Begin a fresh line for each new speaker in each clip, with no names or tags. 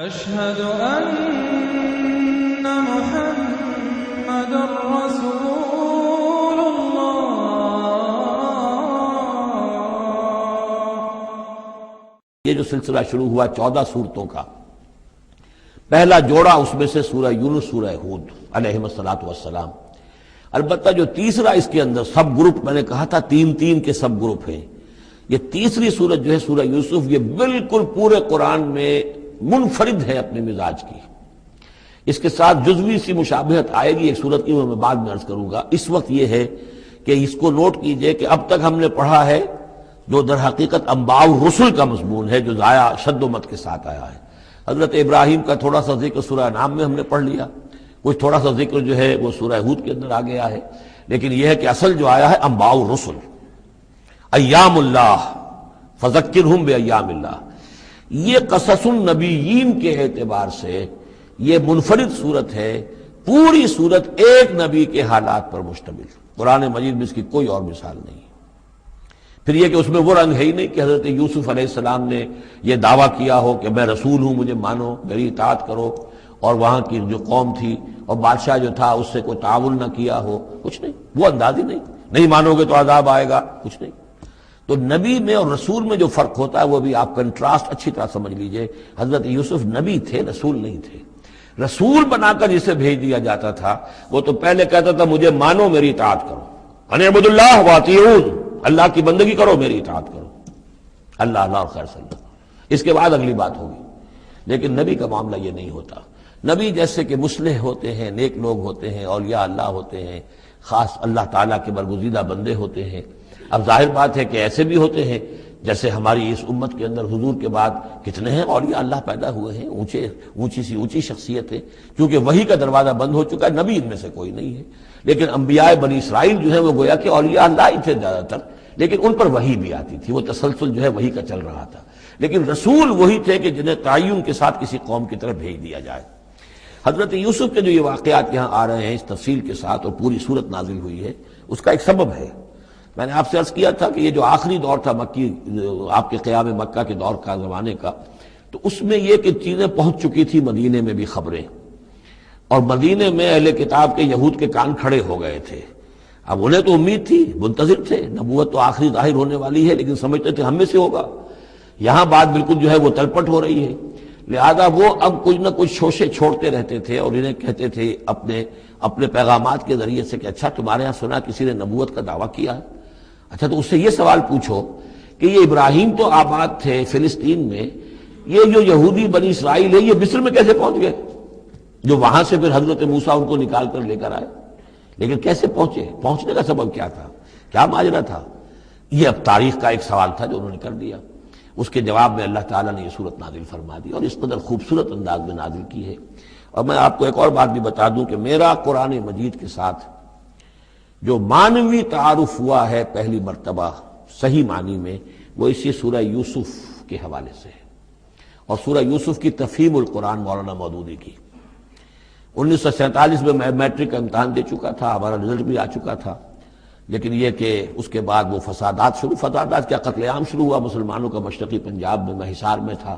أشهد أن محمد رسول الله۔
یہ جو سلسلہ شروع ہوا 14 سورتوں کا، پہلا جوڑا اس میں سے سورہ یونس، سورہ ہود علیہم الصلاۃ والسلام۔ البتہ جو تیسرا اس کے اندر سب گروپ، میں نے کہا تھا تین کے سب گروپ ہیں، یہ تیسری سورت جو ہے سورہ یوسف، یہ بالکل پورے قرآن میں منفرد ہے اپنے مزاج کی۔ اس کے ساتھ جزوی سی مشابہت آئے گی ایک سورت کی، میں بعد میں عرض کروں گا۔ اس وقت یہ ہے کہ اس کو نوٹ کیجئے کہ اب تک ہم نے پڑھا ہے جو در حقیقت انباء الرسل کا مضمون ہے، جو ضائع شد و مت کے ساتھ آیا ہے۔ حضرت ابراہیم کا تھوڑا سا ذکر سورہ انعام میں ہم نے پڑھ لیا، کچھ تھوڑا سا ذکر جو ہے وہ سورہ ہود کے اندر آ گیا ہے، لیکن یہ ہے کہ اصل جو آیا ہے انباء الرسل، ایام اللہ فذکرہم بایام اللہ۔ یہ قصص النبیین کے اعتبار سے یہ منفرد صورت ہے، پوری صورت ایک نبی کے حالات پر مشتمل۔ قرآن مجید میں اس کی کوئی اور مثال نہیں۔ پھر یہ کہ اس میں وہ رنگ ہے ہی نہیں کہ حضرت یوسف علیہ السلام نے یہ دعویٰ کیا ہو کہ میں رسول ہوں، مجھے مانو، میری اطاعت کرو، اور وہاں کی جو قوم تھی اور بادشاہ جو تھا اس سے کوئی تعاون نہ کیا ہو، کچھ نہیں، وہ انداز ہی نہیں مانو گے تو عذاب آئے گا، کچھ نہیں۔ تو نبی میں اور رسول میں جو فرق ہوتا ہے وہ بھی آپ کنٹراسٹ اچھی طرح سمجھ لیجئے۔ حضرت یوسف نبی تھے، رسول نہیں تھے۔ رسول بنا کر جسے بھیج دیا جاتا تھا وہ تو پہلے کہتا تھا مجھے مانو، میری اطاعت کرو، ان اعبدوا اللہ واطیعون، اللہ کی بندگی کرو، میری اطاعت کرو، اللہ اور خیر صلی اللہ، اس کے بعد اگلی بات ہوگی۔ لیکن نبی کا معاملہ یہ نہیں ہوتا۔ نبی جیسے کہ مصلح ہوتے ہیں، نیک لوگ ہوتے ہیں، اولیاء اللہ ہوتے ہیں، خاص اللہ تعالیٰ کے برگزیدہ بندے ہوتے ہیں۔ اب ظاہر بات ہے کہ ایسے بھی ہوتے ہیں جیسے ہماری اس امت کے اندر حضور کے بعد کتنے ہیں اولیاء اللہ پیدا ہوئے ہیں، اونچی شخصیت ہے، کیونکہ وحی کا دروازہ بند ہو چکا ہے، نبی ان میں سے کوئی نہیں ہے۔ لیکن انبیاء بنی اسرائیل جو ہے وہ گویا کہ اولیاء اللہ ہی تھے زیادہ تر، لیکن ان پر وحی بھی آتی تھی، وہ تسلسل جو ہے وحی کا چل رہا تھا۔ لیکن رسول وہی تھے کہ جنہیں تعین کے ساتھ کسی قوم کی طرف بھیج دیا جائے۔ حضرت یوسف کے جو یہ واقعات یہاں آ رہے ہیں اس تفصیل کے ساتھ، اور پوری صورت نازل ہوئی ہے، اس کا ایک سبب ہے۔ میں نے آپ سے عرض کیا تھا کہ یہ جو آخری دور تھا مکی، آپ کے قیام مکہ کے دور کا، زمانے کا، تو اس میں یہ کہ چیزیں پہنچ چکی تھی مدینے میں بھی خبریں، اور مدینے میں اہل کتاب کے یہود کے کان کھڑے ہو گئے تھے۔ اب انہیں تو امید تھی، منتظر تھے، نبوت تو آخری ظاہر ہونے والی ہے، لیکن سمجھتے تھے ہم میں سے ہوگا۔ یہاں بات بالکل جو ہے وہ تلپٹ ہو رہی ہے، لہذا وہ اب کچھ نہ کچھ شوشے چھوڑتے رہتے تھے اور انہیں کہتے تھے اپنے پیغامات کے ذریعے سے کہ اچھا تمہارے ہاں سنا کسی نے نبوت کا دعویٰ کیا ہے، اچھا تو اس سے یہ سوال پوچھو کہ یہ ابراہیم تو آباد تھے فلسطین میں، یہ جو یہودی بنی اسرائیل ہے یہ مصر میں کیسے پہنچ گئے، جو وہاں سے پھر حضرت موسیٰ ان کو نکال کر لے کر آئے، لیکن کیسے پہنچے، پہنچنے کا سبب کیا تھا، کیا ماجرا تھا؟ یہ اب تاریخ کا ایک سوال تھا جو انہوں نے کر دیا۔ اس کے جواب میں اللہ تعالیٰ نے یہ صورت نازل فرما دی، اور اس قدر خوبصورت انداز میں نازل کی ہے۔ اور میں آپ کو ایک اور بات بھی بتا دوں کہ میرا قرآن مجید کے ساتھ جو معنوی تعارف ہوا ہے پہلی مرتبہ صحیح معنی میں، وہ اسی سورہ یوسف کے حوالے سے ہے، اور سورہ یوسف کی تفہیم القرآن مولانا مودودی کی۔ 1947 میں میں میٹرک کا امتحان دے چکا تھا، ہمارا رزلٹ بھی آ چکا تھا، لیکن یہ کہ اس کے بعد وہ فسادات کیا قتل عام شروع ہوا مسلمانوں کا مشرقی پنجاب میں۔ میں حصار میں تھا،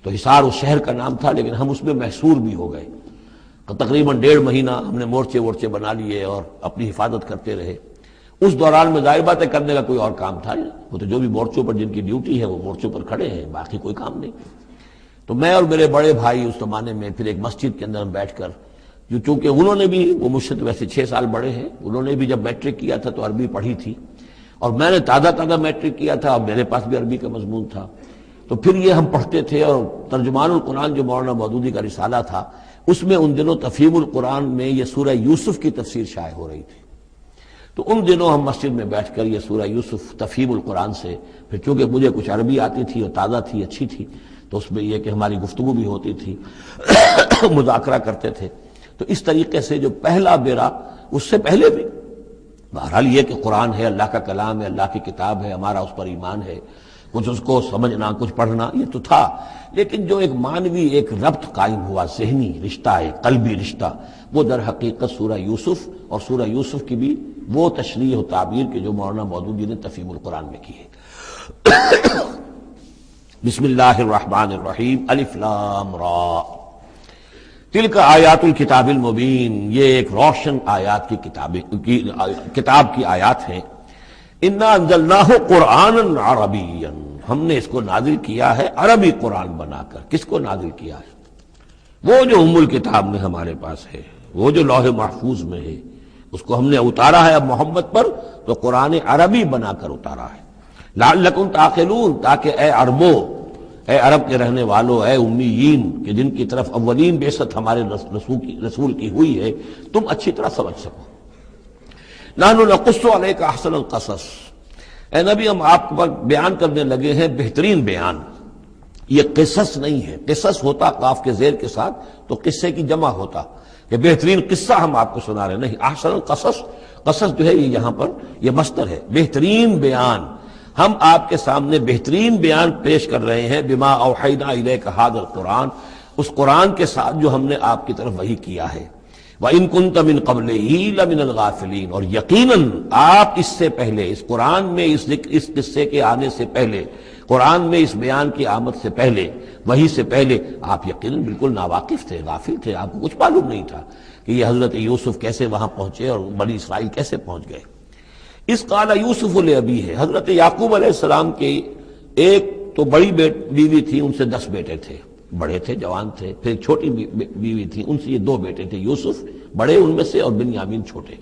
تو حصار اس شہر کا نام تھا، لیکن ہم اس میں محصور بھی ہو گئے۔ تقریباً 1.5 مہینہ ہم نے مورچے بنا لیے اور اپنی حفاظت کرتے رہے۔ اس دوران میں ظاہر بات ہے کرنے کا کوئی اور کام تھا نہیں، وہ تو جو بھی مورچوں پر جن کی ڈیوٹی ہے وہ مورچوں پر کھڑے ہیں، باقی کوئی کام نہیں۔ تو میں اور میرے بڑے بھائی اس زمانے میں پھر ایک مسجد کے اندر ہم بیٹھ کر، چونکہ انہوں نے بھی، وہ مجھ سے تو ویسے 6 سال بڑے ہیں، انہوں نے بھی جب میٹرک کیا تھا تو عربی پڑھی تھی، اور میں نے تازہ میٹرک کیا تھا، اور میرے پاس بھی عربی کا مضمون تھا، تو پھر یہ ہم پڑھتے تھے۔ اور ترجمان القرآن جو مولانا مودودی کا رسالہ تھا، اس میں ان دنوں تفہیم القرآن میں یہ سورہ یوسف کی تفسیر شائع ہو رہی تھی، تو ان دنوں ہم مسجد میں بیٹھ کر یہ سورہ یوسف تفہیم القرآن سے، پھر چونکہ مجھے کچھ عربی آتی تھی اور تازہ تھی، اچھی تھی، تو اس میں یہ کہ ہماری گفتگو بھی ہوتی تھی، مذاکرہ کرتے تھے۔ تو اس طریقے سے جو پہلا بیرا، اس سے پہلے بھی بہرحال یہ کہ قرآن ہے، اللہ کا کلام ہے، اللہ کی کتاب ہے، ہمارا اس پر ایمان ہے، کچھ اس کو سمجھنا، کچھ پڑھنا، یہ تو تھا، لیکن جو ایک معنوی ایک ربط قائم ہوا، ذہنی رشتہ، ایک قلبی رشتہ، وہ در حقیقت سورہ یوسف اور سورہ یوسف کی بھی وہ تشریح و تعبیر کے جو مولانا مودودی نے تفہیم القرآن میں کی ہے۔ بسم اللہ الرحمن الرحیم الف لام را تلک آیات الکتاب المبین، یہ ایک روشن آیات کی کتاب کی آیات ہیں. انا انزلناہ قرآنا عربیا، ہم نے اس کو نازل کیا ہے عربی قرآن بنا کر. کس کو نازل کیا ہے؟ وہ جو ام الکتاب میں ہمارے پاس ہے، وہ جو لوح محفوظ میں ہے، اس کو ہم نے اتارا ہے اب محمد پر، تو قرآن عربی بنا کر اتارا ہے. لعلکم تعقلون، تاکہ اے عربو، اے عرب کے رہنے والوں، اے امیین کہ جن کی طرف اولین بعثت ہمارے رسول کی ہوئی ہے، تم اچھی طرح سمجھ سکو. نحن نقص علیک احسن القصص، اے نبی ہم آپ پر بیان کرنے لگے ہیں بہترین بیان. یہ قصص نہیں ہے، قصص ہوتا قاف کے زیر کے ساتھ تو قصے کی جمع ہوتا کہ بہترین قصہ ہم آپ کو سنا رہے ہیں. نہیں، احسن القصص، قصص جو ہے یہ یہاں پر یہ مصدر ہے، بہترین بیان. ہم آپ کے سامنے بہترین بیان پیش کر رہے ہیں بما اوحینا الیک ھذا القرآن، اس قرآن کے ساتھ جو ہم نے آپ کی طرف وحی کیا ہے. وَإِن كُنتَ مِن قَبْلِهِ لَمِنَ الْغَافِلِينَ، اور یقیناً آپ اس سے پہلے، اس قرآن میں اس قصے کے آنے سے پہلے، قرآن میں اس بیان کی آمد سے پہلے، وحی سے پہلے آپ یقیناً بالکل ناواقف تھے، غافل تھے. آپ کو کچھ معلوم نہیں تھا کہ یہ حضرت یوسف کیسے وہاں پہنچے اور بنی اسرائیل کیسے پہنچ گئے. اس قال یوسف لابیہ، حضرت یعقوب علیہ السلام کے ایک تو بڑی بیوی تھی، ان سے 10 بیٹے تھے، بڑے تھے، جوان تھے. پھر ایک چھوٹی بیوی تھی، ان سے یہ 2 بیٹے تھے، یوسف بڑے ان میں سے اور بنیامین چھوٹے.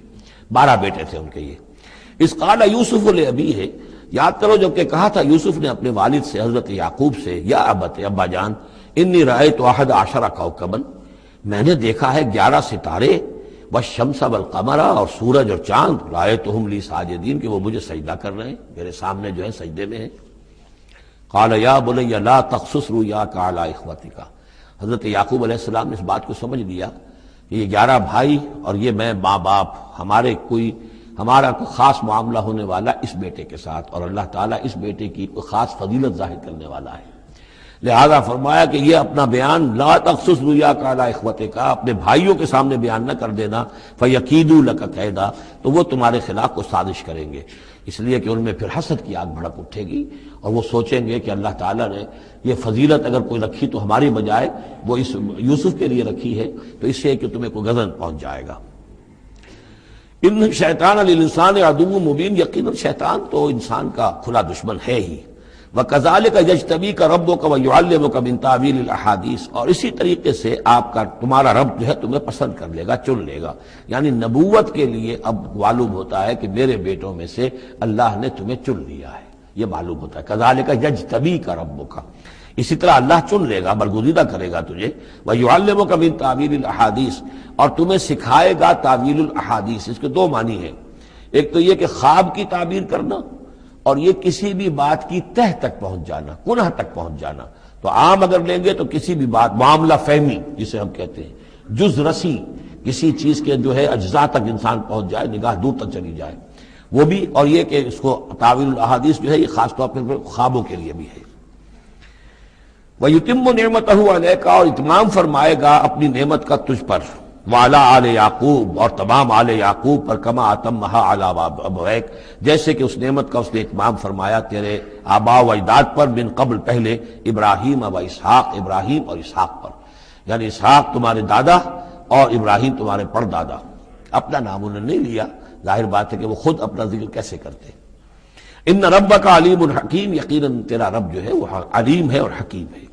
12 بیٹے تھے ان کے. یہ اس قال یوسف لابیہ، یاد کرو جب کہ کہا تھا یوسف نے اپنے والد سے، حضرت یعقوب سے، یا ابت، ابا جان، انی رأیت 11 کوكبا، میں نے دیکھا ہے 11 ستارے، والشمس والقمر، اور سورج اور چاند، رأیتهم لی ساجدین، کہ وہ مجھے سجدہ کر رہے ہیں، میرے سامنے جو ہے سجدے میں ہیں. قال یا بنی لا تقصص رؤیاک علی اخوتک، حضرت یعقوب علیہ السلام نے اس بات کو سمجھ لیا کہ یہ 11 بھائی اور یہ میں ماں باپ، ہمارا کوئی خاص معاملہ ہونے والا اس بیٹے کے ساتھ، اور اللہ تعالیٰ اس بیٹے کی کوئی خاص فضیلت ظاہر کرنے والا ہے. لہذا فرمایا کہ یہ اپنا بیان لا تقصص رؤیاک علی اخوتک، اپنے بھائیوں کے سامنے بیان نہ کر دینا. فیکیدوا لک کیدا، تو وہ تمہارے خلاف کو سازش کریں گے، اس لیے کہ ان میں پھر حسد کی آگ بھڑک اٹھے گی اور وہ سوچیں گے کہ اللہ تعالیٰ نے یہ فضیلت اگر کوئی رکھی تو ہماری بجائے وہ اس یوسف کے لیے رکھی ہے، تو اس سے کہ تمہیں کوئی غضب پہنچ جائے گا. ان شیطان للانسان عدو مبین، یقیناً شیطان تو انسان کا کھلا دشمن ہے ہی. وَكَذَلِكَ يَجْتَبِيكَ رَبُّكَ وَيُعَلِّمُكَ مِن تَأْوِيلِ الْأَحَادِيثِ، اور اسی طریقے سے تمہارا رب جو ہے تمہیں پسند کر لے گا، چن لے گا. یعنی نبوت کے لیے اب معلوم ہوتا ہے کہ میرے بیٹوں میں سے اللہ نے تمہیں چن لیا ہے، یہ معلوم ہوتا ہے. كَذَلِكَ يَجْتَبِيكَ رَبُّكَ، اسی طرح اللہ چن لے گا، برگزیدہ کرے گا تجھے. وَيُعَلِّمُكَ مِن تَأْوِيلِ الْأَحَادِيثِ، اور تمہیں سکھائے گا تعویل الاحادیث. اس کے 2 معنی ہیں، ایک تو یہ کہ خواب کی تعبیر کرنا، اور یہ کسی بھی بات کی تہ تک پہنچ جانا، کنہ تک پہنچ جانا. تو عام اگر لیں گے تو کسی بھی بات، معاملہ فہمی جسے ہم کہتے ہیں، جز رسی، کسی چیز کے جو ہے اجزاء تک انسان پہنچ جائے، نگاہ دور تک چلی جائے، وہ بھی. اور یہ کہ اس کو تعویل الاحادیث جو ہے یہ خاص طور پر خوابوں کے لیے بھی ہے. وَيُتِمُّ نِعْمَتَهُ عَلَيْكَ، اور اتمام فرمائے گا اپنی نعمت کا تجھ پر. وعلی آل یعقوب، اور تمام آل یعقوب پر. کما اتمھا علی ابویک، جیسے کہ اس نعمت کا اس نے اتمام فرمایا تیرے آباء و اجداد پر، من قبل پہلے، ابراہیم و اسحاق، ابراہیم اور اسحاق پر. یعنی اسحاق تمہارے دادا اور ابراہیم تمہارے پردادا. اپنا نام انہوں نے نہیں لیا، ظاہر بات ہے کہ وہ خود اپنا ذکر کیسے کرتے. ان ربک علیم حکیم، یقیناً تیرا رب جو ہے وہ علیم ہے اور حکیم ہے.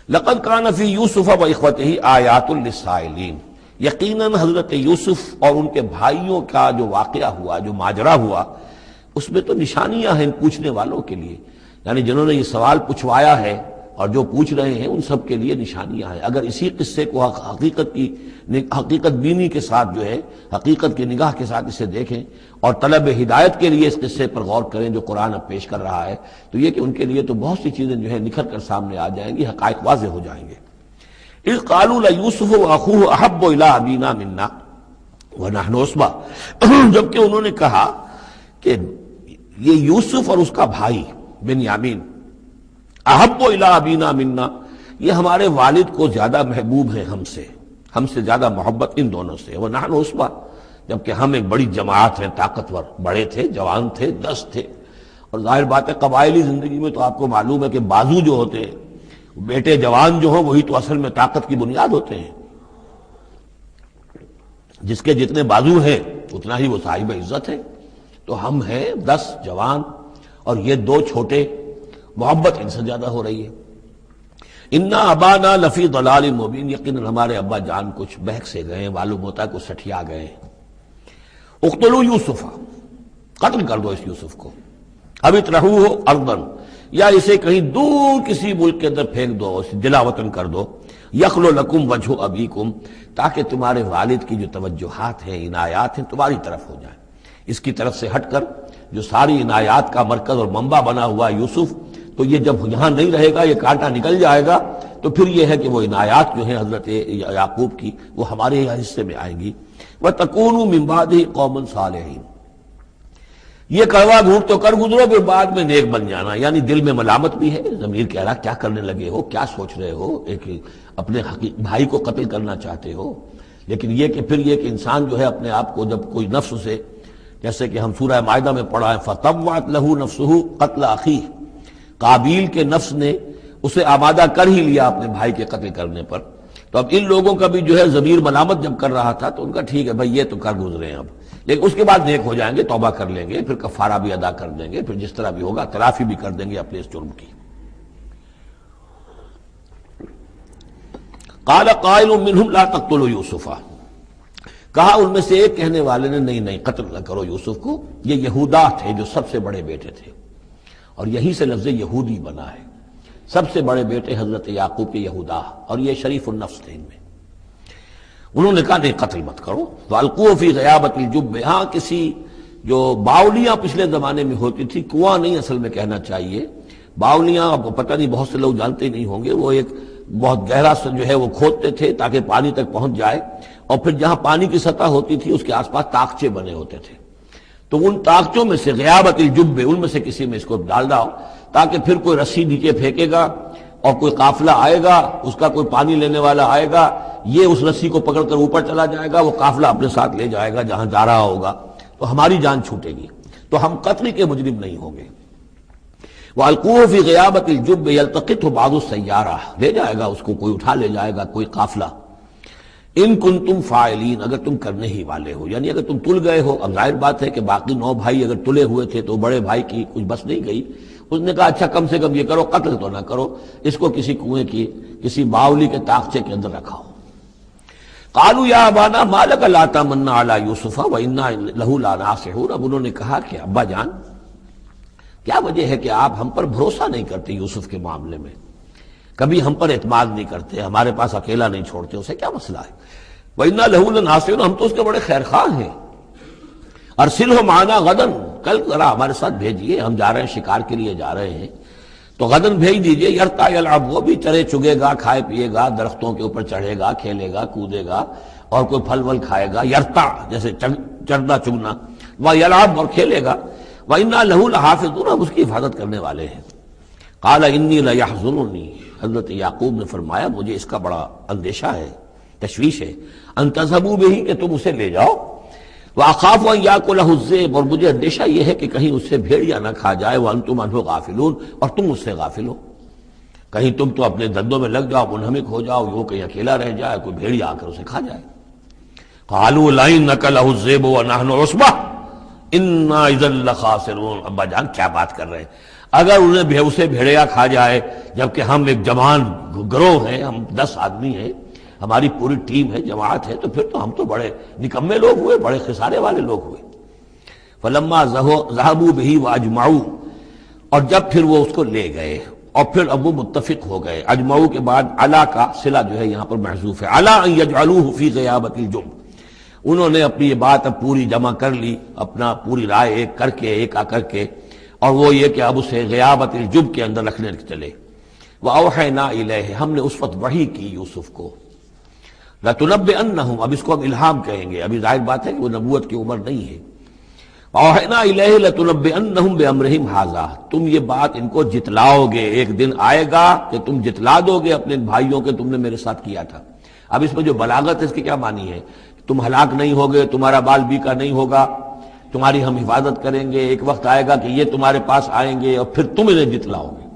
لقد کان فی یوسف و اخوتہ آیات للسائلین، یقیناً حضرت یوسف اور ان کے بھائیوں کا جو واقعہ ہوا، جو ماجرا ہوا، اس میں تو نشانیاں ہیں ان پوچھنے والوں کے لیے. یعنی جنہوں نے یہ سوال پوچھوایا ہے اور جو پوچھ رہے ہیں ان سب کے لیے نشانیاں ہیں. اگر اسی قصے کو حقیقت بینی کے ساتھ جو ہے، حقیقت کی نگاہ کے ساتھ اسے دیکھیں اور طلب ہدایت کے لیے اس قصے پر غور کریں جو قرآن اب پیش کر رہا ہے، تو یہ کہ ان کے لیے تو بہت سی چیزیں جو ہے نکھر کر سامنے آ جائیں گی، حقائق واضح ہو جائیں گے. اذ قالوا لیوسف واخوہ احب الی ابینا منا ونحن عصبہ، جبکہ انہوں نے کہا کہ یہ یوسف اور اس کا بھائی بنیامین احب الی ابینا منا، یہ ہمارے والد کو زیادہ محبوب ہیں ہم سے زیادہ محبت ان دونوں سے. ونحن عصبہ، جبکہ ہم ایک بڑی جماعت ہیں، طاقتور، بڑے تھے، جوان تھے، 10 تھے، اور ظاہر بات ہے قبائلی زندگی میں تو آپ کو معلوم ہے کہ بازو جو ہوتے ہیں، بیٹے جوان جو ہوں وہی تو اصل میں طاقت کی بنیاد ہوتے ہیں، جس کے جتنے بازو ہیں اتنا ہی وہ صاحب عزت ہے۔ تو ہم ہیں 10 جوان اور یہ 2 چھوٹے، محبت ان سے زیادہ ہو رہی ہے۔ انا ابانا لفی ضلال مبین، یقیناً ہمارے ابا جان کچھ بہک سے گئے، معلوم ہوتا ہے کچھ سٹھیا گئے۔ اقتلوا یوسف، قتل کر دو اس یوسف کو، اب اترہوہ ارضاً، یا اسے کہیں دور کسی ملک کے اندر پھینک دو، اسے جلا وطن کر دو، یخلو لکم وجہ ابیکم، تاکہ تمہارے والد کی جو توجہات ہیں، عنایات ہیں، تمہاری طرف ہو جائیں۔ اس کی طرف سے ہٹ کر جو ساری عنایات کا مرکز اور منبع بنا ہوا ہے یوسف، تو یہ جب یہاں نہیں رہے گا، یہ کانٹا نکل جائے گا، تو پھر یہ ہے کہ وہ عنایات جو ہیں حضرت یعقوب کی وہ ہمارے حصے میں آئیں گی۔ وَتَكُونُوا مِن بَعْدِهِ قَوْمًا صَالِحِينَ، یہ کڑوا گھونٹ تو کر گزرو پھر بعد میں نیک بن جانا، یعنی دل میں ملامت بھی ہے، ضمیر کہہ رہا کیا کرنے لگے ہو، کیا سوچ رہے ہو، ایک اپنے بھائی کو قتل کرنا چاہتے ہو۔ لیکن یہ کہ پھر یہ کہ انسان جو ہے اپنے آپ کو جب کوئی نفس سے، جیسے کہ ہم سورہ مائدہ میں پڑھا ہے فَطَوَّعَتْ لَهُ نَفْسُهُ قَتْلَ أَخِيهِ، قابیل کے نفس نے اسے آمادہ کر ہی لیا اپنے بھائی کے قتل کرنے پر۔ تو اب ان لوگوں کا بھی جو ہے ضمیر ملامت جب کر رہا تھا تو ان کا ٹھیک ہے بھائی یہ تو کر گزرے ہیں اب، لیکن اس کے بعد نیک ہو جائیں گے، توبہ کر لیں گے، پھر کفارہ بھی ادا کر دیں گے، پھر جس طرح بھی ہوگا تلافی بھی کر دیں گے اپنے اس جرم کی۔ قال قائل منهم لا تقتلوا یوسف، کہا ان میں سے ایک کہنے والے نے نہیں قتل نہ کرو یوسف کو، یہ یہودا تھے جو سب سے بڑے بیٹے تھے، اور یہی سے لفظ یہودی بنا ہے، سب سے بڑے بیٹے حضرت یعقوب کے یہودا، اور یہ شریف النفس تھے ان میں۔ انہوں نے کہا نہیں قتل مت کرو، وَأَلْقُوهُ فِي غَيَابَةِ الْجُبِّ، ہاں کسی جو باولیاں پچھلے زمانے میں ہوتی تھی، کنواں نہیں اصل میں کہنا چاہیے، باولیاں آپ کو پتہ نہیں، بہت سے لوگ جانتے نہیں ہوں گے، وہ ایک بہت گہرا سا جو ہے وہ کھودتے تھے تاکہ پانی تک پہنچ جائے، اور پھر جہاں پانی کی سطح ہوتی تھی اس کے آس پاس طاقچے بنے ہوتے تھے، تو ان طاقچوں میں سے غیابت الجب، ان میں سے کسی میں اس کو ڈال ڈاؤ، تاکہ پھر کوئی رسی نیچے پھینکے گا اور کوئی قافلہ آئے گا، اس کا کوئی پانی لینے والا آئے گا، یہ اس رسی کو پکڑ کر اوپر چلا جائے گا، وہ قافلہ اپنے ساتھ لے جائے گا جہاں جا رہا ہوگا، تو ہماری جان چھوٹے گی، تو ہم قتل کے مجرم نہیں ہوں گے۔ وَأَلْقُوهُ فِي غِيَابَةِ الْجُبِّ يَلْتَقِطْهُ بَعْضُ السَّيَّارَةِ، لے جائے گا اس کو، کوئی اٹھا لے جائے گا، کوئی قافلہ۔ ان کنتم فاعلین، اگر تم کرنے ہی والے ہو، یعنی اگر تم تل گئے ہو۔ اب ظاہر بات ہے کہ باقی 9 بھائی اگر تلے ہوئے تھے تو بڑے بھائی کی کچھ بس نہیں گئی، اس نے کہا اچھا کم سے کم یہ کرو، قتل تو نہ کرو، اس کو کسی کنویں کی کسی باولی کے طاقچے کے اندر رکھاؤ۔ قالوا یا ابانا ما لک لا تمنا علی یوسف وانا لہ لناصحون، اب انہوں نے کہا کہ ابا جان کیا وجہ ہے کہ آپ ہم پر بھروسہ نہیں کرتے یوسف کے معاملے میں، کبھی ہم پر اعتماد نہیں کرتے، ہمارے پاس اکیلا نہیں چھوڑتے، اسے کیا مسئلہ ہے؟ وَإِنَّا لَهُ لَنَاصِحُونَ، ہم تو اس کے بڑے خیر خواہ ہیں۔ أَرْسِلْهُ مَعَنَا غَدًا، کل ذرا ہمارے ساتھ بھیجیے، ہم جا رہے ہیں شکار کے لیے جا رہے ہیں، تو غدن بھیج دیجیے، یرتع یلعب، وہ بھی چرے چگے گا، کھائے پیے گا، درختوں کے اوپر چڑھے گا، کھیلے گا، کودے گا، اور کوئی پھل ول کھائے گا، یرتع جیسے چڑھنا چگنا، ویلعب اور کھیلے گا، وَإِنَّا لَهُ لَحَافِظُونَ، ہم اس کی حفاظت کرنے والے ہیں۔ قَالَ إِنِّي لَيَحْزُنُنِي، حضرت یعقوب نے فرمایا مجھے اس کا بڑا اندیشہ ہے، تشویش ہے، ان تذهبوا به، کہ تم اسے لے جاؤ، وَأَخَافُ أَن يَأْكُلَهُ الذِّئْبُ، اور مجھے اندیشہ یہ ہے کہ کہیں اس سے بھیڑیا نہ کھا جائے، وَأَنتُمْ عَنْهُ غَافِلُونَ، اور تم اس سے غافل ہو، کہیں تم تو اپنے دندوں میں لگ جاؤ، منہمک ہو جاؤ، وہ کہیں اکیلا رہ جائے، کوئی بھیڑیا آ کر اسے کھا جائے۔ قَالُوا لَئِن أَكَلَهُ الذِّئْبُ وَنَحْنُ عُصْبَةٌ إِنَّا إِذًا لَخَاسِرُونَ، ابا جان کیا بات کر رہے ہیں، اگر اسے بھیڑیا کھا جائے جبکہ ہم ایک جوان گروہ ہیں، ہم 10 آدمی ہیں، ہماری پوری ٹیم ہے، جماعت ہے، تو پھر تو ہم تو بڑے نکمے لوگ ہوئے، بڑے خسارے والے لوگ ہوئے۔ فلما ذهبوا به واجمعوا، اور جب پھر وہ اس کو لے گئے اور پھر اب وہ متفق ہو گئے، اجمعوا کے بعد علا کا صلہ جو ہے یہاں پر محذوف ہے، علا ان يجعلوه في غيابة الجب، انہوں نے اپنی یہ بات اب پوری جمع کر لی، اپنا پوری رائے ایک کر کے، ایک آ کر کے، اور وہ یہ کہ اب اسے غیابت الجب کے اندر رکھنے چلے۔ وَأَوْحَيْنَا إِلَيْهِ، ہم نے اس وقت وحی کی یوسف کو، لَتُنَبِّئَنَّهُمْ، اب اس کو ہم الہام کہیں گے، ابھی ظاہر بات ہے کہ وہ نبوت کی عمر نہیں ہے۔ وَأَوْحَيْنَا إِلَيْهِ لَتُنَبِّئَنَّهُمْ بِأَمْرِهِمْ هَٰذَا، تم یہ بات ان کو جتلاؤ گے، ایک دن آئے گا کہ تم جتلا دو گے اپنے بھائیوں کے تم نے میرے ساتھ کیا تھا۔ اب اس میں جو بلاغت ہے اس کی کیا معنی ہے؟ تم ہلاک نہیں ہوگے، تمہارا بال بیکا نہیں ہوگا، تمہاری ہم حفاظت کریں گے، ایک وقت آئے گا کہ یہ تمہارے پاس آئیں گے اور پھر تم انہیں جتلاؤ گے۔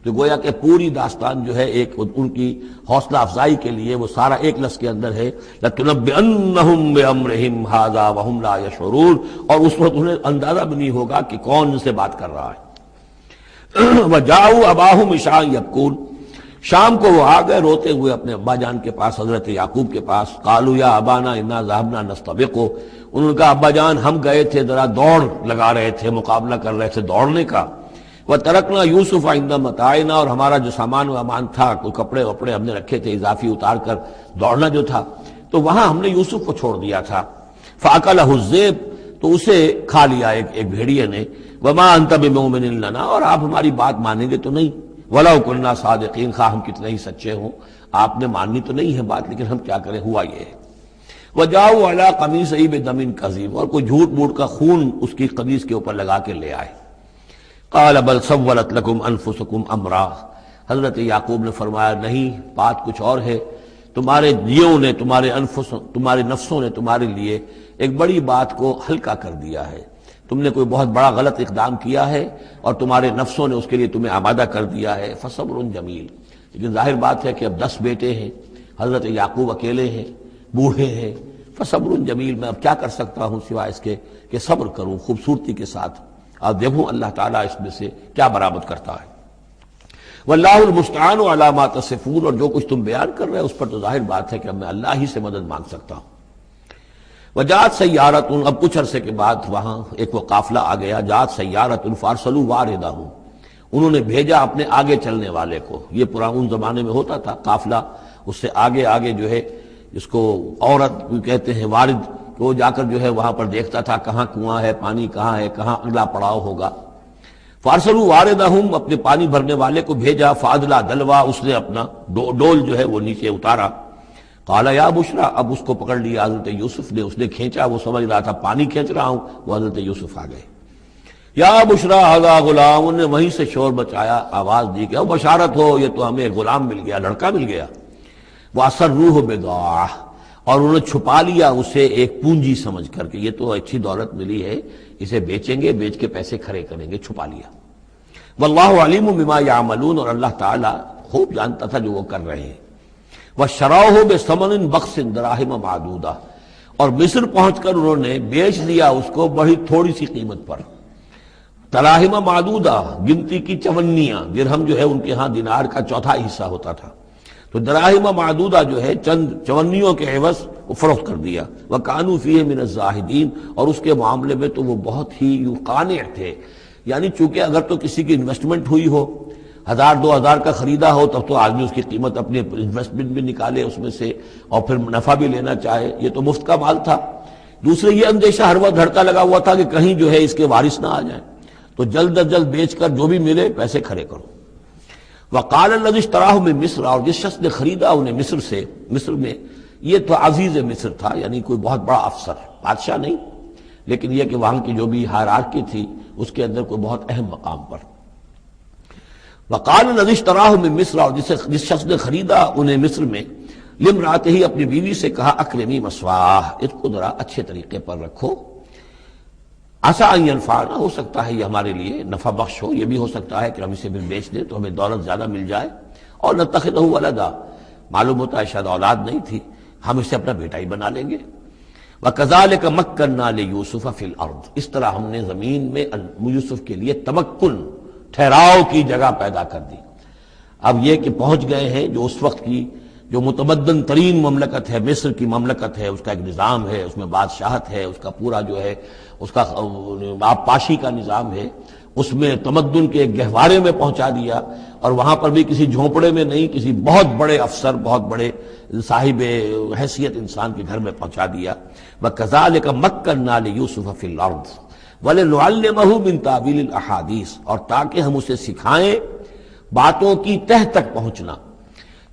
تو گویا کہ پوری داستان جو ہے ایک ان کی حوصلہ افزائی کے لیے وہ سارا ایک لفظ کے اندر ہے لَتُنَبِّئَنَّهُم بِأَمْرِهِمْ هَٰذَا وَهُمْ لَا يَشْعُرُونَ، اور اس وقت انہیں اندازہ بھی نہیں ہوگا کہ کون ان سے بات کر رہا ہے۔ وَجَاءُوا أَبَاهُمْ عِشَاءً يَبْكُونَ، شام کو وہ آ گئے روتے ہوئے اپنے ابا جان کے پاس، حضرت یعقوب کے پاس۔ قَالُوا يَا أَبَانَا إِنَّا ذَهَبْنَا نَسْتَبِقُ، انہوں نے کہا ابا جان ہم گئے تھے ذرا دوڑ لگا رہے تھے، مقابلہ کر رہے تھے دوڑنے کا۔ وَتَرَكْنَا يُوسُفَ عِندَ مَتَاعِنَا، اور ہمارا جو سامان و امان تھا، کوئی کپڑے وپڑے ہم نے رکھے تھے اضافی اتار کر دوڑنا جو تھا، تو وہاں ہم نے یوسف کو چھوڑ دیا تھا۔ فَأَكَلَهُ الذِّئْبُ، تو اسے کھا لیا ایک بھیڑیے نے۔ وَمَا أَنْتَ بِمُؤْمِنٍ لَنَا، اور آپ ہماری بات مانیں گے تو نہیں۔ وَلَوْ كُنَّا صَادِقِينَ، خواہ ہم کتنے ہی سچے ہوں، آپ نے ماننی تو نہیں ہے بات، لیکن ہم کیا کریں، ہوا یہ ہے۔ وَجَاءُوا عَلَىٰ قَمِيصِهِ بِدَمٍ كَذِيبٍ، اور کوئی جھوٹ موٹ کا خون اس کی قمیص کے اوپر لگا کے لے آئے۔ قَالَ بَلْ سَوَّلَتْ لَكُمْ أَنفُسُكُمْ أَمْرًا، حضرت یعقوب نے فرمایا نہیں، بات کچھ اور ہے، تمہارے جیوں نے، تمہارے نفسوں نے تمہارے لیے ایک بڑی بات کو ہلکا کر دیا ہے۔ تم نے کوئی بہت بڑا غلط اقدام کیا ہے اور تمہارے نفسوں نے اس کے لیے تمہیں آمادہ کر دیا ہے۔ فصبر جمیل، لیکن ظاہر بات ہے کہ اب 10 بیٹے ہیں، حضرت یعقوب اکیلے ہیں، بوڑھے ہیں۔ فصبر جمیل، میں اب کیا کر سکتا ہوں سوائے اس کے کہ صبر کروں خوبصورتی کے ساتھ، اور دیکھوں اللہ تعالیٰ اس میں سے کیا برآمد کرتا ہے۔ واللہ المستعان علی ما تصفون، اور جو کچھ تم بیان کر رہے ہیں اس پر تو ظاہر بات ہے کہ اب میں اللہ ہی سے مدد مانگ سکتا ہوں۔ وجاءت سیارۃ، اب کچھ عرصے کے بعد وہاں ایک وہ قافلہ آ گیا۔ جاءت سیارۃ فارسلوا واردہم، انہوں نے بھیجا اپنے آگے چلنے والے کو۔ یہ پرانے زمانے میں ہوتا تھا قافلہ، اس سے آگے آگے جو ہے جس کو عورت کہتے ہیں وارد، وہ جا کر جو ہے وہاں پر دیکھتا تھا کہاں کنواں ہے، پانی کہاں ہے، کہاں اگلا پڑاؤ ہوگا۔ فارسلوا واردہم، اپنے پانی بھرنے والے کو بھیجا۔ فادلا دلوا، اس نے اپنا ڈول جو ہے وہ نیچے اتارا۔ قال یا بشرا، اب اس کو پکڑ لیا حضرت یوسف نے، اس نے کھینچا، وہ سمجھ رہا تھا پانی کھینچ رہا ہوں، وہ حضرت یوسف آ گئے۔ یا بشرا ھذا غلام، انہوں نے وہیں سے شور بچایا، آواز دی کہ بشارت ہو، یہ تو ہمیں غلام مل گیا، لڑکا مل گیا۔ وَأَسَرُّوهُ بِضَاعَةً، اور انہوں نے چھپا لیا اسے ایک پونجی سمجھ کر کہ یہ تو اچھی دولت ملی ہے، اسے بیچیں گے، بیچ کے پیسے کھڑے کریں گے، چھپا لیا۔ واللہ علیم بما یعملون، اور اللہ تعالیٰ خوب جانتا تھا جو وہ کر رہے ہیں۔ وَشَرَوْهُ بِثَمَنٍ بَخْسٍ دَرَاهِمَ مَعْدُودَةٍ، اور مصر پہنچ کر انہوں نے بیچ دیا اس کو بڑی تھوڑی سی قیمت پر۔ دراہم معدودہ، گنتی کی چونیاں، درہم جو ہے ان کے ہاں دینار کا چوتھا حصہ ہوتا تھا، تو دراہم معدودہ جو ہے چند چونیوں کے عوض وہ فروخت کر دیا۔ وَكَانُوا فِيهِ مِنَ الزَّاهِدِينَ، اور اس کے معاملے میں تو وہ بہت ہی قانع تھے، یعنی چونکہ اگر تو کسی کی انویسٹمنٹ ہوئی ہو، 1000-2000 کا خریدا ہو، تب تو آدمی اس کی قیمت اپنے انویسٹمنٹ بھی نکالے اس میں سے اور پھر منافع بھی لینا چاہے، یہ تو مفت کا مال تھا۔ دوسرے یہ اندیشہ ہر وقت دھڑکا لگا ہوا تھا کہ کہیں جو ہے اس کے وارث نہ آ جائیں، تو جلد از جلد بیچ کر جو بھی ملے پیسے کھڑے کرو۔ وقال الذي اشتراه من مصر، اور جس شخص نے خریدا انہیں مصر سے، مصر میں یہ تو عزیز مصر تھا، یعنی کوئی بہت بڑا افسر، بادشاہ نہیں، لیکن یہ کہ وہاں کی جو بھی ہائرارکی تھی اس کے اندر کوئی بہت اہم مقام پر۔ وقال الذي اشتراه من مصر، اور جس شخص نے خریدا انہیں مصر میں، لامرأته، اپنی بیوی سے کہا اکرمی مثواہ، اس کو ذرا اچھے طریقے پر رکھو، عسیٰ ان ینفعنا، ہو سکتا ہے یہ ہمارے لیے نفع بخش ہو، یہ بھی ہو سکتا ہے کہ ہم اسے پھر بیچ دیں تو ہمیں دولت زیادہ مل جائے، اور نتخذہ ولدا، معلوم ہوتا ہے شاید اولاد نہیں تھی، ہم اسے اپنا بیٹا ہی بنا لیں گے۔ وَكَذَلِكَ مَكَّنَّا لِيُوسُفَ فِي الْأَرْضِ، اس طرح ہم نے زمین میں یوسف کے لیے تمکن، ٹھہراؤ کی جگہ پیدا کر دی۔ اب یہ کہ پہنچ گئے ہیں جو اس وقت کی جو متمدن ترین مملکت ہے، مصر کی مملکت ہے، اس کا ایک نظام ہے، اس میں بادشاہت ہے، اس کا پورا جو ہے اس کا آبپاشی کا نظام ہے، اس میں تمدن کے ایک گہوارے میں پہنچا دیا، اور وہاں پر بھی کسی جھونپڑے میں نہیں، کسی بہت بڑے افسر، بہت بڑے صاحب حیثیت انسان کے گھر میں پہنچا دیا۔ وَكَذَلِكَ مَكَّنَّا لِيُوسُفَ فِي الْأَرْضِ وَلِنُعَلِّمَهُ مِن تَأْوِيلِ الْأَحَادِيثِ، اور تاکہ ہم اسے سکھائیں باتوں کی تہ تک پہنچنا،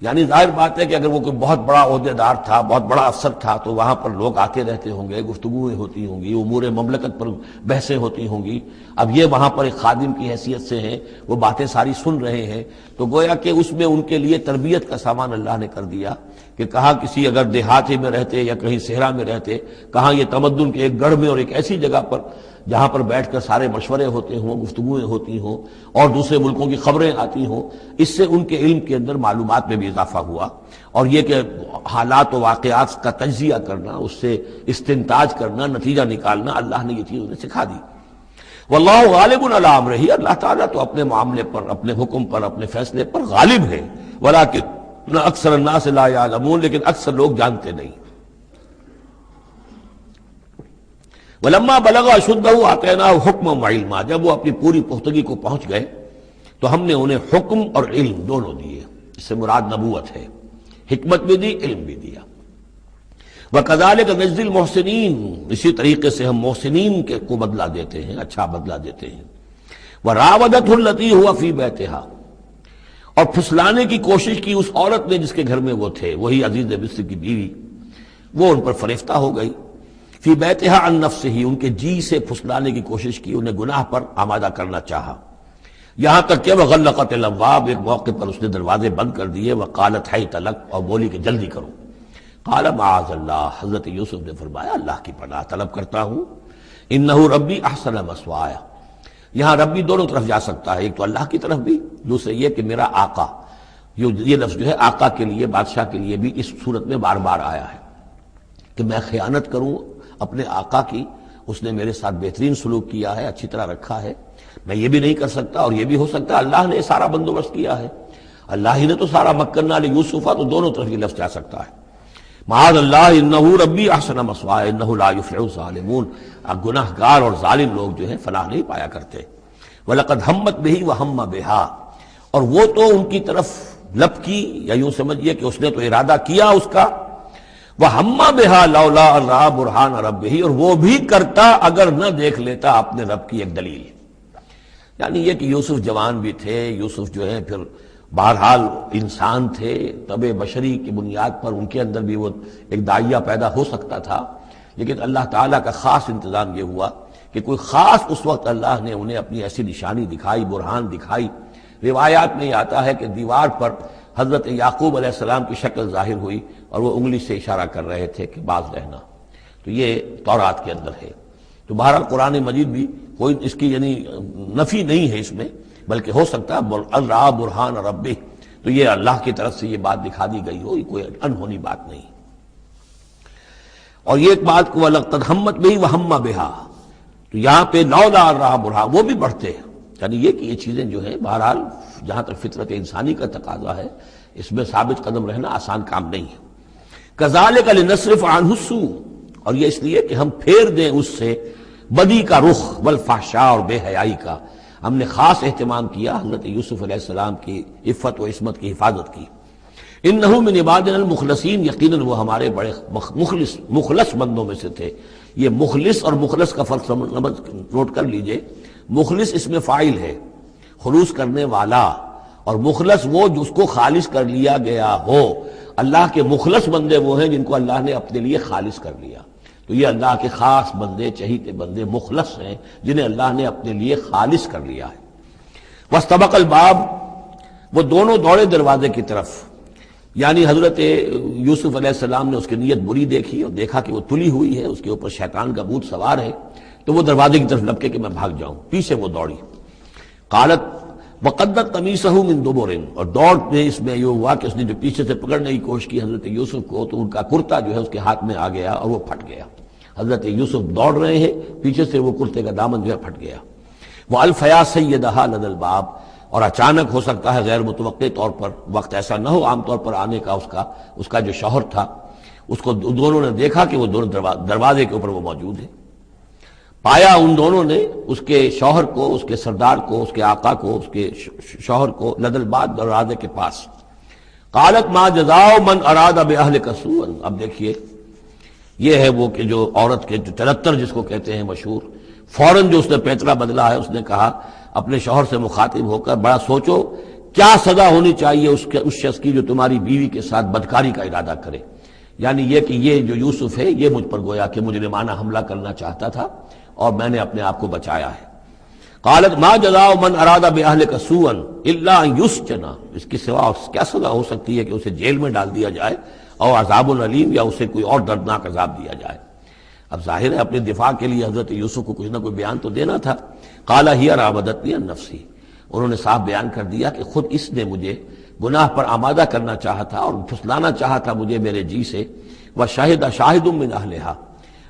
یعنی ظاہر بات ہے کہ اگر وہ کوئی بہت بڑا عہدے دار تھا، بہت بڑا افسر تھا، تو وہاں پر لوگ آتے رہتے ہوں گے، گفتگویں ہوتی ہوں گی، امور مملکت پر بحثیں ہوتی ہوں گی۔ اب یہ وہاں پر ایک خادم کی حیثیت سے ہیں، وہ باتیں ساری سن رہے ہیں، تو گویا کہ اس میں ان کے لیے تربیت کا سامان اللہ نے کر دیا کہ کہاں کسی اگر دیہاتی میں رہتے یا کہیں صحرا میں رہتے، کہاں یہ تمدن کے ایک گڑھ میں اور ایک ایسی جگہ پر جہاں پر بیٹھ کر سارے مشورے ہوتے ہوں، گفتگویں ہوتی ہوں اور دوسرے ملکوں کی خبریں آتی ہوں، اس سے ان کے علم کے اندر معلومات میں بھی اضافہ ہوا، اور یہ کہ حالات و واقعات کا تجزیہ کرنا، اس سے استنتاج کرنا، نتیجہ نکالنا، اللہ نے یہ چیز انہیں سکھا دی۔ واللہ غالب علی امرہ، اللہ تعالیٰ تو اپنے معاملے پر، اپنے حکم پر، اپنے فیصلے پر غالب ہے، ولکن اکثر الناس لا یعلمون، لیکن اکثر لوگ جانتے نہیں۔ ولما بلغ اشدہ آتیناہ حکما وعلما، جب وہ اپنی پوری پختگی کو پہنچ گئے تو ہم نے انہیں حکم اور علم دونوں دیے، اس سے مراد نبوت ہے، حکمت بھی دی، علم بھی دیا۔ وَكَذَلِكَ نَجْزِي الْمُحْسِنِينَ، اسی طریقے سے ہم محسنین کو بدلہ دیتے ہیں، اچھا بدلہ دیتے ہیں۔ وَرَاوَدَتْهُ الَّتِي هُوَ فِي بَيْتِهَا، اور پھسلانے کی کوشش کی اس عورت نے جس کے گھر میں وہ تھے، وہی عزیز مصر کی بیوی، وہ ان پر فریفتہ ہو گئی۔ فی بیتہا عن نفسہ، ان کے جی سے پھسلانے کی کوشش کی، انہیں گناہ پر آمادہ کرنا چاہا، یہاں تک کہ وغلقت الابواب، ایک موقع پر اس نے دروازے بند کر دیے، وقالت حیت لک، اور بولی کہ جلدی کرو۔ قال معاذ اللہ، حضرت یوسف نے فرمایا اللہ کی پناہ طلب کرتا ہوں، انہ ربی احسن مثوایا، یہاں ربی دونوں طرف جا سکتا ہے، ایک تو اللہ کی طرف بھی، دوسرے یہ کہ میرا آقا، یہ لفظ جو ہے آقا کے لیے، بادشاہ کے لیے بھی اس صورت میں بار بار آیا ہے کہ میں خیانت کروں اپنے آقا کی، اس نے میرے ساتھ بہترین سلوک کیا ہے، اچھی طرح رکھا ہے، میں یہ بھی نہیں کر سکتا، اور یہ بھی ہو سکتا ہے اللہ نے سارا بندوبست کیا ہے، اللہ ہی نے تو سارا مکننا لیوسف، تو دونوں طرف یہ لفظ جا سکتا ہے۔ معاذ اللہ انہ ربی احسن مثوایا انہ لا یفلح الظالمون، گناہ گار اور ظالم لوگ جو ہیں فلاح نہیں پایا کرتے۔ وَلَقَدْ ہمت بِهِ وَهَمَّ بِهَا، اور وہ تو ان کی طرف لپکی، یا یوں سمجھیے کہ اس نے تو ارادہ کیا اس کا، وَهَمَّ بِهَا لَوْلَا أَن رَأَىٰ بُرْهَانَ رَبِّهِ، اور وہ بھی کرتا اگر نہ دیکھ لیتا اپنے رب کی ایک دلیل، یعنی یہ کہ یوسف جوان بھی تھے، یوسف جو ہے پھر بہرحال انسان تھے، طبع بشری کی بنیاد پر ان کے اندر بھی وہ ایک داعیہ پیدا ہو سکتا تھا، لیکن اللہ تعالیٰ کا خاص انتظام یہ ہوا کہ کوئی خاص اس وقت اللہ نے انہیں اپنی ایسی نشانی دکھائی، برہان دکھائی۔ روایات میں یہ آتا ہے کہ دیوار پر حضرت یعقوب علیہ السلام کی شکل ظاہر ہوئی اور وہ انگلی سے اشارہ کر رہے تھے کہ باز رہنا، تو یہ تورات کے اندر ہے۔ تو بہرحال قرآن مجید بھی کوئی اس کی یعنی نفی نہیں ہے اس میں، بلکہ ہو سکتا ہے الرا برہان ربہ، تو یہ اللہ کی طرف سے یہ بات دکھا دی گئی ہو، یہ کوئی انہونی بات نہیں۔ اور یہ ایک بات کو وَلَقَدْ ہَمَّتْ بِهِ وَهَمَّ بِهَا، تو یہاں پہ لولا الرا برہان، وہ بھی بڑھتے ہیں، یعنی یہ کہ یہ چیزیں جو ہیں بہرحال جہاں تک فطرت انسانی کا تقاضا ہے اس میں ثابت قدم رہنا آسان کام نہیں ہے۔ كَذَلِكَ لِنَصْرِفَ عَنْهُ السُّوءَ، اور یہ اس لیے کہ ہم پھیر دیں اس سے بدی کا رخ، والفحشاء، اور بے حیائی کا، ہم نے خاص اہتمام کیا حضرت یوسف علیہ السلام کی عفت و عصمت کی حفاظت کی۔ انہ من عبادنا المخلصین، یقیناً وہ ہمارے بڑے مخلص بندوں میں سے تھے۔ یہ مخلص اور مخلص کا فرق نوٹ کر لیجئے، مخلص اس میں فاعل ہے، خلوص کرنے والا، اور مخلص وہ جس کو خالص کر لیا گیا ہو۔ اللہ کے مخلص بندے وہ ہیں جن کو اللہ نے اپنے لیے خالص کر لیا، تو یہ اللہ کے خاص بندے، چہیتے بندے مخلص ہیں جنہیں اللہ نے اپنے لیے خالص کر لیا ہے۔ واستبق الباب، وہ دونوں دوڑے دروازے کی طرف، یعنی حضرت یوسف علیہ السلام نے اس کی نیت بری دیکھی اور دیکھا کہ وہ تلی ہوئی ہے، اس کے اوپر شیطان کا بھوت سوار ہے، تو وہ دروازے کی طرف لپکے کہ میں بھاگ جاؤں، پیچھے وہ دوڑی۔ قالت وقدت قمیصہ من دبر، اور دوڑ میں اس میں یہ ہوا کہ اس نے جو پیچھے سے پکڑنے کی کوشش کی حضرت یوسف کو، تو ان کا کرتا جو ہے اس کے ہاتھ میں آ گیا اور وہ پھٹ گیا۔ حضرت یوسف دوڑ رہے ہیں، پیچھے سے وہ کرتے کا دامن جو ہے پھٹ گیا۔ وَأَلْفَيَا سَيِّدَهَا لَدَى الْبَابِ، اور اچانک ہو سکتا ہے غیر متوقع طور پر، وقت ایسا نہ ہو عام طور پر آنے کا، اس کا جو شوہر تھا، اس کو دونوں نے دیکھا کہ وہ دونوں دروازے کے اوپر وہ موجود ہے۔ پایا ان دونوں نے اس کے شوہر کو، اس کے سردار کو، اس کے آقا کو، اس کے شوہر کو لدى الباب، دروازے کے پاس۔ قالت ما جزاء من اراد باهلك سوءا، اب دیکھیے یہ ہے وہ کہ جو عورت کے جو تلتر جس کو کہتے ہیں مشہور، فوراً جو اس نے پیترا بدلا ہے، اس نے کہا اپنے شوہر سے مخاطب ہو کر، بڑا سوچو کیا سزا ہونی چاہیے اس شخص کی جو تمہاری بیوی کے ساتھ بدکاری کا ارادہ کرے، یعنی یہ کہ یہ جو یوسف ہے یہ مجھ پر گویا کہ مجرمانہ حملہ کرنا چاہتا تھا اور میں نے اپنے آپ کو بچایا ہے۔ قالت ما جزاء من اراد باهلك سوءا الا ان يسجن، اس کے سوا کیا سزا ہو سکتی ہے کہ اسے جیل میں ڈال دیا جائے اور عذاب العلیم، یا اسے کوئی اور دردناک عذاب دیا جائے۔ اب ظاہر ہے اپنے دفاع کے لیے حضرت یوسف کو کچھ نہ کوئی بیان تو دینا تھا۔ قال هي راودتني عن نفسي، انہوں نے صاف بیان کر دیا کہ خود اس نے مجھے گناہ پر آمادہ کرنا چاہا تھا اور پھسلانا چاہا تھا مجھے میرے جی سے۔ وشهد شاهد من اهلها،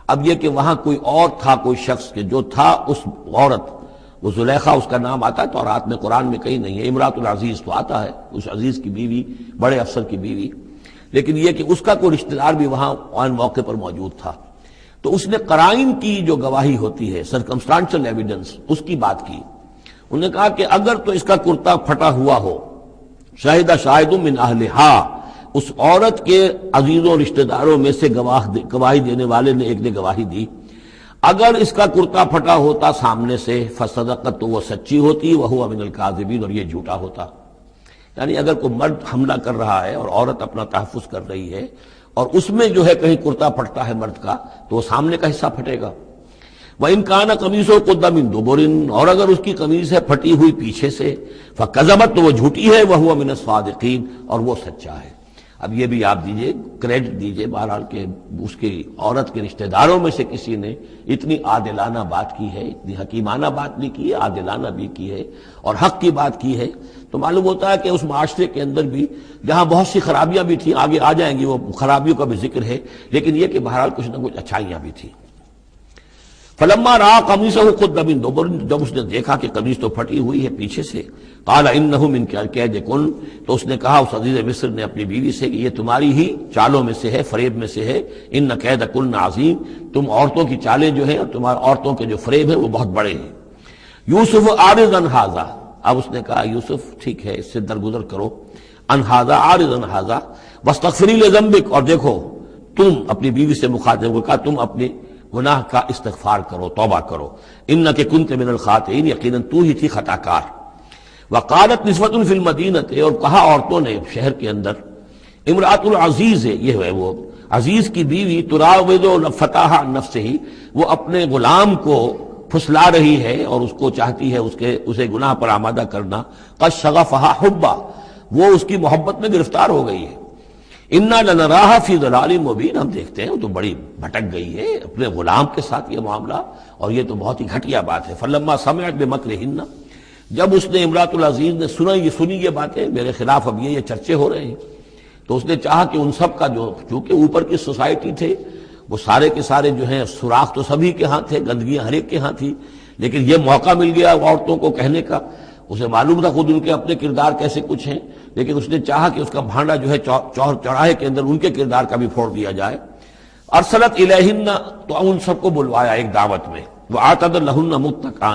اب یہ کہ وہاں کوئی اور تھا، کوئی شخص کہ جو تھا اس عورت، وہ زلیخا اس کا نام آتا ہے تورات میں، قرآن میں کہیں نہیں ہے۔ امرات العزیز تو آتا ہے، اس عزیز کی بیوی، بڑے افسر کی بیوی، لیکن یہ کہ اس کا کوئی رشتہ دار بھی وہاں آن موقع پر موجود تھا، تو اس نے قرائن کی جو گواہی ہوتی ہے، سرکمسٹانشل ایویڈنس، اس کی بات کی۔ انہوں نے کہا کہ اگر تو اس کا کرتا پھٹا ہوا ہو، شاہد شاہد من اہلہا، اس عورت کے عزیزوں رشتہ داروں میں سے گواہی دینے والے نے ایک نے گواہی دی، اگر اس کا کرتا پھٹا ہوتا سامنے سے فصدقت، تو وہ سچی ہوتی، وہو من الکاذبین، اور یہ جھوٹا ہوتا۔ یعنی اگر کوئی مرد حملہ کر رہا ہے اور عورت اپنا تحفظ کر رہی ہے اور اس میں جو ہے کہیں کرتا پھٹتا ہے مرد کا، تو وہ سامنے کا حصہ پھٹے گا۔ وَإِنْ كَانَ قَمِيصُهُ قُدَّ مِنْ دُبُرٍ، اور اگر اس کی قمیص ہے پھٹی ہوئی پیچھے سے، فَكَذَبَتْ، تو وہ جھوٹی ہے، وَهُوَ مِنَ الصَّادِقِينَ، اور وہ سچا ہے۔ اب یہ بھی آپ دیجئے، کریڈٹ دیجئے بہرحال کہ اس کی عورت کے رشتہ داروں میں سے کسی نے اتنی عادلانہ بات کی ہے، اتنی حکیمانہ بات بھی کی ہے، عادلانہ بھی کی ہے اور حق کی بات کی ہے، تو معلوم ہوتا ہے کہ اس معاشرے کے اندر بھی جہاں بہت سی خرابیاں بھی تھیں، آگے آ جائیں گی وہ خرابیوں کا بھی ذکر ہے، لیکن یہ کہ بہرحال کچھ نہ کچھ اچھائیاں بھی تھیں۔ فلما رأى قميصه قد من دبر، جب اس نے دیکھا کہ قمیص تو پھٹی ہوئی ہے پیچھے سے، قال انه من کیدکن، تو اس نے کہا اس عزیز مصر نے اپنی بیوی سے کہ یہ تمہاری ہی چالوں میں سے ہے، فریب میں سے ہے۔ ان کیدکن عظیم، تم عورتوں کی چالیں جو ہیں اور تمہارے عورتوں کے جو فریب ہیں وہ بہت بڑے ہیں۔ یوسف اعرض عن ھذا، اب اس نے کہا یوسف ٹھیک ہے، اس سے درگزر کرو، عن ھذا، اعرض عن ھذا واستغفری لذنبک، اور دیکھو تم اپنی بیوی سے مخاطب ہو کہا تم اپنے گناہ کا استغفار کرو، توبہ کرو، انک کنت من الخاطئین، یقیناً تو ہی تھی خطا کار۔ وقالت نسوۃ فی المدینہ، اور کہا عورتوں نے شہر کے اندر، امرأۃ العزیز ہے، یہ ہے وہ عزیز کی بیوی، تراود فتاح عن نفسہ، وہ اپنے غلام کو پھسلا رہی ہے اور اس کو چاہتی ہے اسے گناہ پر آمادہ کرنا، قد شغفہا حبا، وہ اس کی محبت میں گرفتار ہو گئی ہے۔ انا لنراہا فی ضلال مبین، ہم دیکھتے ہیں وہ تو بڑی بھٹک گئی ہے اپنے غلام کے ساتھ یہ معاملہ، اور یہ تو بہت ہی گھٹیا بات ہے۔ فلما سمعت بمکرہن، جب اس نے امرأۃ العزیز نے سنی یہ باتیں، میرے خلاف اب یہ چرچے ہو رہے ہیں، تو اس نے چاہا کہ ان سب کا جو چونکہ اوپر کی سوسائٹی تھے وہ سارے کے سارے جو ہیں سوراخ تو سبھی کے ہاں تھے، گندگیاں ہر ایک کے ہاں تھی، لیکن یہ موقع مل گیا عورتوں کو کہنے کا، اسے معلوم تھا خود ان کے اپنے کردار کیسے کچھ ہیں، لیکن اس نے چاہا کہ اس کا بھانڈا جو ہے چوراہے کے اندر ان کے کردار کا بھی پھوڑ دیا جائے۔ ارسلت الیہن، تو ان سب کو بلوایا ایک دعوت میں، وآتت لہن متکئا،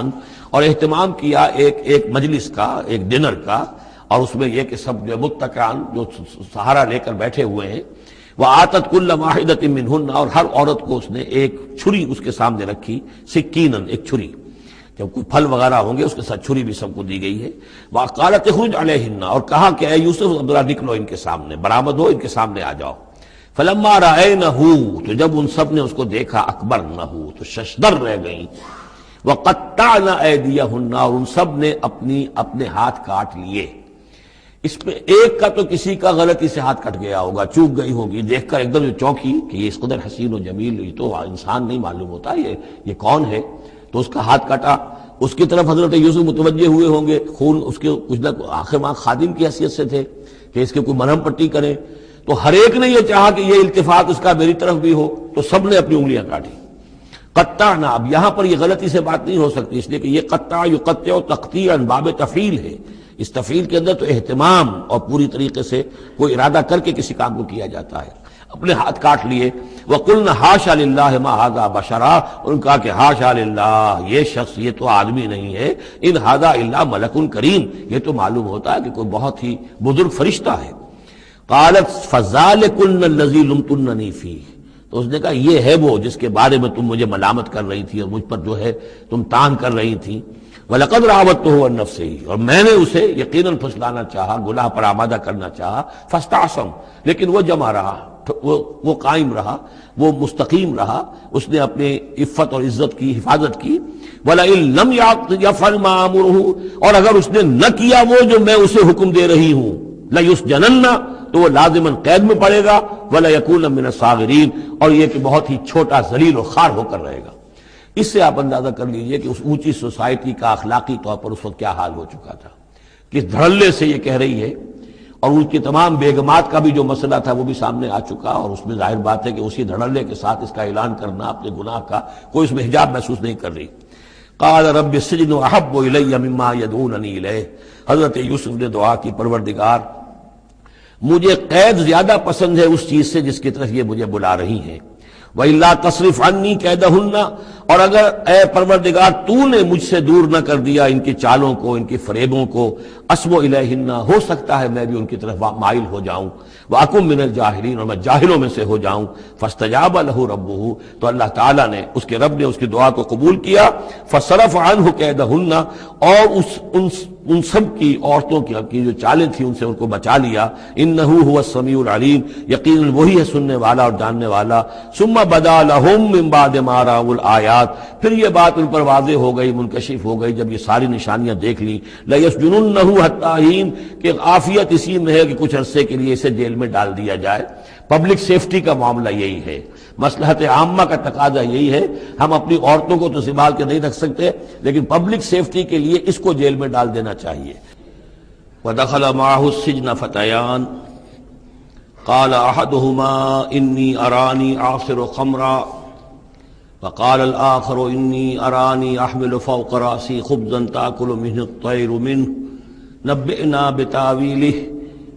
اور اہتمام کیا ایک مجلس کا، ایک ڈنر کا، اور اس میں یہ کہ سب جو متکئا جو سہارا لے کر بیٹھے ہوئے ہیں، وآتت کل واحدۃ منہن، اور ہر عورت کو اس نے ایک چھری اس کے سامنے رکھی، سکینن، ایک چھری، جب کوئی پھل وغیرہ ہوں گے اس کے ساتھ چھری بھی سب کو دی گئی ہے۔ وقالت اخرج علیہن، اور کہا کہ اے یوسف ذرا نکلو ان کے سامنے، برآمد ہو، ان کے سامنے آ جاؤ۔ فلما رأینہ، تو جب ان سب نے اس کو دیکھا، اکبرنہ، تو ششدر رہ گئیں، وقطعن ایدیہن، اور ان سب نے اپنے ہاتھ کاٹ لیے۔ اس میں ایک کا تو کسی کا غلطی سے ہاتھ کٹ گیا ہوگا، چوک گئی ہوگی، دیکھ کر ایک دم چونکی کہ یہ اس قدر حسین و جمیل، یہ تو انسان نہیں معلوم ہوتا یہ کون ہے، تو اس کا ہاتھ کاٹا۔ اس کی طرف حضرت یوسف متوجہ ہوئے ہوں گے، خون اس کے کچھ نہ آخر ماں خادم کی حیثیت سے تھے کہ اس کے کوئی مرہم پٹی کریں، تو ہر ایک نے یہ چاہا کہ یہ التفات اس کا میری طرف بھی ہو، تو سب نے اپنی انگلیاں کاٹی۔ قطعنا، اب یہاں پر یہ غلطی سے بات نہیں ہو سکتی، اس لیے کہ یہ قطع یقطع تقطیعا باب تفعیل ہے، اس تفعیل کے اندر تو اہتمام اور پوری طریقے سے کوئی ارادہ کر کے کسی کام کو کیا جاتا ہے۔ اپنے ہاتھ کاٹ لیے۔ وقلنا حاشا للہ ما ھذا بشرا، ان کہا کہ حاشا للہ، یہ شخص یہ تو آدمی نہیں ہے، ان ھذا الا ملک کریم، یہ تو معلوم ہوتا ہے کہ کوئی بہت ہی بزرگ فرشتہ ہے۔ قالت فذلکن الذی لمتننی فیہ، تو اس نے کہا یہ ہے وہ جس کے بارے میں تم مجھے ملامت کر رہی تھی اور مجھ پر جو ہے تم تان کر رہی تھی. وَلَقَدْ رَاوَدتُّهُ عَن نَفْسِهِ، اور میں نے اسے یقیناً پھسلانا چاہا، گناہ پر آمادہ کرنا چاہا. فَاسْتَعْصَمَ، لیکن وہ جمع رہا، وہ قائم رہا، وہ مستقیم رہا، اس نے اپنے عفت اور عزت کی حفاظت کی. وَلَئِن لَّمْ يَفْعَلْ مَا آمُرُهُ، اور اگر اس نے نہ کیا وہ جو میں اسے حکم دے رہی ہوں، لَيُسْجَنَنَّ، تو وہ لازماً قید میں پڑے گا. وَلَيَكُونَ مِنَ الصَّاغِرِينَ، اور یہ کہ بہت ہی چھوٹا ذلیل و خوار ہو کر رہے گا. اس سے آپ اندازہ کر لیجئے کہ اس اونچی سوسائٹی کا اخلاقی طور پر اس وقت کیا حال ہو چکا تھا. کس دھڑلے سے یہ کہہ رہی ہے، اور ان کی تمام بیگمات کا بھی جو مسئلہ تھا وہ بھی سامنے آ چکا، اور اس میں ظاہر بات ہے کہ اسی دھڑلے کے ساتھ اس کا اعلان کرنا اپنے گناہ کا، کوئی اس میں حجاب محسوس نہیں کر رہی. قال رب السجن احب الی مما یدعوننی الیہ، حضرت یوسف نے دعا کی، پروردگار مجھے قید زیادہ پسند ہے اس چیز سے جس کی طرف یہ مجھے بلا رہی ہیں. وَإِلَّا تَصْرِفْ عَنِّي كَيْدَهُنَّ، اور اگر اے پروردگار تو نے مجھ سے دور نہ کر دیا ان کی چالوں کو، ان کی فریبوں کو، أَصْبُ إِلَيْهِنَّ، ہو سکتا ہے میں بھی ان کی طرف مائل ہو جاؤں. وَأَكُن مِّنَ الْجَاهِلِينَ، اور میں جاہلوں میں سے ہو جاؤں. فَاسْتَجَابَ لَهُ رَبُّهُ، تو اللہ تعالیٰ نے، اس کے رب نے اس کی دعا کو قبول کیا. فَصَرَفَ عَنْهُ كَيْدَهُنَّ، اور ان سب کی عورتوں کی جو چالیں تھیں ان سے ان کو بچا لیا. انه هو السمیع العلیم، یقیناً وہی ہے سننے والا اور جاننے والا. ثم بدا لهم من بعد ما رأوا الآیات، پھر یہ بات ان پر واضح ہو گئی، منکشف ہو گئی جب یہ ساری نشانیاں دیکھ لی. لَيَسْجُنُنَّهُ حَتَّىٰ حِينٍ، کہ عافیت اسی میں ہے کہ کچھ عرصے کے لیے اسے جیل میں ڈال دیا جائے. پبلک سیفٹی کا معاملہ یہی ہے، مصلحت عامہ کا تقاضا یہی ہے. ہم اپنی عورتوں کو تو سنبھال کے نہیں رکھ سکتے، لیکن پبلک سیفٹی کے لیے اس کو جیل میں ڈال دینا چاہیے. وَدَخَلَ مَعَهُ السِّجْنَ فَتَيَانِ قَالَ أَحَدُهُمَا إِنِّي أَرَانِي أَعْصِرُ خَمْرًا وَقَالَ الْآخَرُ إِنِّي أَرَانِي أَحْمِلُ فَوْقَ رَأْسِي خُبْزًا تَأْكُلُ مِنْهُ الطَّيْرُ مِنْهُ نَبِّئْنَا بِتَأْوِيلِهِ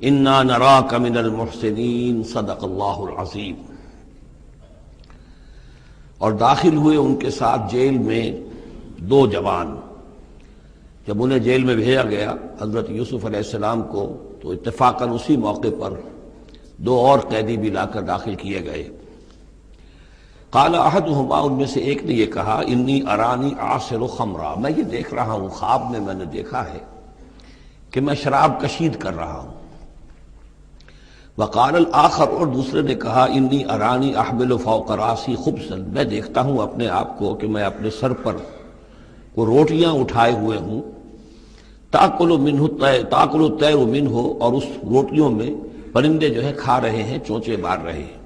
إِنَّا نَرَاكَ مِنَ الْمُحْسِنِينَ صدق اللہ العظیم. اور داخل ہوئے ان کے ساتھ جیل میں دو جوان. جب انہیں جیل میں بھیجا گیا حضرت یوسف علیہ السلام کو، تو اتفاقاً اسی موقع پر دو اور قیدی بھی لا کر داخل کیے گئے. قال احدہما، ان میں سے ایک نے یہ کہا، انی ارانی اعصر خمرا، میں یہ دیکھ رہا ہوں، خواب میں نے دیکھا ہے کہ میں شراب کشید کر رہا ہوں. وقال الآخر، اور دوسرے نے کہا، انی ارانی احمل فوق راسی خبزا، میں دیکھتا ہوں اپنے آپ کو کہ میں اپنے سر پر وہ روٹیاں اٹھائے ہوئے ہوں. تاکل الطیر منہ، اور اس روٹیوں میں پرندے جو ہے کھا رہے ہیں، چونچے مار رہے ہیں.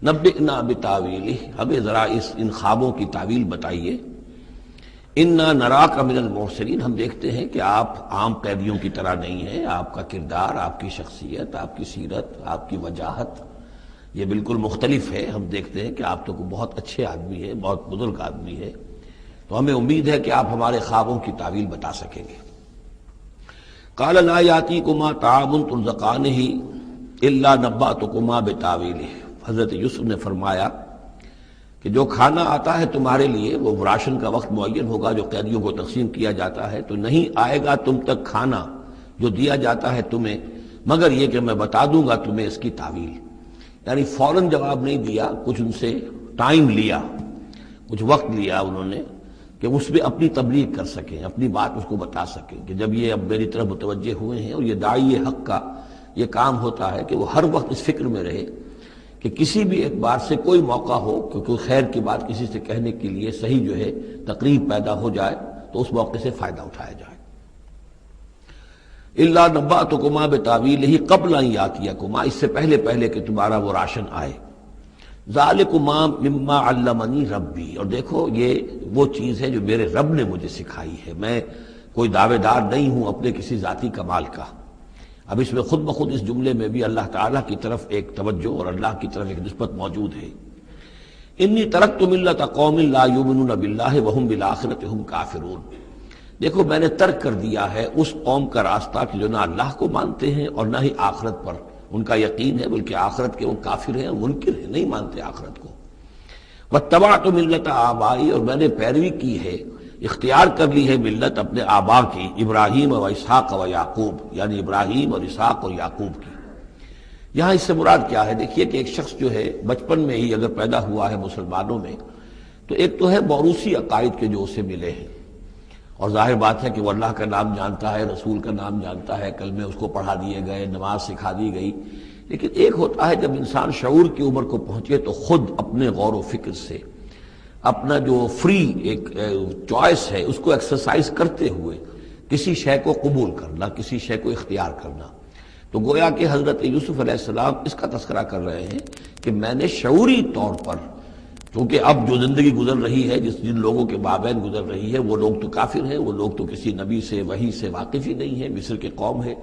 نبئنا بتاویلہ، ہمیں ذرا ان خوابوں کی تعویل بتائیے. انا نراک من المحسنین، ہم دیکھتے ہیں کہ آپ عام قیدیوں کی طرح نہیں ہیں. آپ کا کردار، آپ کی شخصیت، آپ کی سیرت، آپ کی وجاہت یہ بالکل مختلف ہے. ہم دیکھتے ہیں کہ آپ تو بہت اچھے آدمی ہیں، بہت بزرگ آدمی ہے. تو ہمیں امید ہے کہ آپ ہمارے خوابوں کی تعویل بتا سکیں گے. قال لا یاتیکما طعام ترزقانہ الا نبأتکما بتاویلہ، حضرت یوسف نے فرمایا کہ جو کھانا آتا ہے تمہارے لیے، وہ راشن کا وقت معین ہوگا جو قیدیوں کو تقسیم کیا جاتا ہے، تو نہیں آئے گا تم تک کھانا جو دیا جاتا ہے تمہیں، مگر یہ کہ میں بتا دوں گا تمہیں اس کی تعویل. یعنی فوراً جواب نہیں دیا، کچھ ان سے ٹائم لیا، کچھ وقت لیا انہوں نے کہ اس میں اپنی تبلیغ کر سکیں، اپنی بات اس کو بتا سکیں کہ جب یہ اب میری طرف متوجہ ہوئے ہیں. اور یہ داعی حق کا یہ کام ہوتا ہے کہ وہ ہر وقت اس فکر میں رہے کہ کسی بھی اعتبار سے کوئی موقع ہو کہ کوئی خیر کی بات کسی سے کہنے کے لیے صحیح جو ہے تقریب پیدا ہو جائے تو اس موقع سے فائدہ اٹھایا جائے. الا نبأتکما بتاویلہ قبل ان یاتیکما، اس سے پہلے کہ تمہارا وہ راشن آئے. ذالکما مما علمنی ربی، اور دیکھو یہ وہ چیز ہے جو میرے رب نے مجھے سکھائی ہے. میں کوئی دعوے دار نہیں ہوں اپنے کسی ذاتی کمال کا. اب اس میں خود بخود اس جملے میں بھی اللہ تعالیٰ کی طرف ایک توجہ اور اللہ کی طرف ایک نسبت موجود ہے. انی ترکت ملت قوم لا یؤمنون باللہ وہم بالآخرۃ ہم کافرون، دیکھو میں نے ترک کر دیا ہے اس قوم کا راستہ کہ جو نہ اللہ کو مانتے ہیں اور نہ ہی آخرت پر ان کا یقین ہے، بلکہ آخرت کے وہ کافر ہیں، منکر ہیں، نہیں مانتے آخرت کو. واتبعت ملت آبائی، اور میں نے پیروی کی ہے، اختیار کر لی ہے ملت اپنے آبا کی، ابراہیم و اسحاق و یعقوب، یعنی ابراہیم اور اسحاق اور یعقوب کی. یہاں اس سے مراد کیا ہے؟ دیکھیے کہ ایک شخص جو ہے بچپن میں ہی اگر پیدا ہوا ہے مسلمانوں میں، تو ایک تو ہے موروثی عقائد کے جو اسے ملے ہیں، اور ظاہر بات ہے کہ وہ اللہ کا نام جانتا ہے، رسول کا نام جانتا ہے، کلمے اس کو پڑھا دیے گئے، نماز سکھا دی گئی. لیکن ایک ہوتا ہے جب انسان شعور کی عمر کو پہنچے تو خود اپنے غور و فکر سے اپنا جو فری ایک چوائس ہے اس کو ایکسرسائز کرتے ہوئے کسی شے کو قبول کرنا، کسی شے کو اختیار کرنا. تو گویا کہ حضرت یوسف علیہ السلام اس کا تذکرہ کر رہے ہیں کہ میں نے شعوری طور پر، کیونکہ اب جو زندگی گزر رہی ہے، جن لوگوں کے مابین گزر رہی ہے، وہ لوگ تو کافر ہیں، وہ لوگ تو کسی نبی سے وحی سے واقف ہی نہیں ہیں، مصر کے قوم ہے.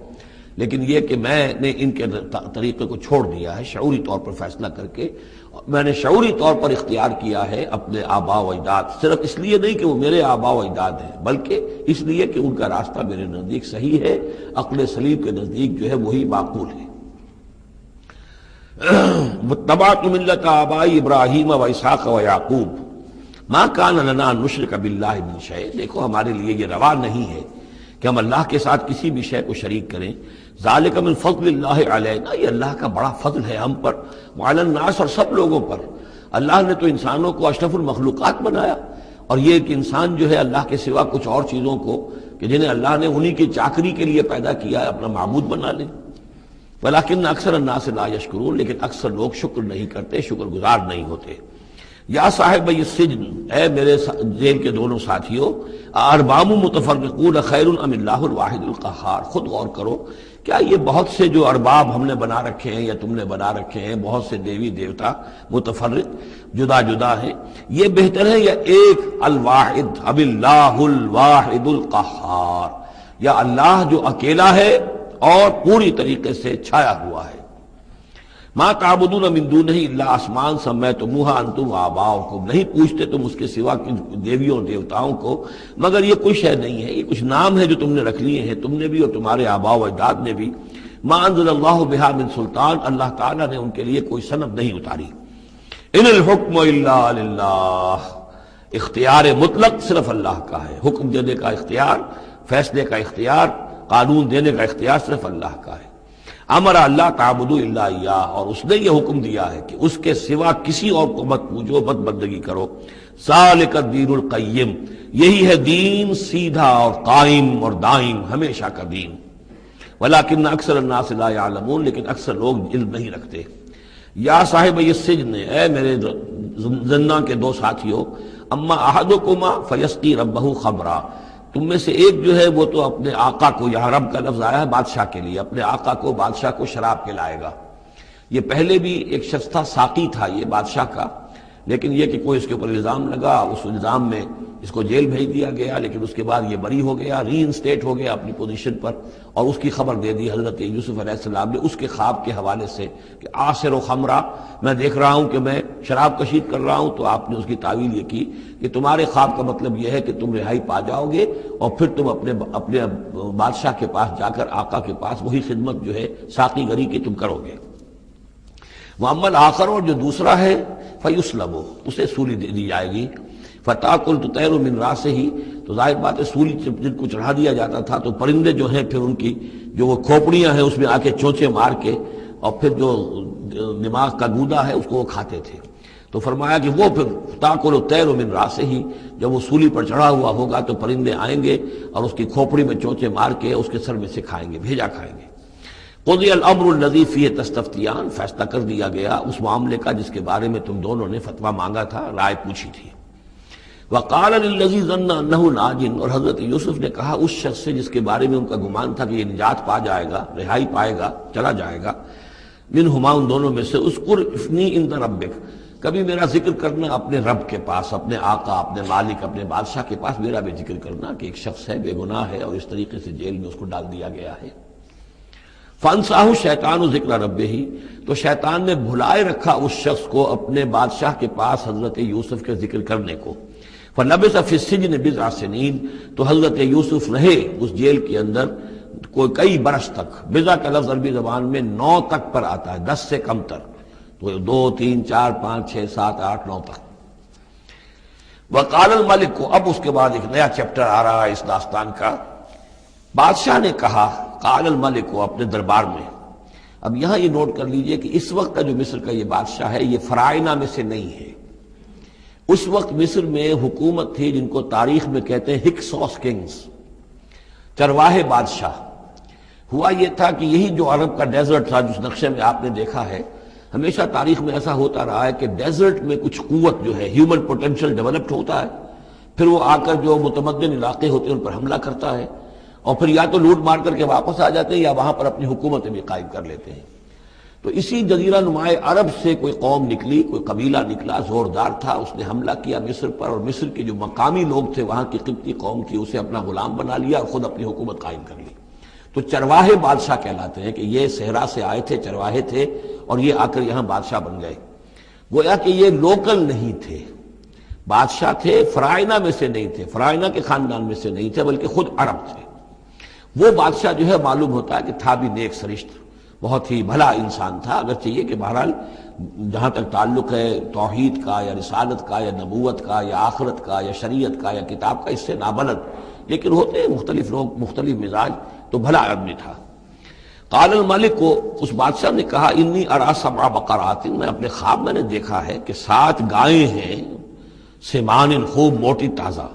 لیکن یہ کہ میں نے ان کے طریقے کو چھوڑ دیا ہے شعوری طور پر فیصلہ کر کے. میں نے شعوری طور پر اختیار کیا ہے اپنے آباء و اجداد، صرف اس لیے نہیں کہ وہ میرے آباء و اجداد ہیں، بلکہ اس لیے کہ ان کا راستہ میرے نزدیک صحیح ہے، عقل سلیم کے نزدیک جو ہے وہی معقول ہے. واتبعت ملت آبائی ابراہیم و اسحاق و یعقوب ما کان لنا ان نشرک باللہ من شیء. دیکھو ہمارے لیے یہ روا نہیں ہے کہ ہم اللہ کے ساتھ کسی بھی شے کو شریک کریں. ذالک من فضل اللہ علینا، یہ اللہ کا بڑا فضل ہے ہم پر، وعلی الناس، اور سب لوگوں پر. اللہ نے تو انسانوں کو اشرف المخلوقات بنایا، اور یہ کہ انسان جو ہے اللہ کے سوا کچھ اور چیزوں کو کہ جنہیں اللہ نے انہی کی چاکری کے لیے پیدا کیا ہے اپنا معبود بنا لے. ولیکن اکثر الناس لا یشکرون، لیکن اکثر لوگ شکر نہیں کرتے، شکر گزار نہیں ہوتے. یا صاحب السجن، اے میرے جیل کے دونوں ساتھیوں، ارباب متفرقون خیر ام اللہ الواحد القہار. خود غور کرو، کیا یہ بہت سے جو ارباب ہم نے بنا رکھے ہیں یا تم نے بنا رکھے ہیں، بہت سے دیوی دیوتا متفرق جدا جدا ہیں، یہ بہتر ہے یا ایک الواحد اب اللہ الواحد القہار، یا اللہ جو اکیلا ہے اور پوری طریقے سے چھایا ہوا ہے. ما تعبدون من دونہ الا اسماء سمیتموها انتم وآباؤکم، نہیں پوچھتے تم اس کے سوا دیویوں اور دیوتاؤں کو مگر یہ کوئی شے نہیں ہے، یہ کچھ نام ہے جو تم نے رکھ لیے ہیں، تم نے بھی اور تمہارے آباء و اجداد نے بھی. ما انزل اللہ بہا من سلطان، اللہ تعالیٰ نے ان کے لیے کوئی سند نہیں اتاری. ان الحکم الا للہ، اختیار مطلق صرف اللہ کا ہے. حکم دینے کا اختیار، فیصلے کا اختیار، قانون دینے کا اختیار صرف اللہ کا ہے. امر اللہ تعبدوا الا اياه، اور اس نے یہ حکم دیا ہے کہ اس کے سوا کسی اور کو مت پوجو، مت بندگی کرو. ذالک الدین القیم، یہی ہے دین سیدھا اور قائم اور دائم، ہمیشہ کا دین. ولکن اکثر الناس لا يعلمون، لیکن اکثر لوگ علم نہیں رکھتے. یا صاحب السجن، اے میرے زنداں کے دو ساتھیوں، اما احدکما فیسقی ربہ خمرا، تم میں سے ایک جو ہے وہ تو اپنے آقا کو، یہاں رب کا لفظ آیا ہے بادشاہ کے لیے، اپنے آقا کو، بادشاہ کو شراب پلائے گا. یہ پہلے بھی ایک شخص تھا، ساقی تھا یہ بادشاہ کا، لیکن یہ کہ کوئی اس کے اوپر الزام لگا، اس الزام میں اس کو جیل بھیج دیا گیا، لیکن اس کے بعد یہ بری ہو گیا، ری انسٹیٹ ہو گیا اپنی پوزیشن پر، اور اس کی خبر دے دی حضرت یوسف علیہ السلام نے اس کے خواب کے حوالے سے کہ آصر و خمرہ، میں دیکھ رہا ہوں کہ میں شراب کشید کر رہا ہوں. تو آپ نے اس کی تعویل یہ کی کہ تمہارے خواب کا مطلب یہ ہے کہ تم رہائی پا جاؤ گے، اور پھر تم اپنے بادشاہ کے پاس جا کر، آقا کے پاس وہی خدمت جو ہے ساقی گری کی تم کرو گے. محمد آخر، اور جو دوسرا ہے فیسلب، اسے سولی دے دی جائے گی. فتاکل تطیر من راسہ، تو ظاہر بات ہے سولی جن کو چڑھا دیا جاتا تھا تو پرندے جو ہیں پھر ان کی جو وہ کھوپڑیاں ہیں اس میں آ کے چونچے مار کے، اور پھر جو دماغ کا گودا ہے اس کو وہ کھاتے تھے. تو فرمایا کہ وہ پھر تاکل الطیر من راسہ، جب وہ سولی پر چڑھا ہوا ہوگا تو پرندے آئیں گے اور اس کی کھوپڑی میں چونچے مار کے اس کے سر میں سے کھائیں گے، بھیجا کھائیں گے. قضی الامر الذی فیہ تستفتیان، فیصلہ کر دیا گیا اس معاملے کا جس کے بارے میں تم دونوں نے فتویٰ مانگا تھا، رائے پوچھی تھی. وقال للذی ظن انہ ناج، اور حضرت یوسف نے کہا اس شخص سے جس کے بارے میں ان کا گمان تھا کہ یہ نجات پا جائے گا، رہائی پائے گا، چلا جائے گا، منہما، ان دونوں میں سے، اذکر افنی عند ربک، کبھی میرا ذکر کرنا اپنے رب کے پاس، اپنے آقا، اپنے مالک، اپنے بادشاہ کے پاس میرا بھی ذکر کرنا کہ ایک شخص ہے، بے گناہ ہے، اور اس طریقے سے جیل میں اس کو ڈال دیا گیا ہے. فانساہ شیطان ذکر ربہ، تو شیطان نے بھلائے رکھا اس شخص کو اپنے بادشاہ کے پاس حضرت یوسف کے ذکر کرنے کو. فلبث فی السجن بضع سنین، تو حضرت یوسف رہے اس جیل کے اندر کوئی کئی برس تک. بضع کا لفظ عربی زبان میں 9 تک پر آتا ہے، 10 سے کم تر، تو 2 3 4 5 6 7 8 9 تک. وقال الملک کو، اب اس کے بعد ایک نیا چیپٹر آ رہا ہے اس داستان کا. بادشاہ نے کہا، قال الملک کو اپنے دربار میں، اب یہاں یہ نوٹ کر لیجئے کہ اس وقت کا جو مصر کا یہ بادشاہ ہے یہ فرائنہ میں سے نہیں ہے. اس وقت مصر میں حکومت تھی جن کو تاریخ میں کہتے ہیں ہکسوس کنگز، چرواہے بادشاہ. ہوا یہ تھا کہ یہی جو عرب کا ڈیزرٹ تھا جس نقشے میں آپ نے دیکھا ہے، ہمیشہ تاریخ میں ایسا ہوتا رہا ہے کہ ڈیزرٹ میں کچھ قوت جو ہے ہیومن پوٹینشیل ڈیولپڈ ہوتا ہے، پھر وہ آ کر جو متمدن علاقے ہوتے ہیں ان پر حملہ کرتا ہے، اور پھر یا تو لوٹ مار کر کے واپس آ جاتے ہیں یا وہاں پر اپنی حکومتیں بھی قائم کر لیتے ہیں. تو اسی جزیرہ نماء عرب سے کوئی قوم نکلی، کوئی قبیلہ نکلا، زوردار تھا، اس نے حملہ کیا مصر پر، اور مصر کے جو مقامی لوگ تھے وہاں کی قبطی قوم کی، اسے اپنا غلام بنا لیا اور خود اپنی حکومت قائم کر لی. تو چرواہے بادشاہ کہلاتے ہیں کہ یہ صحرا سے آئے تھے، چرواہے تھے، اور یہ آ کر یہاں بادشاہ بن گئے. گویا کہ یہ لوکل نہیں تھے، بادشاہ تھے، فرائنہ میں سے نہیں تھے، فرائنہ کے خاندان میں سے نہیں تھے، بلکہ خود عرب تھے. وہ بادشاہ جو ہے معلوم ہوتا ہے کہ تھا بھی نیک سرشت، بہت ہی بھلا انسان تھا، اگرچہ یہ کہ بہرحال جہاں تک تعلق ہے توحید کا یا رسالت کا یا نبوت کا یا آخرت کا یا شریعت کا یا کتاب کا، اس سے نابلد، لیکن ہوتے ہیں مختلف لوگ، مختلف مزاج، تو بھلا آدمی تھا. قال الملک کو اس بادشاہ نے کہا انی ارا سبع بقرات، میں اپنے خواب میں نے دیکھا ہے کہ 7 گائیں ہیں، سمان خوب موٹی تازہ،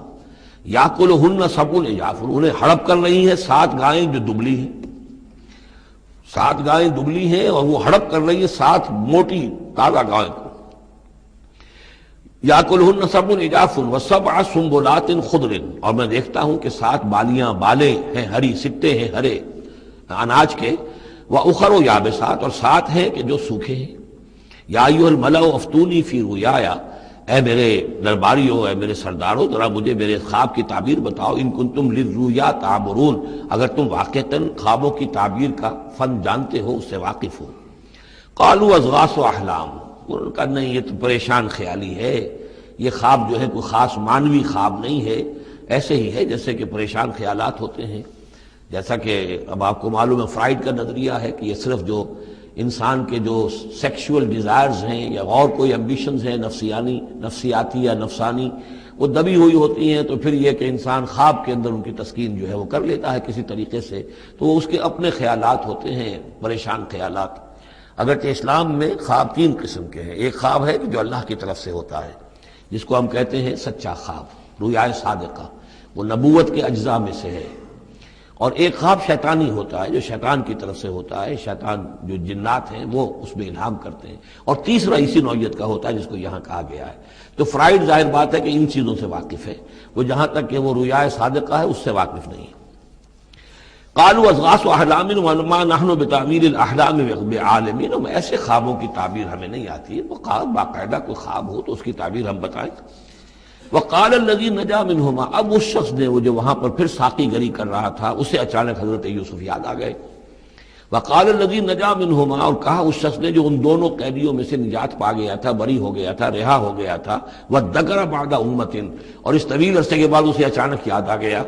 یاکلہن سبع عجاف، انہیں ہڑپ کر رہی ہیں 7 گائیں جو دبلی ہیں، 7 گائیں دبلی ہیں اور وہ ہڑپ کر رہی ہیں 7 موٹی تازہ گائیں کو. یاکلہن سبع عجاف وسبع سنبلات خضر، اور میں دیکھتا ہوں کہ 7 بالیاں، بالیں ہیں ہری، سٹے ہیں ہرے اناج کے، وَأُخَرُ یابسات، اور 7 ہیں کہ جو سوکھے ہیں. یا ایھا الملأ افتونی فی رؤیایا، اے میرے درباریوں، اے میرے سرداروں، ذرا مجھے میرے خواب کی تعبیر بتاؤ. ان کنتم للرؤیا تعبرون، اگر تم واقعتاً خوابوں کی تعبیر کا فن جانتے ہو، اس سے واقف ہو. قالوا اضغاث احلام، انہوں نے کہا نہیں یہ تو پریشان خیالی ہے، یہ خواب جو ہے کوئی خاص مانوی خواب نہیں ہے، ایسے ہی ہے جیسے کہ پریشان خیالات ہوتے ہیں. جیسا کہ اب آپ کو معلوم ہے فرائڈ کا نظریہ ہے کہ یہ صرف جو انسان کے جو سیکشول ڈیزائرز ہیں یا اور کوئی ایمبیشنز ہیں نفسیاتی یا نفسانی، وہ دبی ہوئی ہوتی ہیں، تو پھر یہ کہ انسان خواب کے اندر ان کی تسکین جو ہے وہ کر لیتا ہے کسی طریقے سے، تو وہ اس کے اپنے خیالات ہوتے ہیں، پریشان خیالات. اگرچہ اسلام میں خواب 3 قسم کے ہیں. ایک خواب ہے کہ جو اللہ کی طرف سے ہوتا ہے، جس کو ہم کہتے ہیں سچا خواب، رؤیا صادقہ، وہ نبوت کے اجزاء میں سے ہے. اور ایک خواب شیطانی ہوتا ہے جو شیطان کی طرف سے ہوتا ہے، شیطان جو جنات ہیں وہ اس میں الہام کرتے ہیں. اور تیسرا اسی نوعیت کا ہوتا ہے جس کو یہاں کہا گیا ہے. تو فرائڈ ظاہر بات ہے کہ ان چیزوں سے واقف ہے، وہ جہاں تک کہ وہ رؤیا صادقہ ہے اس سے واقف نہیں ہے. قالوا اضغاث احلام وما نحن بتاویل الاحلام بعالمین، ایسے خوابوں کی تعبیر ہمیں نہیں آتی ہے. وہ خواب باقاعدہ کوئی خواب ہو تو اس کی تعبیر ہم بتائیں. وقال الذی نجا منہما، اب اس شخص نے، وہ جو وہاں پر پھر ساقی گری کر رہا تھا، اسے اچانک حضرت یوسف یاد آ گئے. وقال الذی نجا منہما، اور کہا اس شخص نے جو ان دونوں قیدیوں میں سے نجات پا گیا تھا، بری ہو گیا تھا، رہا ہو گیا تھا، وذکر بعد امۃ، اور اس طویل عرصے کے بعد اسے اچانک یاد آ گیا،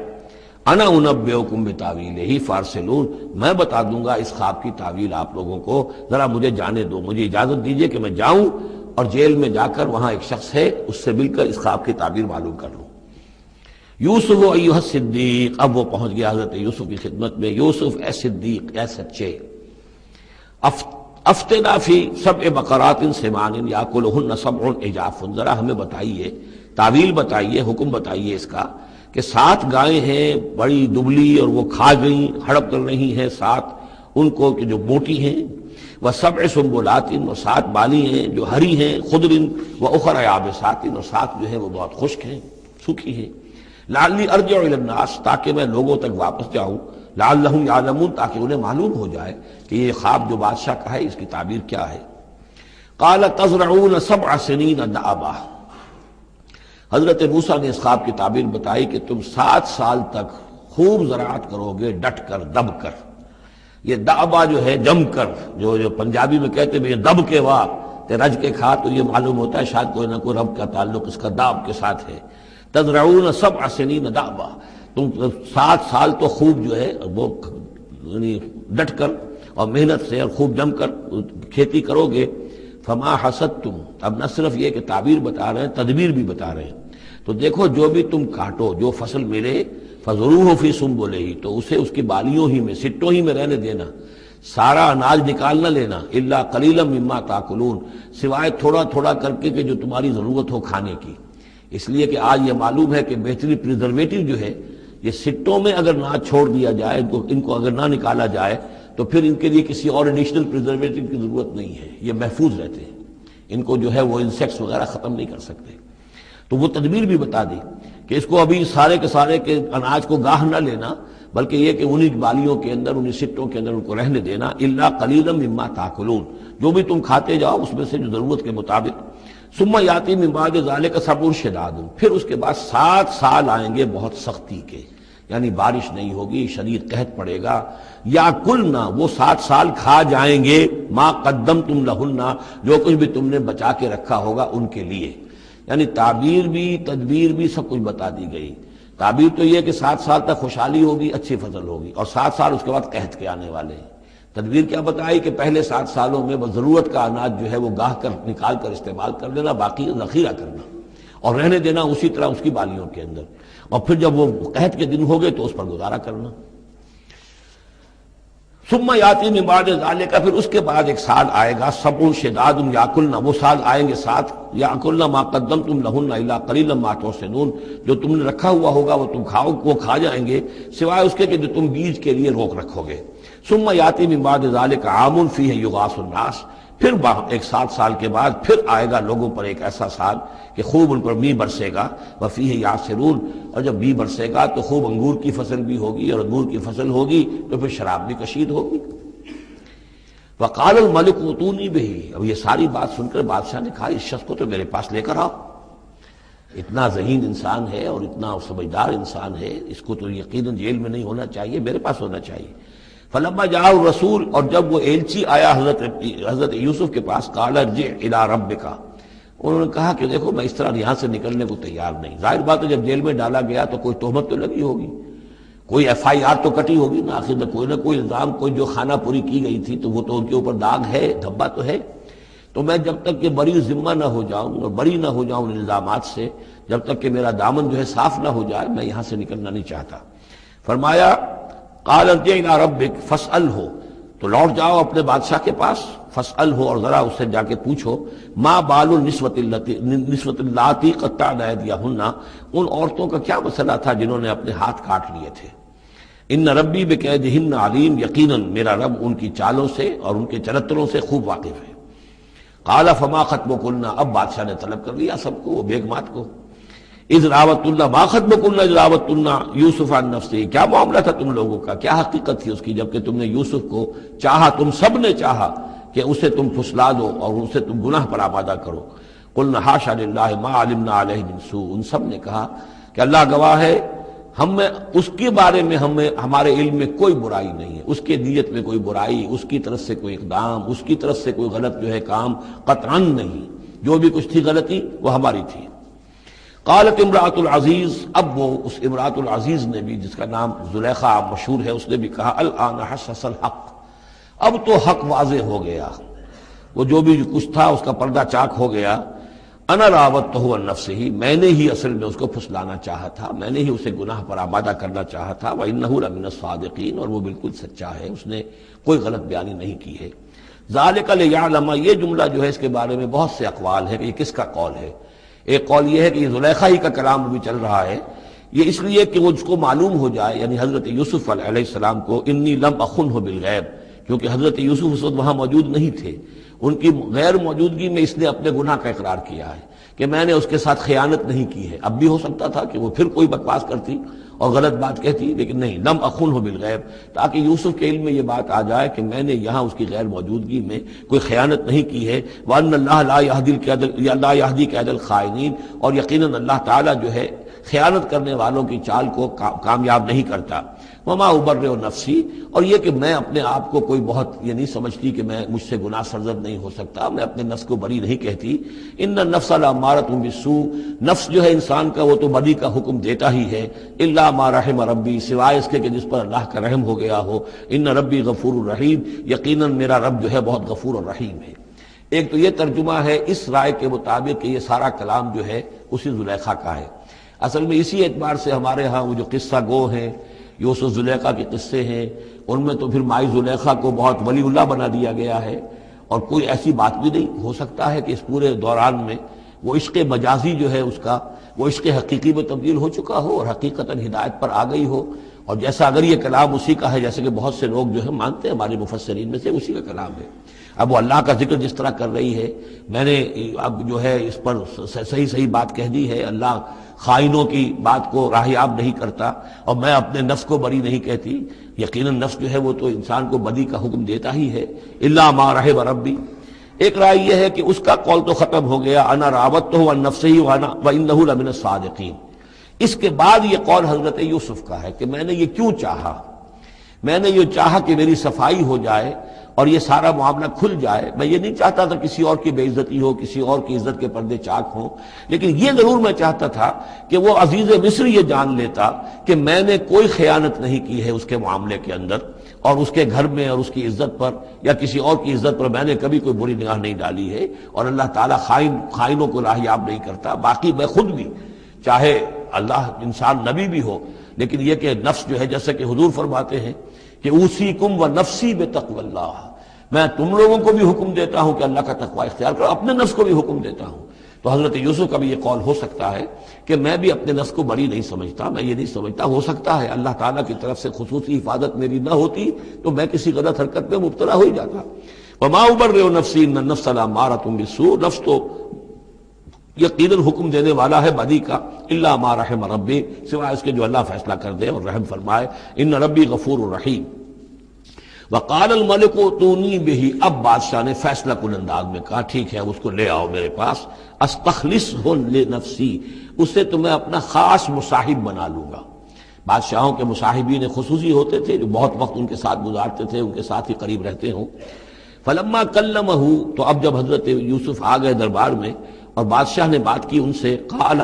انا انبئکم بتاویلہ فارسلون، میں بتا دوں گا اس خواب کی تعویل آپ لوگوں کو، ذرا مجھے جانے دو، مجھے اجازت دیجئے کہ میں جاؤں اور جیل میں جا کر وہاں ایک شخص ہے اس سے مل کر اس خواب کی تعبیر معلوم کر لوں. یوسف ایھا الصدیق، اب وہ پہنچ گیا حضرت یوسف کی خدمت میں. یوسف اے صدیق، اے سچے، افتنا فی 7 بقرات سمان یاکلہن 7 عجاف، ذرا ہمیں بتائیے، تعویل بتائیے، حکم بتائیے اس کا کہ 7 گائیں ہیں بڑی دبلی اور وہ کھا گئیں، ہڑپ کر رہی ہیں 7 ان کو کہ جو موٹی ہیں، وسبع سنبلات، اور 7 بالی ہیں جو ہری ہیں، خضر واخر یابسات، اور 7 جو ہیں وہ بہت خشک ہیں، سوکھی ہیں. لعلی ارجع الی الناس، تاکہ میں لوگوں تک واپس جاؤں، لعلہم یعلمون، تاکہ انہیں معلوم ہو جائے کہ یہ خواب جو بادشاہ کا ہے اس کی تعبیر کیا ہے. قال تزرعون 7 سنین دأبا، حضرت موسیٰ نے اس خواب کی تعبیر بتائی کہ تم 7 سال تک خوب زراعت کرو گے، ڈٹ کر، دب کر. یہ دأبا جو ہے جم کر، جو پنجابی میں کہتے ہیں دب کے واہ تے رج کے کھا، تو یہ معلوم ہوتا ہے شاید کوئی نہ کوئی رب کا تعلق اس کا داب کے ساتھ ہے. تزرعون 7 سنین دأبا، تم 7 سال تو خوب جو ہے وہ یعنی ڈٹ کر اور محنت سے اور خوب جم کر کھیتی کرو گے. فما حصدتم، اب نہ صرف یہ کہ تعبیر بتا رہے ہیں، تدبیر بھی بتا رہے ہیں. تو دیکھو جو بھی تم کاٹو، جو فصل ملے، فضروہ فی سنبلہ، تو اسے اس کی بالیوں ہی میں، سٹوں ہی میں رہنے دینا. سارا اناج نکال نہ لینا، الا قلیلا مما تاکلون، سوائے تھوڑا تھوڑا کر کے کہ جو تمہاری ضرورت ہو کھانے کی، اس لیے کہ آج یہ معلوم ہے کہ بہترین پریزرویٹو جو ہے یہ سٹوں میں اگر نہ چھوڑ دیا جائے، ان کو اگر نہ نکالا جائے تو پھر ان کے لیے کسی اور ایڈیشنل پریزرویٹو کی ضرورت نہیں ہے، یہ محفوظ رہتے ہیں، ان کو جو ہے وہ انسیکٹس وغیرہ ختم نہیں کر سکتے۔ تو وہ تدبیر بھی بتا دی کہ اس کو ابھی سارے کے سارے کے اناج کو گاہ نہ لینا، بلکہ یہ کہ انہی بالیوں کے اندر، انہی سٹوں کے اندر ان کو رہنے دینا، الا قلیلا مما تاکلون، جو بھی تم کھاتے جاؤ اس میں سے جو ضرورت کے مطابق۔ ثم یاتی من بعد ذلک صبر شداد، پھر اس کے بعد 7 سال آئیں گے بہت سختی کے، یعنی بارش نہیں ہوگی، شدید قحط پڑے گا، یا کلنا وہ 7 سال کھا جائیں گے ما قدمتم لہن، جو کچھ بھی تم نے بچا کے رکھا ہوگا ان کے لیے، یعنی تعبیر بھی تدبیر بھی سب کچھ بتا دی گئی۔ تعبیر تو یہ کہ 7 سال تک خوشحالی ہوگی، اچھی فصل ہوگی، اور 7 سال اس کے بعد قحط کے آنے والے ہیں۔ تدبیر کیا بتائی کہ پہلے 7 سالوں میں بس ضرورت کا اناج جو ہے وہ گاہ کر نکال کر استعمال کر لینا، باقی ذخیرہ کرنا اور رہنے دینا اسی طرح اس کی بالیوں کے اندر، اور پھر جب وہ قحط کے دن ہو گئے تو اس پر گزارا کرنا۔ ثم یاتی من بعد ذالک، پھر اس کے بعد ایک سال آئے گا صبر شداد یاکلنا، وہ سال آئیں گے 7 یاکلنا ما قدمتم لہن الا قلیلا ما تحسنون، جو تم نے رکھا ہوا ہوگا وہ تم کھاؤ، وہ کھا جائیں گے سوائے اس کے کہ جو تم بیج کے لیے روک رکھو گے۔ ثم یاتی من بعد ذالک عام فیہ یغاث الناس، پھر ایک 7 سال کے بعد پھر آئے گا لوگوں پر ایک ایسا سال کہ خوب ان پر می برسے گا، وفیہ یعصرون، اور جب می برسے گا تو خوب انگور کی فصل بھی ہوگی، اور انگور کی فصل ہوگی تو پھر شراب بھی کشید ہوگی۔ وقال الملک اوتونی بہ، اب یہ ساری بات سن کر بادشاہ نے کہا اس شخص کو تو میرے پاس لے کر آؤ، اتنا ذہین انسان ہے اور اتنا سمجھدار انسان ہے، اس کو تو یقیناً جیل میں نہیں ہونا چاہیے، میرے پاس ہونا چاہیے۔ فلما جاء الرسول، اور جب وہ ایلچی آیا حضرت یوسف کے پاس، قال ارجع الی ربک، انہوں نے کہا کہ دیکھو میں اس طرح یہاں سے نکلنے کو تیار نہیں۔ ظاہر بات ہے جب جیل میں ڈالا گیا تو کوئی تہمت تو لگی ہوگی، کوئی FIR تو کٹی ہوگی نا، آخر میں کوئی نہ کوئی الزام، کوئی جو خانہ پوری کی گئی تھی تو وہ تو ان کے اوپر داغ ہے، دھبا تو ہے۔ تو میں جب تک کہ بری ذمہ نہ ہو جاؤں اور بری نہ ہو جاؤں ان الزامات سے، جب تک کہ میرا دامن جو ہے صاف نہ ہو جائے، میں یہاں سے نکلنا نہیں چاہتا۔ فرمایا قال ارجع الی ربک فاسألہ، تو لوٹ جاؤ اپنے بادشاہ کے پاس، فاسألہ، اور ذرا اس سے جا کے پوچھو، ما بال النسوۃ اللاتی قطعن ایدیہن، ان عورتوں کا کیا مسئلہ تھا جنہوں نے اپنے ہاتھ کاٹ لیے تھے۔ ان ربی بکیدہن علیم، یقیناً میرا رب ان کی چالوں سے اور ان کے چرتروں سے خوب واقف ہے۔ قال فما خطبکن، اب بادشاہ نے طلب کر لیا سب کو، وہ بیگمات کو، اذ راوتن ما خطبکن اذ راوتن یوسف عن نفسہ، کیا معاملہ تھا تم لوگوں کا، کیا حقیقت تھی اس کی جبکہ تم نے یوسف کو چاہا، تم سب نے چاہا کہ اسے تم پھسلا دو اور اسے تم گناہ پر آمادہ کرو۔ قلنا حاشا للہ ما علمنا علیہ من سوء، ان سب نے کہا کہ اللہ گواہ ہے ہم میں اس کے بارے میں ہمارے علم میں کوئی برائی نہیں ہے، اس کے نیت میں کوئی برائی، اس کی طرف سے کوئی اقدام، اس کی طرف سے کوئی غلط جو ہے کام قطعاً نہیں، جو بھی کچھ تھی غلطی وہ ہماری تھی۔ قالت امرأۃ العزیز، اب وہ اس امرأۃ العزیز نے بھی، جس کا نام زلیخا مشہور ہے، اس نے بھی کہا الآن حسس الحق، اب تو حق واضح ہو گیا، وہ جو بھی کچھ تھا اس کا پردہ چاک ہو گیا۔ انا راودتہ عن نفسہ، میں نے ہی اصل میں اس کو پھسلانا چاہا تھا، میں نے ہی اسے گناہ پر آمادہ کرنا چاہا تھا، وانہ لمن الصادقین، اور وہ بالکل سچا ہے، اس نے کوئی غلط بیانی نہیں کی ہے۔ ذالک لیعلم، یہ جملہ جو ہے اس کے بارے میں بہت سے اقوال ہے کہ یہ کس کا قول ہے۔ ایک قول یہ ہے کہ یہ زلیخا ہی کا کلام بھی چل رہا ہے، یہ اس لیے کہ وہ اس کو معلوم ہو جائے، یعنی حضرت یوسف علیہ السلام کو، انی لم اخنہ بالغیب، کیونکہ حضرت یوسف اس وقت وہاں موجود نہیں تھے، ان کی غیر موجودگی میں اس نے اپنے گناہ کا اقرار کیا ہے کہ میں نے اس کے ساتھ خیانت نہیں کی ہے۔ اب بھی ہو سکتا تھا کہ وہ پھر کوئی بکواس کرتی اور غلط بات کہتی، لیکن نہیں، لم اخنہ بالغیب، تاکہ یوسف کے علم میں یہ بات آ جائے کہ میں نے یہاں اس کی غیر موجودگی میں کوئی خیانت نہیں کی ہے۔ وَأَنَّ اللَّهَ لَا يَهْدِي كَيْدَ الْخَائِنِينَ، اور یقیناً اللہ تعالیٰ جو ہے خیانت کرنے والوں کی چال کو کامیاب نہیں کرتا۔ وما ابرئ نفسی، اور یہ کہ میں اپنے آپ کو کوئی بہت یہ نہیں سمجھتی کہ میں مجھ سے گناہ سرزد نہیں ہو سکتا، میں اپنے نفس کو بری نہیں کہتی۔ ان النفس لامارۃ بالسوء، نفس جو ہے انسان کا وہ تو بدی کا حکم دیتا ہی ہے، الا ما رحم ربی، سوائے اس کے کہ جس پر اللہ کا رحم ہو گیا ہو۔ ان ربی غفور الرحیم، یقیناً میرا رب جو ہے بہت غفور اور رحیم ہے۔ ایک تو یہ ترجمہ ہے اس رائے کے مطابق کہ یہ سارا کلام جو ہے اسی زلیخا کا ہے۔ اصل میں اسی اعتبار سے ہمارے ہاں وہ جو قصہ گو ہیں یوسف زلیخا کے قصے ہیں، ان میں تو پھر مائی زلیخا کو بہت ولی اللہ بنا دیا گیا ہے، اور کوئی ایسی بات بھی نہیں ہو سکتا ہے کہ اس پورے دوران میں وہ عشق مجازی جو ہے اس کا وہ عشق حقیقی میں تبدیل ہو چکا ہو اور حقیقتاً ہدایت پر آ گئی ہو، اور جیسا اگر یہ کلام اسی کا ہے جیسے کہ بہت سے لوگ جو ہے مانتے ہیں ہمارے مفسرین میں سے، اسی کا کلام ہے۔ اب وہ اللہ کا ذکر جس طرح کر رہی ہے، میں نے اب جو ہے اس پر صحیح بات کہہ دی ہے، اللہ خائنوں کی بات کو راہیاب نہیں کرتا، اور میں اپنے نفس کو بری نہیں کہتی، یقیناً نفس جو ہے وہ تو انسان کو بدی کا حکم دیتا ہی ہے، الا ما رحم ربی۔ ایک رائے یہ ہے کہ اس کا قول تو ختم ہو گیا، انا راودتہ عن نفسہ وانہ لمن الصادقین۔ اس کے بعد یہ قول حضرت یوسف کا ہے کہ میں نے یہ کیوں چاہا، میں نے یہ چاہا کہ میری صفائی ہو جائے اور یہ سارا معاملہ کھل جائے۔ میں یہ نہیں چاہتا تھا کسی اور کی بے عزتی ہو، کسی اور کی عزت کے پردے چاک ہوں، لیکن یہ ضرور میں چاہتا تھا کہ وہ عزیز مصر یہ جان لیتا کہ میں نے کوئی خیانت نہیں کی ہے اس کے معاملے کے اندر، اور اس کے گھر میں اور اس کی عزت پر یا کسی اور کی عزت پر میں نے کبھی کوئی بری نگاہ نہیں ڈالی ہے، اور اللہ تعالیٰ خائنوں کو راہیاب نہیں کرتا۔ باقی میں خود بھی، چاہے اللہ انسان نبی بھی ہو، لیکن یہ کہ نفس جو ہے جیسے کہ حضور فرماتے ہیں کہ اوصیکم و نفسی بتقوی اللہ، میں تم لوگوں کو بھی حکم دیتا ہوں کہ اللہ کا تقوی اختیار کرو، اپنے نفس کو بھی حکم دیتا ہوں۔ تو حضرت یوسف کا بھی یہ قول ہو سکتا ہے کہ میں بھی اپنے نفس کو بری نہیں سمجھتا، میں یہ نہیں سمجھتا، ہو سکتا ہے اللہ تعالیٰ کی طرف سے خصوصی حفاظت میری نہ ہوتی تو میں کسی غلط حرکت میں مبتلا ہو ہی جاتا۔ وما ابرئ نفسی ان النفس لامارۃ بالسوء، نفس تو یقیناً حکم دینے والا ہے بدی کا، الا ما رحم ربی، سوائے اس کے جو اللہ فیصلہ کر دے اور رحم فرمائے، ان ربی غفور الرحیم۔ وقال الملک اتونی بہ، اب بادشاہ نے فیصلہ کن انداز میں کہا ٹھیک ہے اس کو لے آؤ میرے پاس، استخلصہ لنفسی، اسے تو میں اپنا خاص مصاحب بنا لوں گا۔ بادشاہوں کے مصاحبین خصوصی ہوتے تھے جو بہت وقت ان کے ساتھ گزارتے تھے، ان کے ساتھ ہی قریب رہتے ہوں۔ فلما کلمہ، تو اب جب حضرت یوسف آ گئے دربار میں اور بادشاہ نے بات کی ان سے، قال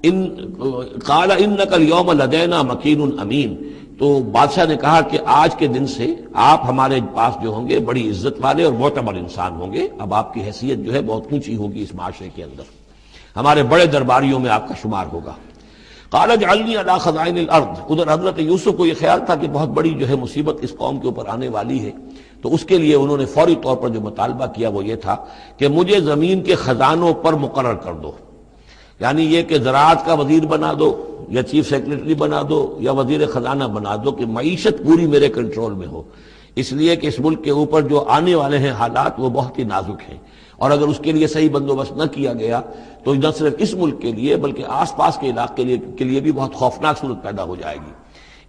انک اليوم لدینا مکین امین، تو بادشاہ نے کہا کہ آج کے دن سے آپ ہمارے پاس جو ہوں گے بڑی عزت والے اور معتبر انسان ہوں گے، اب آپ کی حیثیت جو ہے بہت اونچی ہوگی اس معاشرے کے اندر، ہمارے بڑے درباریوں میں آپ کا شمار ہوگا۔ قال اجعلنی علی خزائن الارض، ادھر حضرت یوسف کو یہ خیال تھا کہ بہت بڑی جو ہے مصیبت اس قوم کے اوپر آنے والی ہے، تو اس کے لیے انہوں نے فوری طور پر جو مطالبہ کیا وہ یہ تھا کہ مجھے زمین کے خزانوں پر مقرر کر دو، یعنی یہ کہ زراعت کا وزیر بنا دو یا چیف سیکرٹری بنا دو یا وزیر خزانہ بنا دو، کہ معیشت پوری میرے کنٹرول میں ہو، اس لیے کہ اس ملک کے اوپر جو آنے والے ہیں حالات وہ بہت ہی نازک ہیں، اور اگر اس کے لیے صحیح بندوبست نہ کیا گیا تو نہ صرف اس ملک کے لیے بلکہ آس پاس کے علاقے کے لیے بھی بہت خوفناک صورت پیدا ہو جائے گی۔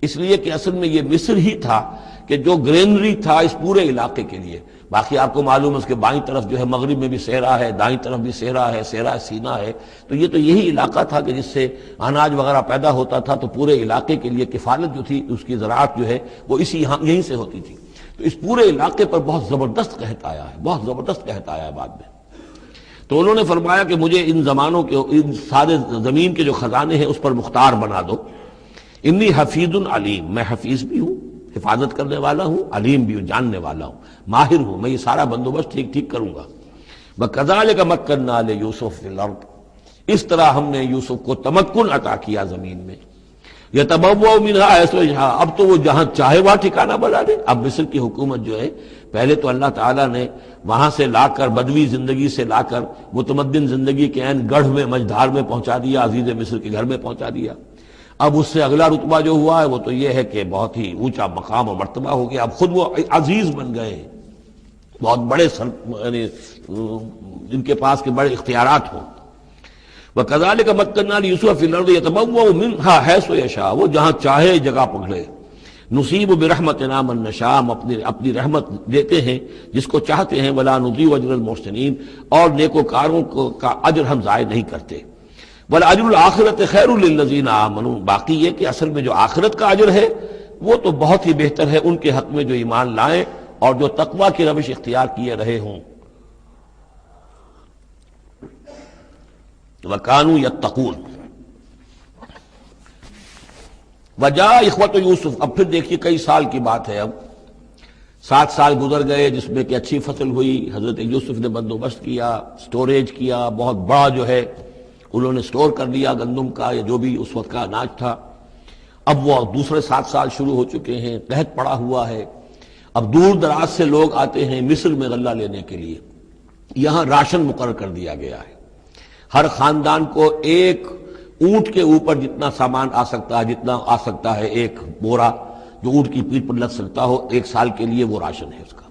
اس لیے کہ اصل میں یہ مصر ہی تھا کہ جو گرینری تھا اس پورے علاقے کے لیے، باقی آپ کو معلوم ہے اس کے بائیں طرف جو ہے مغرب میں بھی صحرا ہے، دائیں طرف بھی صحرا ہے، صحرا سینا ہے، تو یہ تو یہی علاقہ تھا کہ جس سے اناج وغیرہ پیدا ہوتا تھا، تو پورے علاقے کے لیے کفالت جو تھی اس کی زراعت جو ہے وہ یہیں سے ہوتی تھی، تو اس پورے علاقے پر بہت زبردست قحط آیا ہے، بہت زبردست قحط آیا ہے بعد میں۔ تو انہوں نے فرمایا کہ مجھے ان زمانوں کے ان سارے زمین کے جو خزانے ہیں اس پر مختار بنا دو، انی حفیظ علیم، میں حفیظ بھی ہوں، حفاظت کرنے والا ہوں، علیم بھی ہوں، جاننے والا ہوں، ماہر ہوں، میں یہ سارا بندوبست ٹھیک کروں گا۔ وَكَذَلِكَ مَكَّنَّا لِيُوسُفَ فِي الْأَرْضِ، اس طرح ہم نے یوسف کو تمکن عطا کیا زمین میں، يَتَبَوَّأُ مِنْهَا حَيْثُ يَشَاءُ، اب تو وہ جہاں چاہے وہاں ٹھکانہ بنا دے۔ اب مصر کی حکومت جو ہے پہلے تو اللہ تعالیٰ نے وہاں سے لا کر بدوی زندگی سے لا کر متمدن زندگی کے عین گڑھ میں مجدھار میں پہنچا دیا، عزیز مصر کے گھر میں پہنچا دیا۔ اب اس سے اگلا رتبہ جو ہوا ہے وہ تو یہ ہے کہ بہت ہی اونچا مقام اور مرتبہ ہو گیا، اب خود وہ عزیز بن گئے ہیں، بہت بڑے یعنی ان کے پاس کے بڑے اختیارات ہوں۔ وَكَذَلِكَ مَكَّنَّا لِيُوسُفَ فِي الْأَرْضِ يَتَبَوَّأُ مِنْهَا حَيْثُ يَشَاءُ، وہ جہاں چاہے جگہ پکڑے۔ نصیب برحمتنا من نشاء، ہم اپنی رحمت دیتے ہیں جس کو چاہتے ہیں، ولا نضيع اجر المحسنین، اور نیکوکاروں کا اجر ہم ضائع نہیں کرتے۔ وَالْأَجْرُ الْآخِرَةِ خَيْرٌ لِلَّذِينَ آمَنُوا، باقی یہ کہ اصل میں جو آخرت کا اجر ہے وہ تو بہت ہی بہتر ہے ان کے حق میں جو ایمان لائیں اور جو تقویٰ کی روش اختیار کیے رہے ہوں۔ وَكَانُوا يَتَّقُونَ۔ وجاء اخوت یوسف، اب پھر دیکھیے کئی سال کی بات ہے، اب 7 سال گزر گئے جس میں کہ اچھی فصل ہوئی، حضرت یوسف نے بندوبست کیا، سٹوریج کیا، بہت بڑا جو ہے انہوں نے سٹور کر لیا گندم کا یا جو بھی اس وقت کا اناج تھا۔ اب وہ دوسرے 7 سال شروع ہو چکے ہیں، قحط پڑا ہوا ہے، اب دور دراز سے لوگ آتے ہیں مصر میں غلہ لینے کے لیے۔ یہاں راشن مقرر کر دیا گیا ہے، ہر خاندان کو ایک اونٹ کے اوپر جتنا سامان آ سکتا ہے، جتنا آ سکتا ہے ایک بورا جو اونٹ کی پیٹھ پر لگ سکتا ہو، 1 سال کے لیے وہ راشن ہے اس کا۔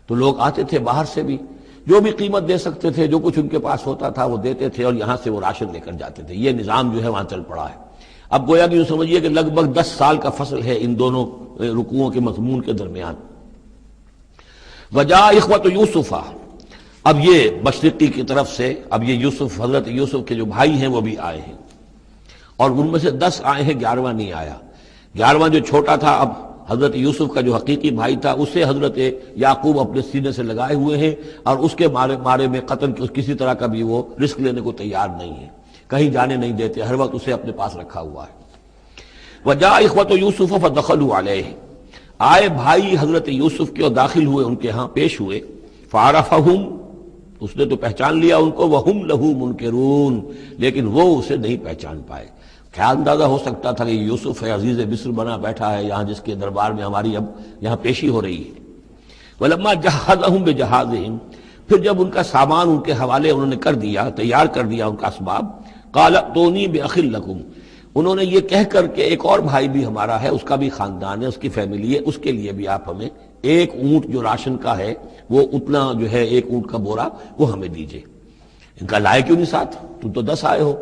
تو لوگ آتے تھے باہر سے بھی، جو بھی قیمت دے سکتے تھے، جو کچھ ان کے پاس ہوتا تھا وہ دیتے تھے، اور یہاں سے وہ راشن لے کر جاتے تھے۔ یہ نظام جو ہے وہاں چل پڑا ہے۔ اب گویا کہ یوں سمجھیے کہ لگ بھگ 10 سال کا فصل ہے ان دونوں رکوعوں کے مضمون کے درمیان۔ وجاء اخوۃ یوسف، اب یہ مشرقی کی طرف سے اب یہ یوسف، حضرت یوسف کے جو بھائی ہیں وہ بھی آئے ہیں، اور ان میں سے 10 آئے ہیں، 11واں نہیں آیا۔ 11واں جو چھوٹا تھا، اب حضرت یوسف کا جو حقیقی بھائی تھا اسے حضرت یعقوب اپنے سینے سے لگائے ہوئے ہیں، اور اس کے مارے میں قتل کسی طرح کا بھی وہ رسک لینے کو تیار نہیں ہے، کہیں جانے نہیں دیتے، ہر وقت اسے اپنے پاس رکھا ہوا ہے۔ وجاء اخوۃ یوسف فدخلوا علیہ، آئے بھائی حضرت یوسف کے اور داخل ہوئے ان کے ہاں، پیش ہوئے۔ فعرفہم، اس نے تو پہچان لیا ان کو، وہم لہ منکرون، لیکن وہ اسے نہیں پہچان پائے۔ کیا اندازہ ہو سکتا تھا کہ یوسف ہے، عزیز مصر بنا بیٹھا ہے یہاں، جس کے دربار میں ہماری اب یہاں پیشی ہو رہی ہے۔ ولما جہزہم بجہازہم، پھر جب ان کا سامان ان کے حوالے انہوں نے کر دیا، تیار کر دیا ان کا اسباب، قال ائتونی باخ لکم، انہوں نے یہ کہہ کر کہ ایک اور بھائی بھی ہمارا ہے، اس کا بھی خاندان ہے، اس کی فیملی ہے، اس کے لیے بھی آپ ہمیں ایک اونٹ جو راشن کا ہے وہ اتنا جو ہے ایک اونٹ کا بورا وہ ہمیں دیجئے۔ ان کا لائے کیوں نہیں ساتھ؟ تم تو 10 آئے ہو،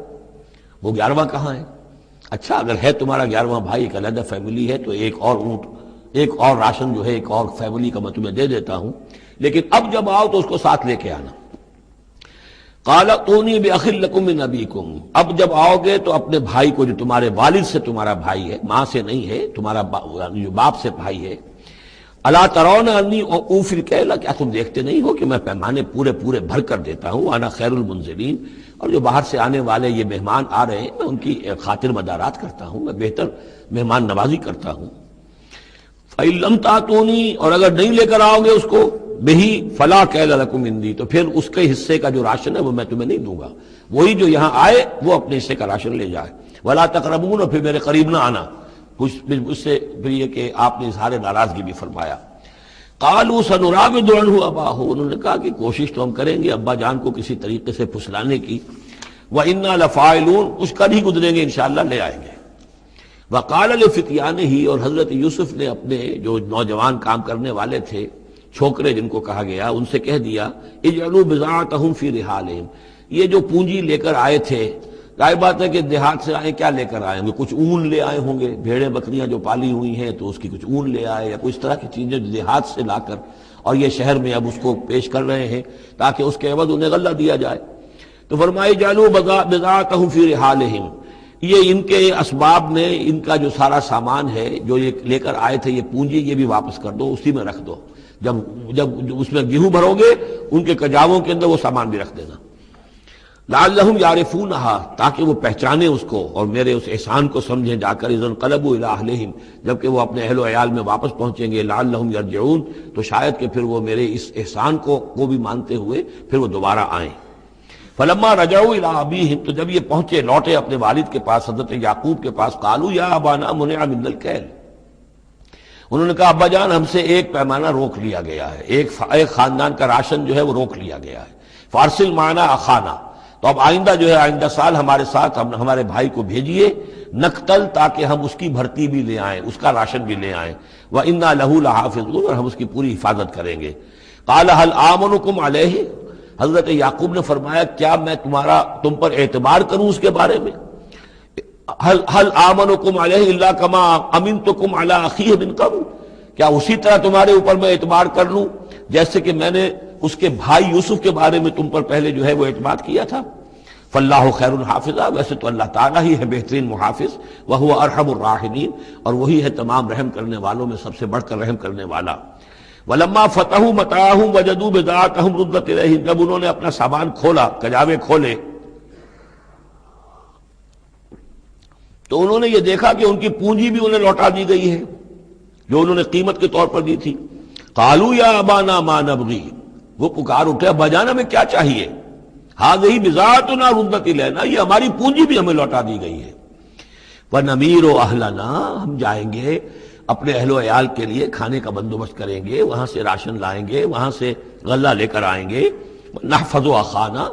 وہ 11واں کہاں ہے؟ اچھا اگر ہے تمہارا 11واں بھائی، ایک علیحدہ فیملی ہے، تو ایک اور اونٹ، ایک اور راشن جو ہے ایک اور فیملی کا میں تمہیں دے دیتا ہوں، لیکن اب جب آؤ تو اس کو ساتھ لے کے آنا۔ قال ائتونی باخ لکم من ابیکم، اب جب آؤ گے تو اپنے بھائی کو جو تمہارے والد سے تمہارا بھائی ہے، ماں سے نہیں ہے، تمہارا جو باپ سے بھائی ہے، الا ترون انی اوفی الکیل، کیا تم دیکھتے نہیں ہو کہ میں پیمانے پورے بھر کر دیتا ہوں، انا خیر المنزلین، اور جو باہر سے آنے والے یہ مہمان آ رہے ہیں میں ان کی خاطر مدارات کرتا ہوں، میں بہتر مہمان نوازی کرتا ہوں۔ فإن لم تأتونی، اور اگر نہیں لے کر آؤ گے اس کو، بہی فلا کیل لکم عندی، تو پھر اس کے حصے کا جو راشن ہے وہ میں تمہیں نہیں دوں گا، وہی جو یہاں آئے وہ اپنے حصے کا راشن لے جائے۔ ولا تقربون، اور پھر میرے قریب نہ آنا، اس سے پھر یہ کہ آپ نے اظہار ناراضگی بھی فرمایا۔ قالوا سنراود عنہ اباہ، انہوں نے کہا کہ کوشش تو ہم کریں گے ابا جان کو کسی طریقے سے پھسلانے کی، وَإِنَّا لَفَاعِلُونَ، کچھ کر ہی گزریں گے انشاءاللہ، لے آئیں گے۔ وَقَالَ لِفِتْيَانِهِ، اور حضرت یوسف نے اپنے جو نوجوان کام کرنے والے تھے، چھوکرے جن کو کہا گیا، ان سے کہہ دیا، اجعلوا بضاعتهم فی رحالہم، یہ جو پونجی لے کر آئے تھے، ظاہر بات ہے کہ دیہات سے آئے، کیا لے کر آئے ہوں گے؟ کچھ اون لے آئے ہوں گے، بھیڑیں بکریاں جو پالی ہوئی ہیں تو اس کی کچھ اون لے آئے، یا کچھ طرح کی چیزیں جو دیہات سے لا کر، اور یہ شہر میں اب اس کو پیش کر رہے ہیں تاکہ اس کے عوض انہیں غلہ دیا جائے۔ تو فرمائی جعلوا بضاعتهم فی رحالہم، یہ ان کے اسباب نے، ان کا جو سارا سامان ہے جو یہ لے کر آئے تھے، یہ پونجی، یہ بھی واپس کر دو، اسی میں رکھ دو، جب اس میں گیہوں بھرو گے ان کے کجاووں کے اندر وہ سامان بھی رکھ دینا۔ لعلہم یعرفونہا، تاکہ وہ پہچانے اس کو اور میرے اس احسان کو سمجھیں جا کر، اذا انقلبوا الی اہلہم، جبکہ وہ اپنے اہل و عیال میں واپس پہنچیں گے، لعلہم یرجعون، تو شاید کہ پھر وہ میرے اس احسان کو بھی مانتے ہوئے پھر وہ دوبارہ آئیں۔ فلما رجعوا الی ابیہم، تو جب یہ پہنچے، لوٹے اپنے والد کے پاس، حضرت یعقوب کے پاس، قالوا یا ابانا منع منا الکیل، انہوں نے کہا ابا جان ہم سے ایک پیمانہ روک لیا گیا ہے، ایک خاندان کا راشن جو ہے وہ روک لیا گیا ہے، فارسل معنا اخانا، تو اب آئندہ جو ہے آئندہ سال ہمارے ساتھ ہمارے بھائی کو بھیجیے، نقتل، تاکہ ہم اس کی بھرتی بھی لے آئیں، اس کا راشن بھی لے آئیں، وَإِنَّا لَهُ لَحَافِظُونَ، اور ہم اس کی پوری حفاظت کریں گے۔ قَالَ هَلْ آمَنُكُمْ عَلَيْهِ، حضرت یعقوب نے فرمایا کیا میں تم پر اعتبار کروں اس کے بارے میں؟ هَلْ آمَنُكُمْ عَلَيْهِ إِلَّا كَمَا أَمِنْتُكُمْ عَلَىٰ أَخِيهِ مِنْ قَبْلُ، کیا اسی طرح تمہارے اوپر میں اعتبار کر لوں جیسے کہ میں نے اس کے بھائی یوسف کے بارے میں تم پر پہلے جو ہے وہ اعتماد کیا تھا؟ فاللہ خیر حافظہ، ویسے تو اللہ تعالیٰ ہی ہے بہترین محافظ، وہو ارحم الراحمین، اور وہی ہے تمام رحم کرنے والوں میں سب سے بڑھ کر رحم کرنے والا۔ ولما فتحوا متاعهم وجدوا بضاعتهم ردت الیہم، جب انہوں نے اپنا سامان کھولا، کجاوے کھولے، تو انہوں نے یہ دیکھا کہ ان کی پونجی بھی انہیں لوٹا دی گئی ہے جو انہوں نے قیمت کے طور پر دی تھی۔ قالوا یا ابانا ما نبغی، وہ پکار اٹھے ابا جان ہمیں کیا چاہیے؟ هذه بضاعتنا ردت الینا، یہ ہماری پونجی بھی ہمیں لوٹا دی گئی ہے۔ وَنَمِيرُ أَهْلَنَا، ہم جائیں گے اپنے اہل و عیال کے لیے کھانے کا بندوبست کریں گے، وہاں سے راشن لائیں گے، وہاں سے غلہ لے کر آئیں گے، نحفظ أَخَانَا،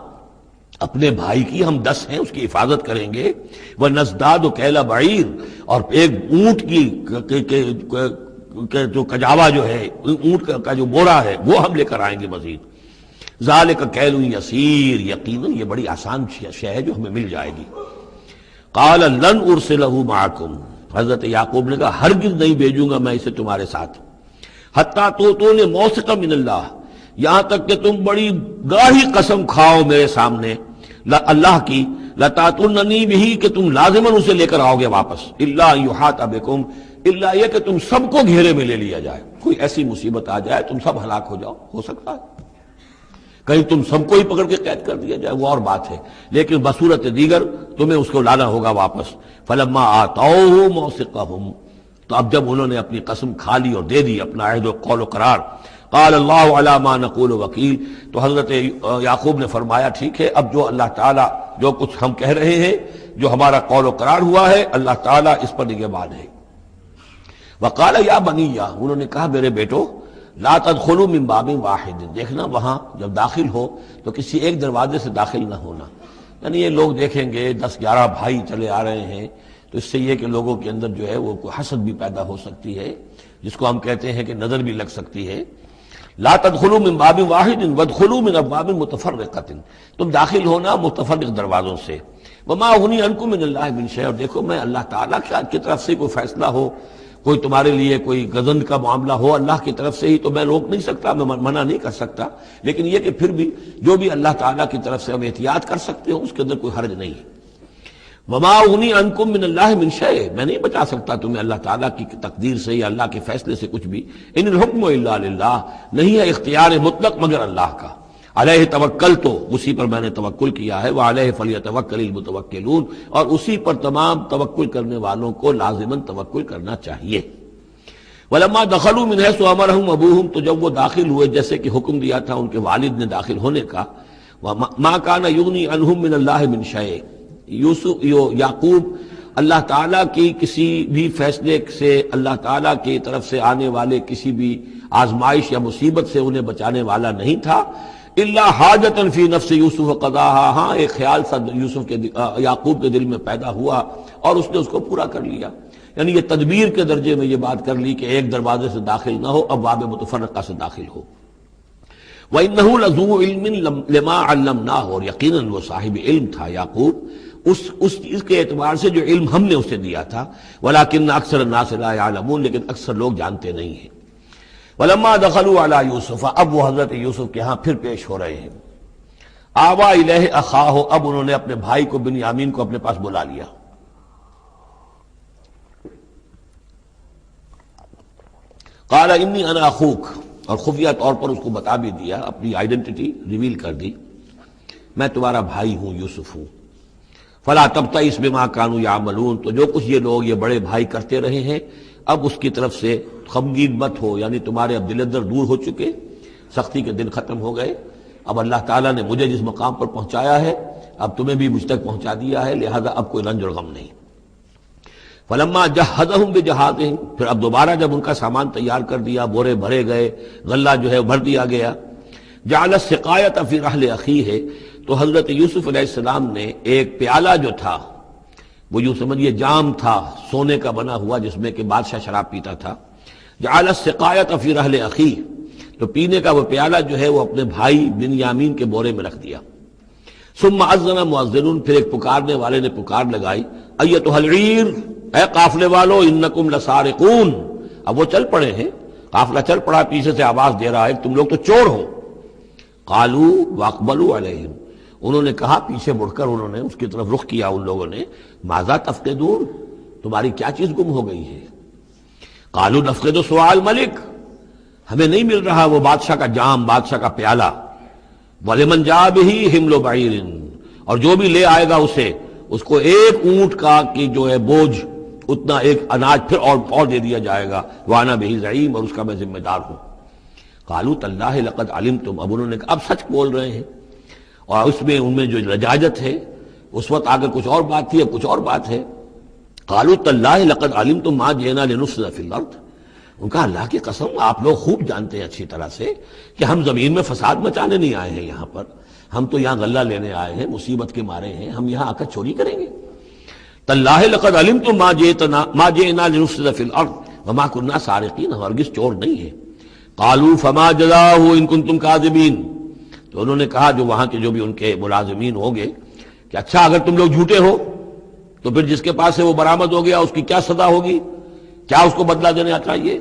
اپنے بھائی کی ہم 10 ہیں اس کی حفاظت کریں گے، وَنَزْدَادُ كَيْلَ بَعِيرٍ، اور ایک اونٹ کی جو کجاوا جو ہے، اونٹ کا جو بورا ہے وہ ہم لے کر آئیں گے مزید۔ ذَلِكَ كَيْلٌ يَسِيرٌ، یقیناً یہ بڑی آسان شے ہے جو ہمیں مل جائے گی۔ قال لن ارسلہ معکم، حضرت یعقوب نے کہا ہرگز نہیں بھیجوں گا میں اسے تمہارے ساتھ، حتیٰ تو نے موثقا من اللہ، یہاں تک کہ تم بڑی گاڑی قسم کھاؤ میرے سامنے اللہ کی، لتاتوننی بہ، کہ تم لازماً اسے لے کر آؤ گے واپس، الا ان یحاط بکم، الا یہ کہ تم سب کو گھیرے میں لے لیا جائے، کوئی ایسی مصیبت آ جائے تم سب ہلاک ہو جاؤ، ہو سکتا ہے کہیں تم سب کو ہی پکڑ کے قید کر دیا جائے، وہ اور بات ہے، لیکن بصورت دیگر تمہیں اس کو لانا ہوگا واپس۔ فلما آتوہ موثقہم، تو اب جب انہوں نے اپنی قسم کھا لی اور دے دی اپنا عہد و قول و قرار، قال اللہ علی ما نقول وکیل، تو حضرت یعقوب نے فرمایا ٹھیک ہے، اب جو اللہ تعالیٰ جو کچھ ہم کہہ رہے ہیں، جو ہمارا قول و قرار ہوا ہے، اللہ تعالیٰ اس پر نگہبان ہے۔ وقال یا بنی، انہوں نے کہا میرے بیٹو، لا تدخلوا من باب واحد، دیکھنا وہاں جب داخل ہو تو کسی ایک دروازے سے داخل نہ ہونا، یعنی یہ لوگ دیکھیں گے 10-11 بھائی چلے آ رہے ہیں تو اس سے یہ کہ لوگوں کے اندر جو ہے وہ کوئی حسد بھی پیدا ہو سکتی ہے، جس کو ہم کہتے ہیں کہ نظر بھی لگ سکتی ہے۔ لا تدخلوا من باب واحد وادخلوا من ابواب متفرقۃ، تم داخل ہونا متفرق دروازوں سے۔ وما اغنی عنکم من اللہ من شیء، اور دیکھو میں اللہ تعالیٰ کی طرف سے کوئی فیصلہ ہو، کوئی تمہارے لیے کوئی غضب کا معاملہ ہو اللہ کی طرف سے ہی، تو میں روک نہیں سکتا، میں منع نہیں کر سکتا، لیکن یہ کہ پھر بھی جو بھی اللہ تعالیٰ کی طرف سے ہم احتیاط کر سکتے ہوں اس کے اندر کوئی حرج نہیں ہے۔ وما اغنی عنکم من اللہ من شیء، میں نہیں بچا سکتا تمہیں اللہ تعالیٰ کی تقدیر سے یا اللہ کے فیصلے سے کچھ بھی۔ ان الحکم الا للہ، نہیں ہے اختیار مطلق مگر اللہ کا۔ علیہ توکلت، اسی پر میں نے توکل کیا ہے، وعلیہ فلیتوکل المتوکلون، اور اسی پر تمام توکل کرنے والوں کو لازماً توکل کرنا چاہیے۔ ولما دخلوا من حيث امرهم ابوهم، تو جب وہ داخل ہوئے جیسے کہ حکم دیا تھا ان کے والد نے داخل ہونے کا، ما كان يغني عنهم من الله من شيء، یعقوب اللہ تعالیٰ کی کسی بھی فیصلے سے، اللہ تعالیٰ کی طرف سے آنے والے کسی بھی آزمائش یا مصیبت سے انہیں بچانے والا نہیں تھا، الا حاجۃ فی نفس یوسف قضاها، ہاں ایک خیال سا یوسف کے یعقوب کے دل میں پیدا ہوا اور اس نے اس کو پورا کر لیا، یعنی یہ تدبیر کے درجے میں یہ بات کر لی کہ ایک دروازے سے داخل نہ ہو، اب باب متفرقہ سے داخل ہو۔ وَإِنَّهُ لَذُو عِلْمٍ لِمَا عَلَّمْنَاهُ، اور یقیناً وہ صاحب علم تھا یعقوب اس چیز کے اعتبار سے جو علم ہم نے اسے دیا تھا، وَلَكِنَّ أَكْثَرَ النَّاسِ لَا يَعْلَمُونَ، لیکن اکثر لوگ جانتے نہیں ہیں۔ وَلَمَّا دَخَلُوا عَلَى يُوسُفَ، اب وہ حضرت یوسف کے ہاں پھر پیش ہو رہے ہیں۔ آوَى إِلَيْهِ أَخَاهُ، اب انہوں نے اپنے بھائی کو بنیامین کو اپنے پاس بلا لیا۔ قال انی انا اخوک، اور خفیہ طور پر اس کو بتا بھی دیا، اپنی آئیڈینٹی ریویل کر دی، میں تمہارا بھائی ہوں، یوسف ہوں۔ فلا تبتئس بما كانوا يعملون، تو جو کچھ یہ لوگ یہ بڑے بھائی کرتے رہے ہیں اب اس کی طرف سے غمگین مت ہو، یعنی تمہارے اب دل اندر دور ہو چکے، سختی کے دن ختم ہو گئے، اب اللہ تعالیٰ نے مجھے جس مقام پر پہنچایا ہے اب تمہیں بھی مجھ تک پہنچا دیا ہے، لہذا اب کوئی رنج اور غم نہیں۔ فلما جہزہم بجہازہم، پھر اب دوبارہ جب ان کا سامان تیار کر دیا، بورے بھرے گئے، غلہ جو ہے بھر دیا گیا، جعل السقایۃ فی رحل اخیہ، تو حضرت یوسف علیہ السلام نے ایک پیالہ جو تھا، وہ یوں سمجھیے جام تھا سونے کا بنا ہوا جس میں کہ بادشاہ شراب پیتا تھا، جعل السقایۃ فی رحل اخیہ، تو پینے کا وہ پیالہ جو ہے وہ اپنے بھائی بنیامین کے بورے میں رکھ دیا۔ ثم اذن مؤذن، پھر ایک پکارنے والے نے پکار لگائی، ایتھا العیر، اے قافلے والو، انکم لسارقون، اب وہ چل پڑے ہیں، قافلہ چل پڑا، پیچھے سے آواز دے رہا ہے تم لوگ تو چور ہو۔ قالوا واقبلوا علیہم، انہوں نے کہا، پیچھے مڑ کر انہوں نے اس کی طرف رخ کیا ان لوگوں نے، ماذا تفقدون، تمہاری کیا چیز گم ہو گئی ہے؟ قالوا نفقد سؤال ملک، ہمیں نہیں مل رہا وہ بادشاہ کا جام، بادشاہ کا پیالہ، وَلِمَنْ جَاءَ بِهِ حِمْلُ بَعِيرٍ، اور جو بھی لے آئے گا اسے، اس کو ایک اونٹ کا کی جو ہے بوجھ، اتنا ایک اناج پھر اور دے دیا جائے گا، وَأَنَا بِهِ زَعِيمٌ، اور اس کا میں ذمہ دار ہوں۔ قَالُوا تَاللَّهِ لَقَدْ عَلِمْتُمْ، اب انہوں نے کہا اب سچ بول رہے ہیں، اور اس میں ان میں جو لجاجت ہے، اس وقت آگے کچھ اور بات تھی اب کچھ اور بات ہے۔ قالوا تاللہ لقد علمتم ما جئنا لنفسد فی الارض، ان کا اللہ کی قسم آپ لوگ خوب جانتے ہیں اچھی طرح سے کہ ہم زمین میں فساد مچانے نہیں آئے ہیں یہاں پر، ہم تو یہاں غلہ لینے آئے ہیں، مصیبت کے مارے ہیں، ہم یہاں آ کر چوری کریں گے؟ تاللہ لقد علمتم ما جئنا لنفسد فی الارض وما كنا سارقین، ہم ہرگز چور نہیں ہیں۔ قالوا فما جزاؤہ ان کنتم کاذبین، تو انہوں نے کہا جو وہاں کے جو بھی ان کے ملازمین ہوں گے کہ اچھا اگر تم لوگ جھوٹے ہو تو پھر جس کے پاس سے وہ برآمد ہو گیا اس کی کیا سزا ہوگی، کیا اس کو بدلہ دینا چاہیے؟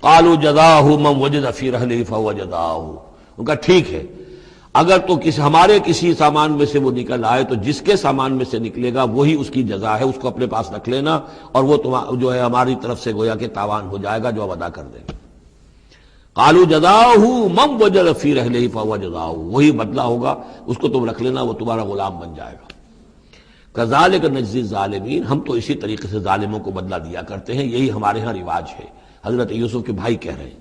قالوا جزاؤہ من وجد فی رحلہ فہو جزاؤہ، ان کا ٹھیک ہے اگر تو ہمارے کسی سامان میں سے وہ نکل آئے تو جس کے سامان میں سے نکلے گا وہی اس کی جزا ہے، اس کو اپنے پاس رکھ لینا اور وہ جو ہے ہماری طرف سے گویا کہ تاوان ہو جائے گا جو اب ادا کر دیں گے۔ قالوا جزاؤہ من وجد فی رحلہ فہو جزاؤہ، وہی بدلہ ہوگا، اس کو تم رکھ لینا، وہ تمہارا غلام بن جائے گا۔ کذالک نجزی الظالمین، ہم تو اسی طریقے سے ظالموں کو بدلہ دیا کرتے ہیں، یہی ہمارے ہاں رواج ہے۔ حضرت یوسف کے بھائی کہہ رہے ہیں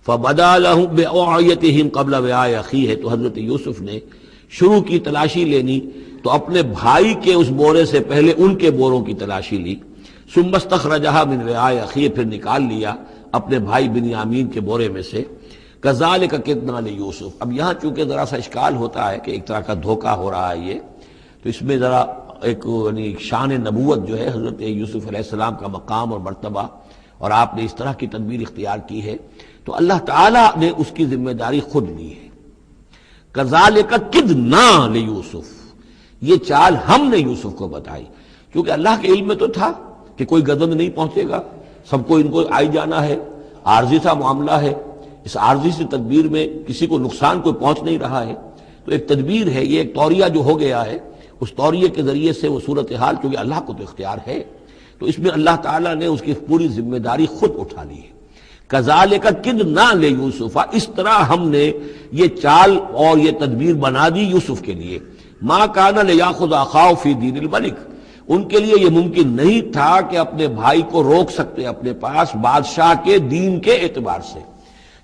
فبدا لهم بأوعیتهم قبل وعاء اخیہ، تو حضرت یوسف نے شروع کی تلاشی لینی تو اپنے بھائی کے اس بورے سے پہلے ان کے بوروں کی تلاشی لی، ثم استخرجها من وعاء اخیہ، پھر نکال لیا اپنے بھائی بنیامین کے بورے میں سے۔ کذالک کدنا لیوسف، اب یہاں چونکہ ذرا سا اشکال ہوتا ہے کہ ایک طرح کا دھوکہ ہو رہا ہے یہ، تو اس میں ذرا ایک یعنی شان نبوت جو ہے حضرت یوسف علیہ السلام کا مقام اور مرتبہ، اور آپ نے اس طرح کی تدبیر اختیار کی ہے تو اللہ تعالیٰ نے اس کی ذمہ داری خود لی ہے۔ کذالک کدنا لیوسف، یہ چال ہم نے یوسف کو بتائی، کیونکہ اللہ کے علم میں تو تھا کہ کوئی گزند نہیں پہنچے گا، سب کو ان کو آئی جانا ہے، عارضی سا معاملہ ہے، اس عارضی سی تدبیر میں کسی کو نقصان کوئی پہنچ نہیں رہا ہے، تو ایک تدبیر ہے، یہ ایک توریہ جو ہو گیا ہے، اس توریے کے ذریعے سے وہ صورتحال، کیونکہ اللہ کو تو اختیار ہے، تو اس میں اللہ تعالیٰ نے اس کی پوری ذمہ داری خود اٹھا لی ہے۔ کذالک کدنا لیوسف، اس طرح ہم نے یہ چال اور یہ تدبیر بنا دی یوسف کے لیے۔ ما کان لیاخذ اخاہ فی دین الملک، ان کے لیے یہ ممکن نہیں تھا کہ اپنے بھائی کو روک سکتے اپنے پاس بادشاہ کے دین کے اعتبار سے،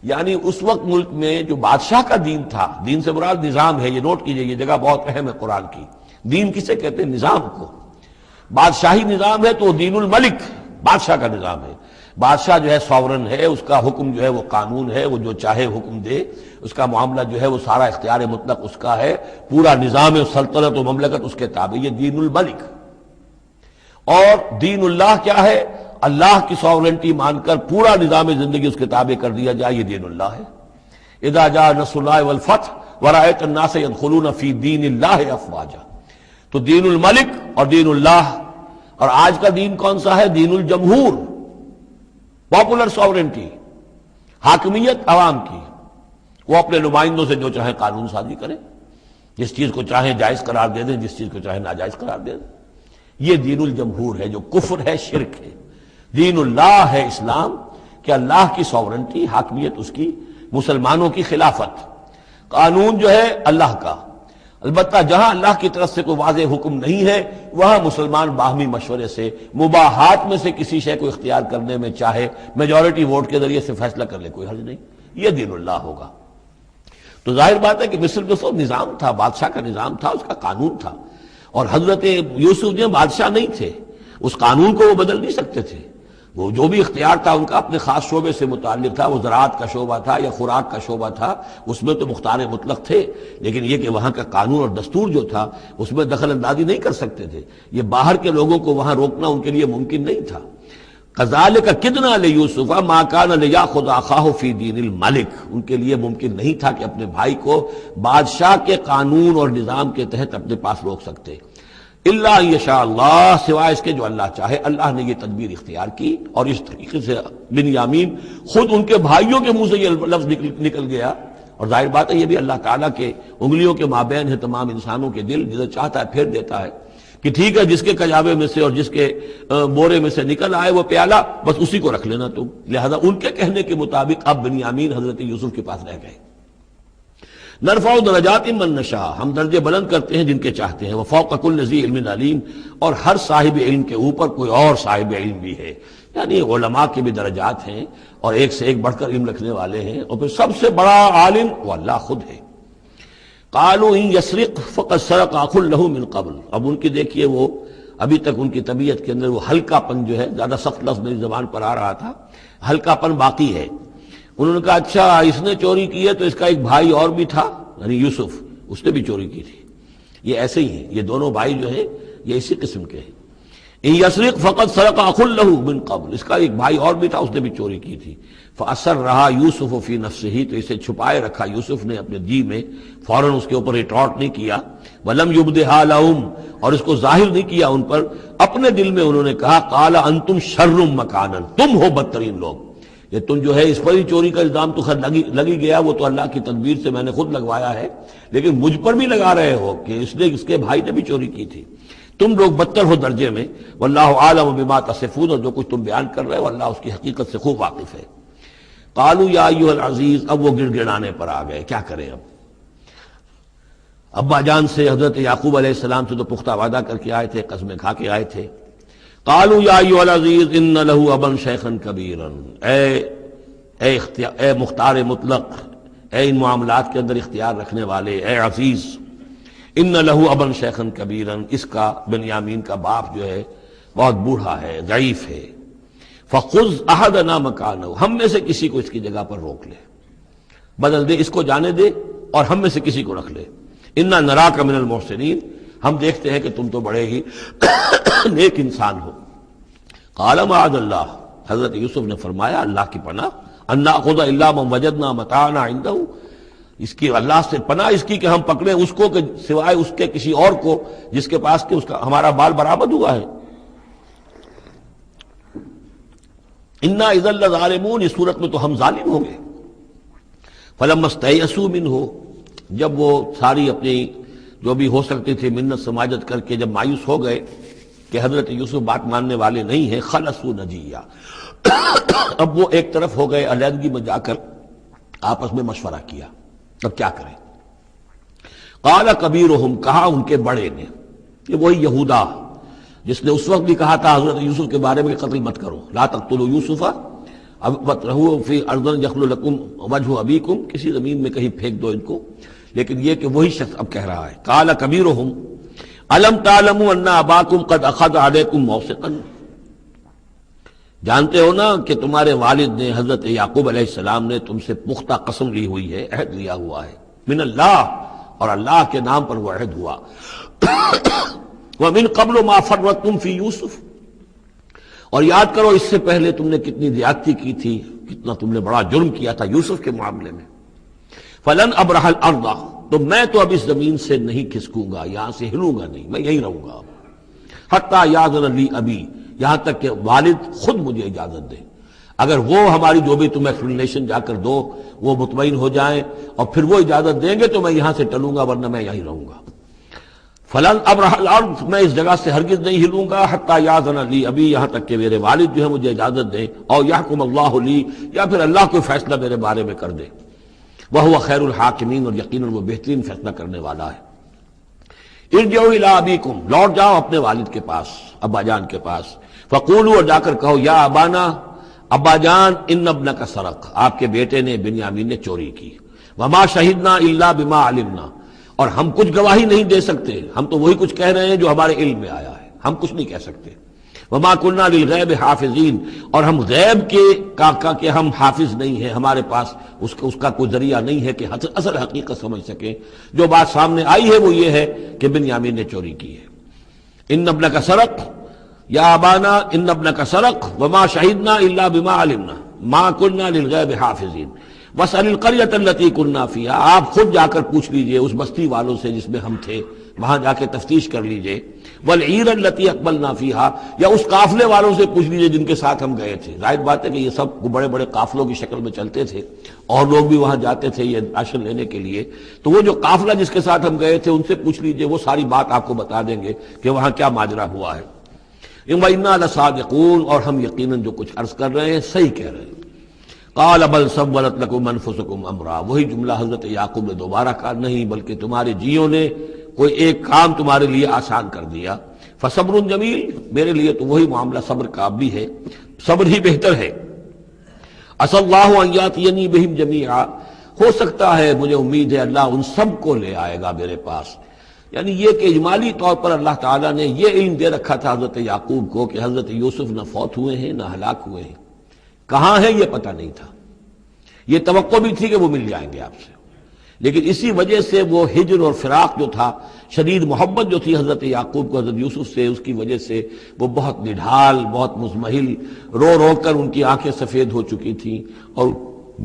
یعنی اس وقت ملک میں جو بادشاہ کا دین تھا، دین سے مراد نظام ہے، یہ نوٹ کیجئے، یہ جگہ بہت اہم ہے قرآن کی۔ دین کسے کہتے ہیں؟ نظام کو۔ بادشاہی نظام ہے تو وہ دین الملک، بادشاہ کا نظام ہے۔ بادشاہ جو ہے ساورن ہے، اس کا حکم جو ہے وہ قانون ہے، وہ جو چاہے حکم دے، اس کا معاملہ جو ہے وہ سارا اختیار مطلق اس کا ہے، پورا نظام سلطنت و مملکت اس کے تابع، یہ دین الملک۔ اور دین اللہ کیا ہے؟ اللہ کی ساورنٹی مان کر پورا نظام زندگی اس کے تابع کر دیا جائے، یہ دین اللہ ہے۔ اذا جاء نصر اللہ والفتح ورأیت الناس يدخلون فی دین اللہ افواجا، تو دین الملک اور دین اللہ۔ اور آج کا دین کون سا ہے؟ دین الجمہور، پاپولر ساورنٹی، حاکمیت عوام کی، وہ اپنے نمائندوں سے جو چاہیں قانون سازی کریں، جس چیز کو چاہیں جائز قرار دے دیں، جس چیز کو چاہیں ناجائز قرار دے دیں۔ یہ دین الجمہور ہے جو کفر ہے، شرک ہے۔ دین اللہ ہے اسلام، کہ اللہ کی ساورنٹی، حاکمیت اس کی، مسلمانوں کی خلافت، قانون جو ہے اللہ کا۔ البتہ جہاں اللہ کی طرف سے کوئی واضح حکم نہیں ہے وہاں مسلمان باہمی مشورے سے مباحات میں سے کسی شے کو اختیار کرنے میں چاہے میجورٹی ووٹ کے ذریعے سے فیصلہ کر لے، کوئی حرج نہیں، یہ دین اللہ ہوگا۔ تو ظاہر بات ہے کہ مصر میں سب نظام تھا، بادشاہ کا نظام تھا، اس کا قانون تھا، اور حضرت یوسف جو بادشاہ نہیں تھے، اس قانون کو وہ بدل نہیں سکتے تھے۔ وہ جو بھی اختیار تھا ان کا اپنے خاص شعبے سے متعلق تھا، وہ زراعت کا شعبہ تھا یا خوراک کا شعبہ تھا، اس میں تو مختار مطلق تھے، لیکن یہ کہ وہاں کا قانون اور دستور جو تھا اس میں دخل اندازی نہیں کر سکتے تھے، یہ باہر کے لوگوں کو وہاں روکنا ان کے لیے ممکن نہیں تھا۔ کذالک کدنا لیوسف ما کان لیاخذ اخاہ فی دین الملک، ان کے لیے ممکن نہیں تھا کہ اپنے بھائی کو بادشاہ کے قانون اور نظام کے تحت اپنے پاس روک سکتے، الا ان یشاء اللہ، سوائے اس کے جو اللہ چاہے۔ اللہ نے یہ تدبیر اختیار کی اور اس طریقے سے بنیامین خود ان کے بھائیوں کے منہ سے یہ لفظ نکل گیا، اور ظاہر بات ہے یہ بھی اللہ تعالیٰ کے انگلیوں کے مابین ہے تمام انسانوں کے دل، جسے چاہتا ہے پھیر دیتا ہے کہ ٹھیک ہے جس کے کجاوے میں سے اور جس کے بورے میں سے نکل آئے وہ پیالہ، بس اسی کو رکھ لینا تم۔ لہذا ان کے کہنے کے مطابق اب بنیامین حضرت یوسف کے پاس رہ گئے۔ نرفع درجات من نشاء، ہم درجے بلند کرتے ہیں جن کے چاہتے ہیں، وفوق کل ذی علم علیم، اور ہر صاحب علم کے اوپر کوئی اور صاحب علم بھی ہے، یعنی علماء کے بھی درجات ہیں اور ایک سے ایک بڑھ کر علم رکھنے والے ہیں، اور پھر سب سے بڑا عالم وہ اللہ خود ہے۔ قالوا ان یسرق فقد سرق اخ له من قبل، اب ان کی دیکھیے وہ ابھی تک ان کی طبیعت کے اندر وہ ہلکا پن جو ہے، زیادہ سخت لفظ میری زبان پر آ رہا تھا، ہلکا پن باقی ہے۔ انہوں نے کہا اچھا اس نے چوری کی ہے تو اس کا ایک بھائی اور بھی تھا، یعنی یوسف، اس نے بھی چوری کی تھی۔ یہ ایسے ہی ہیں، یہ دونوں بھائی جو ہیں یہ اسی قسم کے ہیں۔ ان یسرق فقط سرق اخ له من قبل، اس کا ایک بھائی اور بھی تھا، اس نے بھی چوری کی تھی۔ فاصرها یوسف فی نفسہ، تو اسے چھپائے رکھا یوسف نے اپنے جی میں، فوراً اس کے اوپر ریٹارٹ نہیں کیا۔ ولم یبدھا لهم، اور اس کو ظاہر نہیں کیا ان پر، اپنے دل میں انہوں نے کہا قال انتم شر مکانا، تم ہو بدترین لوگ، یہ تم جو ہے اس پر ہی چوری کا الزام تو خیر لگی گیا، وہ تو اللہ کی تدبیر سے میں نے خود لگوایا ہے، لیکن مجھ پر بھی لگا رہے ہو کہ اس کے بھائی نے بھی چوری کی تھی، تم لوگ بدتر ہو درجے میں۔ واللہ عالم بما تصفون، اور جو کچھ تم بیان کر رہے ہو اللہ اس کی حقیقت سے خوب واقف ہے۔ قالوا یا ایھا العزیز، اب وہ گڑ گڑانے پر آ گئے، کیا کریں اب؟ ابا جان سے حضرت یعقوب علیہ السلام سے تو پختہ وعدہ کر کے آئے تھے، قسمیں کھا کے آئے تھے۔ قالوا یا ایھا العزیز ان له ابا شیخا کبیرا، اے مختار مطلق، اے ان معاملات کے اندر اختیار رکھنے والے، اے عزیز، ان له ابا شیخا کبیرا، اس کا بنیامین کا باپ جو ہے بہت بوڑھا ہے، ضعیف ہے۔ فخذ احدنا مکانہ، ہم میں سے کسی کو اس کی جگہ پر روک لے، بدل دے، اس کو جانے دے اور ہم میں سے کسی کو رکھ لے۔ انا نراک من المحسنین، ہم دیکھتے ہیں کہ تم تو بڑے ہی نیک انسان ہو۔ قال معاذ اللہ، حضرت یوسف نے فرمایا اللہ کی پناہ، ان ناخذ الا من وجدنا متاعنا عنده، اس کی اللہ سے پناہ اس کی کہ ہم پکڑیں اس کو کہ سوائے اس کے کسی اور کو جس کے پاس کہ اس کا ہمارا مال برآمد ہوا ہے۔ انا اذا لظالمون، اس صورت میں تو ہم ظالم ہوں گے۔ فلما استيئسوا منه، جب وہ ساری اپنی جو بھی ہو سکتی تھی منت سماجت کر کے جب مایوس ہو گئے کہ حضرت یوسف بات ماننے والے نہیں ہیں، خلصوا نجیہ، اب وہ ایک طرف ہو گئے، علیحدگی میں جا کر آپس میں مشورہ کیا اب کیا کریں۔ قال کبیرہم، کہا ان کے بڑے نے، یہ وہی یہودا جس نے اس وقت بھی کہا تھا حضرت یوسف کے بارے میں کہ قتل مت کرو، لا تقتلوا یوسف وَاطْرَحُوهُ فِي أَرْضٍ يَخْلُ لَكُمْ وَجْهُ أَبِيكُمْ، کسی زمین میں کہیں پھینک دو ان کو، لیکن یہ کہ وہی شخص اب کہہ رہا ہے۔ قال کبیرہم أَلَمْ تَعْلَمُوا أَنَّ أَبَاكُمْ قَدْ أَخَذَ عَلَيْكُمْ مَوْثِقًا، جانتے ہو نا کہ تمہارے والد نے حضرت یعقوب علیہ السلام نے تم سے پختہ قسم لی ہوئی ہے، عہد لیا ہوا ہے، من اللہ، اور اللہ کے نام پر وہ عہد ہوا۔ وَمِن قَبْلُ مَا فَرَّطْتُمْ فِي يُوسُف، اور یاد کرو اس سے پہلے تم نے کتنی زیادتی کی تھی، کتنا تم نے بڑا جرم کیا تھا یوسف کے معاملے میں۔ فلن ابرح الارض، تو میں تو اب اس زمین سے نہیں کھسکوں گا، یہاں سے ہلوں گا نہیں، میں یہیں رہوں گا حتی یاذن لی ابی، یہاں تک کہ والد خود مجھے اجازت دے، اگر وہ ہماری جو بھی تم ایکسپلینیشن جا کر دو وہ مطمئن ہو جائیں اور پھر وہ اجازت دیں گے تو میں یہاں سے ٹلوں گا، ورنہ میں یہیں رہوں گا۔ فلن ابرح الارض، میں اس جگہ سے ہرگز نہیں ہلوں گا، حتی یاذن لی ابی، یہاں تک کہ میرے والد جو ہے مجھے اجازت دیں، اور یحکم اللہ لی، یا پھر اللہ کوئی فیصلہ میرے بارے میں کر دے، وہو خیر الحاکمین، اور یقیناً وہ بہترین فیصلہ کرنے والا ہے۔ ارجعوا الی ابیکم، لوٹ جاؤ اپنے والد کے پاس، ابا جان کے پاس، فقولوا، اور جا کر کہو، یا ابانا، ابا جان، ان ابنک سرق، آپ کے بیٹے نے بنیامین نے چوری کی، وما شہدنا الا بما علمنا، اور ہم کچھ گواہی نہیں دے سکتے، ہم تو وہی کچھ کہہ رہے ہیں جو ہمارے علم میں آیا ہے، ہم کچھ نہیں کہہ سکتے۔ وما كنا للغیب حافظین، اور ہم غیب کے ہم حافظ نہیں ہیں، ہمارے پاس اس کا کوئی ذریعہ نہیں ہے کہ اصل حقیقت سمجھ سکیں۔ جو بات سامنے آئی ہے وہ یہ ہے کہ بنیامین نے چوری کی ہے۔ ان ابنک سرق، یا ابانا ان ابنک سرق وما شہدنا الا بما علمنا ما كنا للغیب حافظین واسأل القریۃ التی كنا فیہا، آپ خود جا کر پوچھ لیجئے اس بستی والوں سے جس میں ہم تھے، وہاں جا کے تفتیش کر لیجئے، والعیر التی اقبلنا فیہا، یا اس قافلے والوں سے پوچھ لیجئے جن کے ساتھ ہم گئے تھے۔ ظاہر بات ہے کہ یہ سب بڑے بڑے قافلوں کی شکل میں چلتے تھے اور لوگ بھی وہاں جاتے تھے یہ راشن لینے کے لیے، تو وہ جو قافلہ جس کے ساتھ ہم گئے تھے ان سے پوچھ لیجئے، وہ ساری بات آپ کو بتا دیں گے کہ وہاں کیا ماجرا ہوا ہے۔ وَإِنَّا لَصَادِقُونَ، اور ہم یقیناً جو کچھ عرض کر رہے ہیں صحیح کہہ رہے ہیں۔ قال بل سولت لكم انفسكم امرا، وہی جملہ حضرت یعقوب نے دوبارہ کہا، نہیں بلکہ تمہارے جیوں نے کوئی ایک کام تمہارے لیے آسان کر دیا، فصبر جمیل، میرے لیے تو وہی معاملہ صبر کا بھی ہے، صبر ہی بہتر ہے۔ عسى الله ان ياتيني بهم جميعا، ہو سکتا ہے، مجھے امید ہے اللہ ان سب کو لے آئے گا میرے پاس، یعنی یہ کہ اجمالی طور پر اللہ تعالیٰ نے یہ علم دے رکھا تھا حضرت یعقوب کو کہ حضرت یوسف نہ فوت ہوئے ہیں نہ ہلاک ہوئے ہیں، کہاں ہیں یہ پتہ نہیں تھا، یہ توقع بھی تھی کہ وہ مل جائیں گے آپ سے، لیکن اسی وجہ سے وہ ہجر اور فراق جو تھا، شدید محبت جو تھی حضرت یعقوب کو حضرت یوسف سے، اس کی وجہ سے وہ بہت نڈھال، بہت مزمحل، رو رو کر ان کی آنکھیں سفید ہو چکی تھیں اور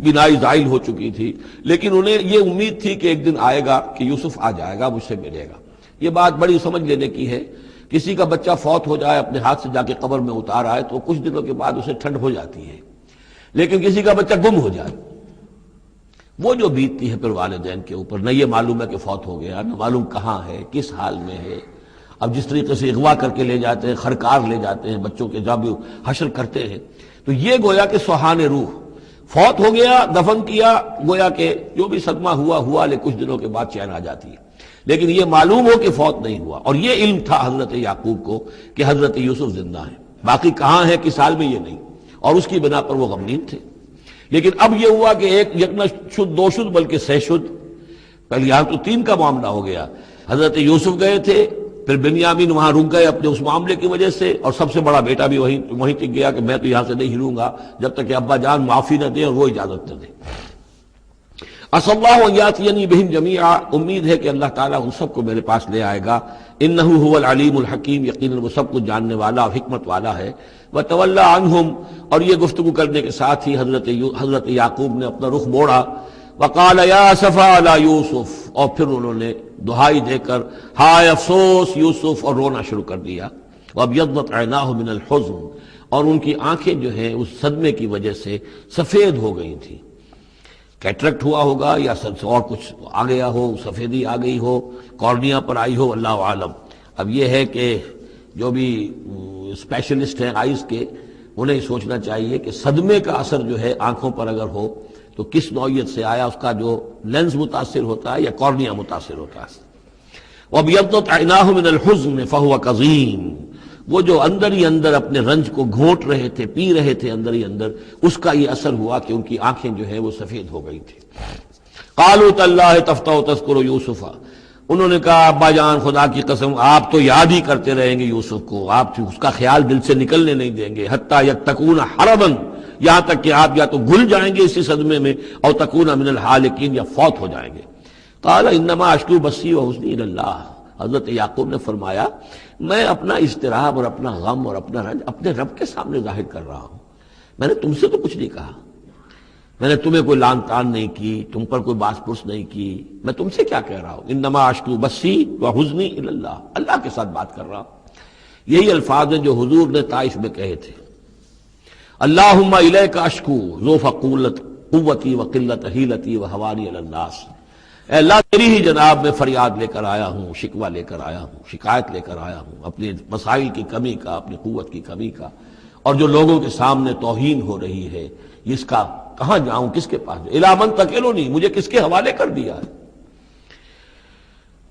بینائی زائل ہو چکی تھی، لیکن انہیں یہ امید تھی کہ ایک دن آئے گا کہ یوسف آ جائے گا، مجھ سے ملے گا۔ یہ بات بڑی سمجھ لینے کی ہے، کسی کا بچہ فوت ہو جائے، اپنے ہاتھ سے جا کے قبر میں اتار آئے تو کچھ دنوں کے بعد اسے ٹھنڈ ہو جاتی ہے، لیکن کسی کا بچہ گم ہو جائے، وہ جو بیتتی ہے پھر والدین کے اوپر، نہ یہ معلوم ہے کہ فوت ہو گیا، نہ معلوم کہاں ہے، کس حال میں ہے۔ اب جس طریقے سے اغوا کر کے لے جاتے ہیں، خرکار لے جاتے ہیں بچوں کے، جب حشر کرتے ہیں، تو یہ گویا کہ سوہان روح، فوت ہو گیا، دفن کیا، گویا کہ جو بھی صدمہ ہوا لیکن کچھ دنوں کے بعد چین آ جاتی ہے، لیکن یہ معلوم ہو کہ فوت نہیں ہوا، اور یہ علم تھا حضرت یعقوب کو کہ حضرت یوسف زندہ ہیں، باقی کہاں ہے کس حال میں یہ نہیں، اور اس کی بنا پر وہ غمگین تھے۔ لیکن اب یہ ہوا کہ ایک یک نہ شد دو شد بلکہ سہ شد، پہلے یہاں تو تین کا معاملہ ہو گیا، حضرت یوسف گئے تھے، پھر بنیامین وہاں رک گئے اپنے اس معاملے کی وجہ سے، اور سب سے بڑا بیٹا بھی وہیں تک گیا کہ میں تو یہاں سے نہیں ہلوں گا جب تک کہ ابا جان معافی نہ دیں اور وہ اجازت نہ دیں۔ عسى الله ان ياتيني بهم جميعا، امید ہے کہ اللہ تعالیٰ ان سب کو میرے پاس لے آئے گا، انه هو العلیم الحکیم، یقیناً وہ سب کچھ جاننے والا اور حکمت والا ہے۔ وتولى عنهم، اور یہ گفتگو کرنے کے ساتھ ہی حضرت یعقوب نے اپنا رخ موڑا، وقال یا اسفا علی یوسف، اور پھر انہوں نے دہائی دے کر ہائے افسوس یوسف، اور رونا شروع کر دیا۔ وابیضت عیناہ من الحزن، اور ان کی آنکھیں جو ہیں اس صدمے کی وجہ سے سفید ہو گئی تھیں، کیٹریکٹ ہوا ہوگا یا اور کچھ آ گیا ہو، سفیدی آ گئی ہو، کارنیا پر آئی ہو، اللہ عالم۔ اب یہ ہے کہ جو بھی اسپیشلسٹ ہیں آئیز کے، انہیں سوچنا چاہیے کہ صدمے کا اثر جو ہے آنکھوں پر اگر ہو تو کس نوعیت سے آیا، اس کا جو لینز متاثر ہوتا ہے یا کارنیا متاثر ہوتا ہے۔ وَابْيَضَّتْ عَيْنَاهُ مِنَ الْحُزْنِ فَهُوَ كَظِيمٌ، وہ جو اندر ہی اندر اپنے رنج کو گھونٹ رہے تھے، پی رہے تھے اندر ہی اندر، اس کا یہ اثر ہوا کہ ان کی آنکھیں جو ہے وہ سفید ہو گئی تھی۔ قالوا تاللہ تفتح تذکر یوسف، انہوں نے کہا ابا جان خدا کی قسم آپ تو یاد ہی کرتے رہیں گے یوسف کو، آپ اس کا خیال دل سے نکلنے نہیں دیں گے، حتی یتکون حرما، یہاں تک کہ آپ یا تو گھل جائیں گے اسی صدمے میں، اور تکون من الحالکین، یا فوت ہو جائیں گے۔ قال انما اشکو بثی وحزنی الی اللہ، حضرت یعقوب نے فرمایا میں اپنا اضطراب اور اپنا غم اور اپنا رنج اپنے رب کے سامنے ظاہر کر رہا ہوں، میں نے تم سے تو کچھ نہیں کہا، میں نے تمہیں کوئی لان تان نہیں کی، تم پر کوئی باس پرس نہیں کی، میں تم سے کیا کہہ رہا ہوں، انما اشکو بثی وحزنی الی اللہ، اللہ کے ساتھ بات کر رہا ہوں۔ یہی الفاظ ہیں جو حضور نے طائف میں کہے تھے، اللہم الیک اشکو ضعف قوتی وقلت حیلتی وہوانی علی الناس، اے اللہ تیری ہی جناب میں فریاد لے کر آیا ہوں، شکوہ لے کر آیا ہوں، شکایت لے کر آیا ہوں اپنے مسائل کی کمی کا، اپنی قوت کی کمی کا، اور جو لوگوں کے سامنے توہین ہو رہی ہے اس کا کہاں جاؤں، کس کے پاس جاؤں، الی من تکلنی، مجھے کس کے حوالے کر دیا ہے۔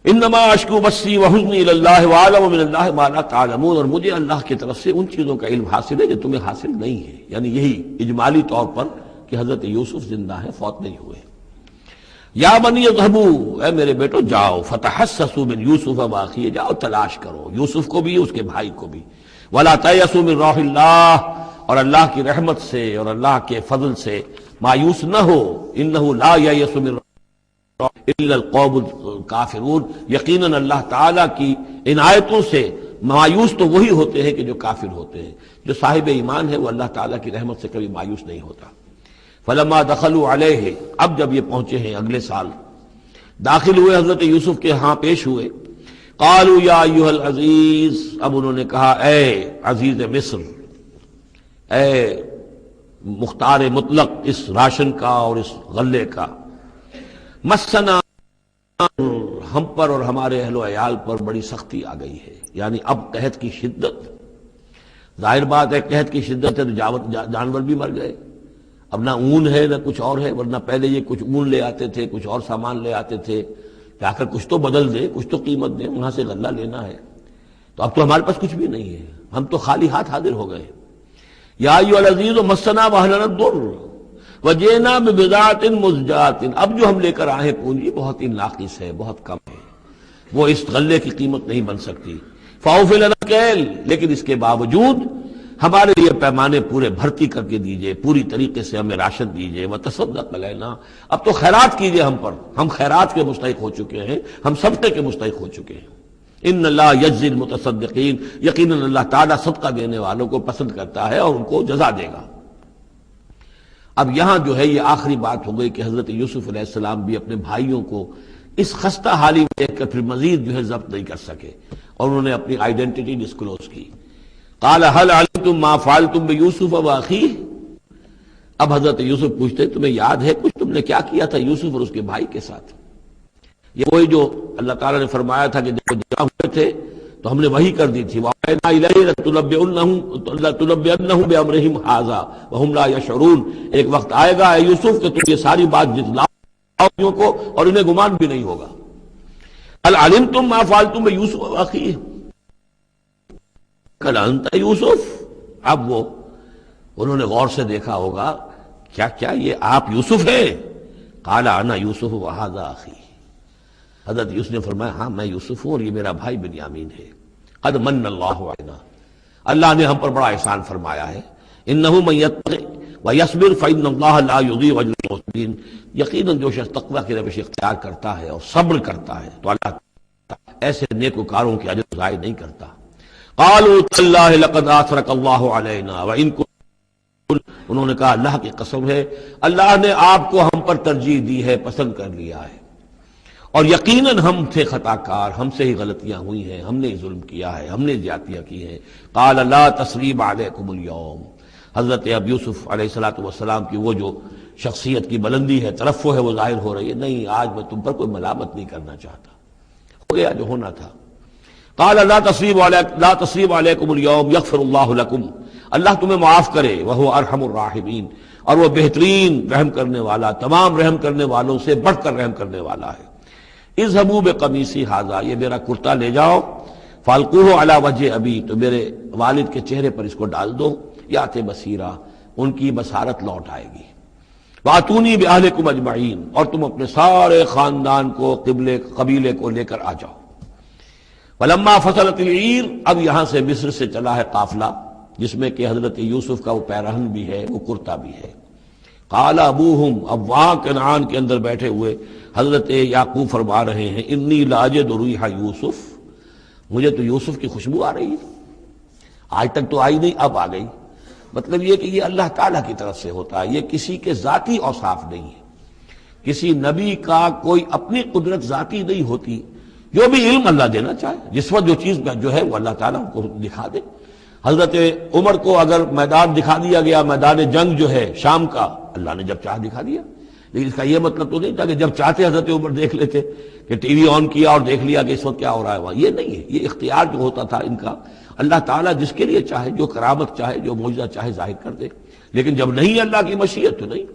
انما اشکو بثی وحزنی الی اللہ واعلم من اللہ ما لا تعلمون، اور مجھے اللہ کی طرف سے ان چیزوں کا علم حاصل ہے جو تمہیں حاصل نہیں ہے، یعنی یہی اجمالی طور پر کہ حضرت یوسف زندہ ہیں، فوت نہیں ہوئے۔ یا بنی اذهبوا، اے میرے بیٹو جاؤ، فتحسسوا من یوسف واخیہ، جاؤ تلاش کرو یوسف کو بھی اس کے بھائی کو بھی، ولا تیأسوا من روح اللہ، اور اللہ کی رحمت سے اور اللہ کے فضل سے مایوس نہ ہو، انہ لا ییأس من الا القوم الکافرون، یقیناً اللہ تعالیٰ کی عنایتوں سے مایوس تو وہی ہوتے ہیں کہ جو کافر ہوتے ہیں، جو صاحب ایمان ہے وہ اللہ تعالیٰ کی رحمت سے کبھی مایوس نہیں ہوتا۔ فلما دخلوا علیہ، اب جب یہ پہنچے ہیں اگلے سال، داخل ہوئے حضرت یوسف کے ہاں پیش ہوئے، قالوا یا ایھا العزیز، اب انہوں نے کہا اے عزیز مصر، اے مختار مطلق اس راشن کا اور اس غلے کا، مسنا، ہم پر اور ہمارے اہل و عیال پر بڑی سختی آ گئی ہے، یعنی اب قحط کی شدت، ظاہر بات ہے قحط کی شدت ہے تو جانور بھی مر گئے، اب نہ اون ہے نہ کچھ اور ہے، ورنہ پہلے یہ کچھ اون لے آتے تھے، کچھ اور سامان لے آتے تھے کہ آخر کچھ تو بدل دے، کچھ تو قیمت دے، وہاں سے غلہ لینا ہے، تو اب تو ہمارے پاس کچھ بھی نہیں ہے، ہم تو خالی ہاتھ حاضر ہو گئے۔ یا ایھا العزیز مسنا واہلنا الضر وجئنا ببضاعۃ مزجاۃ، اب جو ہم لے کر آئے ہیں پونجی بہت ہی ناقص ہے، بہت کم ہے، وہ اس غلے کی قیمت نہیں بن سکتی. فَأَوْفِ لَنَا الْكَيْلَ، لیکن اس کے باوجود ہمارے لیے پیمانے پورے بھرتی کر کے دیجئے، پوری طریقے سے ہمیں راشن دیجئے. وَتَصَدَّقْ عَلَيْنَا، اب تو خیرات کیجئے ہم پر، ہم خیرات کے مستحق ہو چکے ہیں، ہم صدقے کے مستحق ہو چکے ہیں. ان اللہ یجزی المتصدقین، یقیناً اللہ تعالیٰ صدقہ دینے والوں کو پسند کرتا ہے اور ان کو جزا دے گا. اب یہاں جو ہے یہ آخری بات ہو گئی کہ حضرت یوسف علیہ السلام بھی اپنے بھائیوں کو اس خستہ حالی میں دیکھ کر پھر مزید جو ہے ضبط نہیں کر سکے اور انہوں نے اپنی آئیڈینٹی ڈسکلوز کی. قال هل علمتم ما فعلتم بيوسف واخيه، اب حضرت یوسف پوچھتے تمہیں یاد ہے کچھ تم نے کیا کیا تھا یوسف اور اس کے بھائی کے ساتھ؟ یہ وہی جو اللہ تعالیٰ نے فرمایا تھا کہ جب جمع ہوئے تھے تو ہم نے وہی کر دی تھی. وَأَوْحَيْنَا إِلَيْهِ لَتُنَبِّئَنَّهُم بِأَمْرِهِمْ هَٰذَا وَهُمْ لَا يَشْعُرُونَ، ایک وقت آئے گا اے یوسف کہ تم یہ ساری بات جتلاؤ کو اور انہیں گمان بھی نہیں ہوگا. هل علمتم ما فعلتم بيوسف واخيه قال انت یوسف، اب وہ انہوں نے غور سے دیکھا ہوگا کیا یہ آپ یوسف ہیں؟ قال انا یوسف وهذا اخی، حضرت یوسف نے فرمایا ہاں میں یوسف ہوں اور یہ میرا بھائی بنیامین ہے. قد من اللہ علینا، اللہ نے ہم پر بڑا احسان فرمایا ہے. انہ من یتق ویصبر فإن اللہ لا یضیع اجر المحسنین، یقیناً جو شخص تقوی کی روش اختیار کرتا ہے اور صبر کرتا ہے تو اللہ ایسے نیکوکاروں کے اجر ضائع نہیں کرتا. قالوا تاللہ لقد آثرک اللہ علینا وإن كنت، انہوں نے کہا اللہ کی قسم ہے اللہ نے آپ کو ہم پر ترجیح دی ہے، پسند کر لیا ہے، اور یقیناً ہم تھے خطا کار، ہم سے ہی غلطیاں ہوئی ہیں، ہم نے ظلم کیا ہے، ہم نے زیادتیاں کی ہیں. قال لا تثریب علیکم اليوم، حضرت اب یوسف علیہ السلام کی وہ جو شخصیت کی بلندی ہے، ترفع ہے، وہ ظاہر ہو رہی ہے. نہیں، آج میں تم پر کوئی ملامت نہیں کرنا چاہتا، ہو گیا جو ہونا تھا. قال لا تثریب علیکم اليوم یغفر اللہ لکم، اللہ تمہیں معاف کرے. وہو ارحم الراحمین، اور وہ بہترین رحم کرنے والا، تمام رحم کرنے والوں سے بڑھ کر رحم کرنے والا ہے. اذهبوا بقمیصی ھذا، یہ میرا کرتا لے جاؤ، فالقوہ علی وجہ ابی، تو میرے والد کے چہرے پر اس کو ڈال دو، یات بصیرہ، ان کی بصارت لوٹ آئے گی. واتونی باہلکم اجمعین، اور تم اپنے سارے خاندان کو، قبیلے کو لے کر آ جاؤ. فلما فصلت العیر، اب یہاں سے مصر سے چلا ہے قافلہ جس میں کہ حضرت یوسف کا وہ پیرہن بھی ہے، وہ کرتا بھی ہے. قال ابوہم، اب وہاں کنعان کے اندر بیٹھے ہوئے حضرت یعقوب فرما رہے ہیں انی لاجد ریح یوسف، مجھے تو یوسف کی خوشبو آ رہی ہے، آج تک تو آئی نہیں، اب آ گئی. مطلب یہ کہ یہ اللہ تعالیٰ کی طرف سے ہوتا ہے، یہ کسی کے ذاتی اوصاف نہیں ہے. کسی نبی کا کوئی اپنی قدرت ذاتی نہیں ہوتی، جو بھی علم اللہ دینا چاہے، جس وقت جو چیز جو ہے وہ اللہ تعالیٰ کو دکھا دے. حضرت عمر کو اگر میدان دکھا دیا گیا، میدان جنگ جو ہے شام کا، اللہ نے جب چاہ دکھا دیا. لیکن اس کا یہ مطلب تو نہیں تھا کہ جب چاہتے حضرت عمر دیکھ لیتے، کہ ٹی وی آن کیا اور دیکھ لیا کہ اس وقت کیا ہو رہا ہے وہاں. یہ نہیں ہے، یہ اختیار جو ہوتا تھا ان کا، اللہ تعالیٰ جس کے لیے چاہے، جو کرامت چاہے، جو معجزہ چاہے ظاہر کر دے. لیکن جب نہیں اللہ کی مشیت تو نہیں.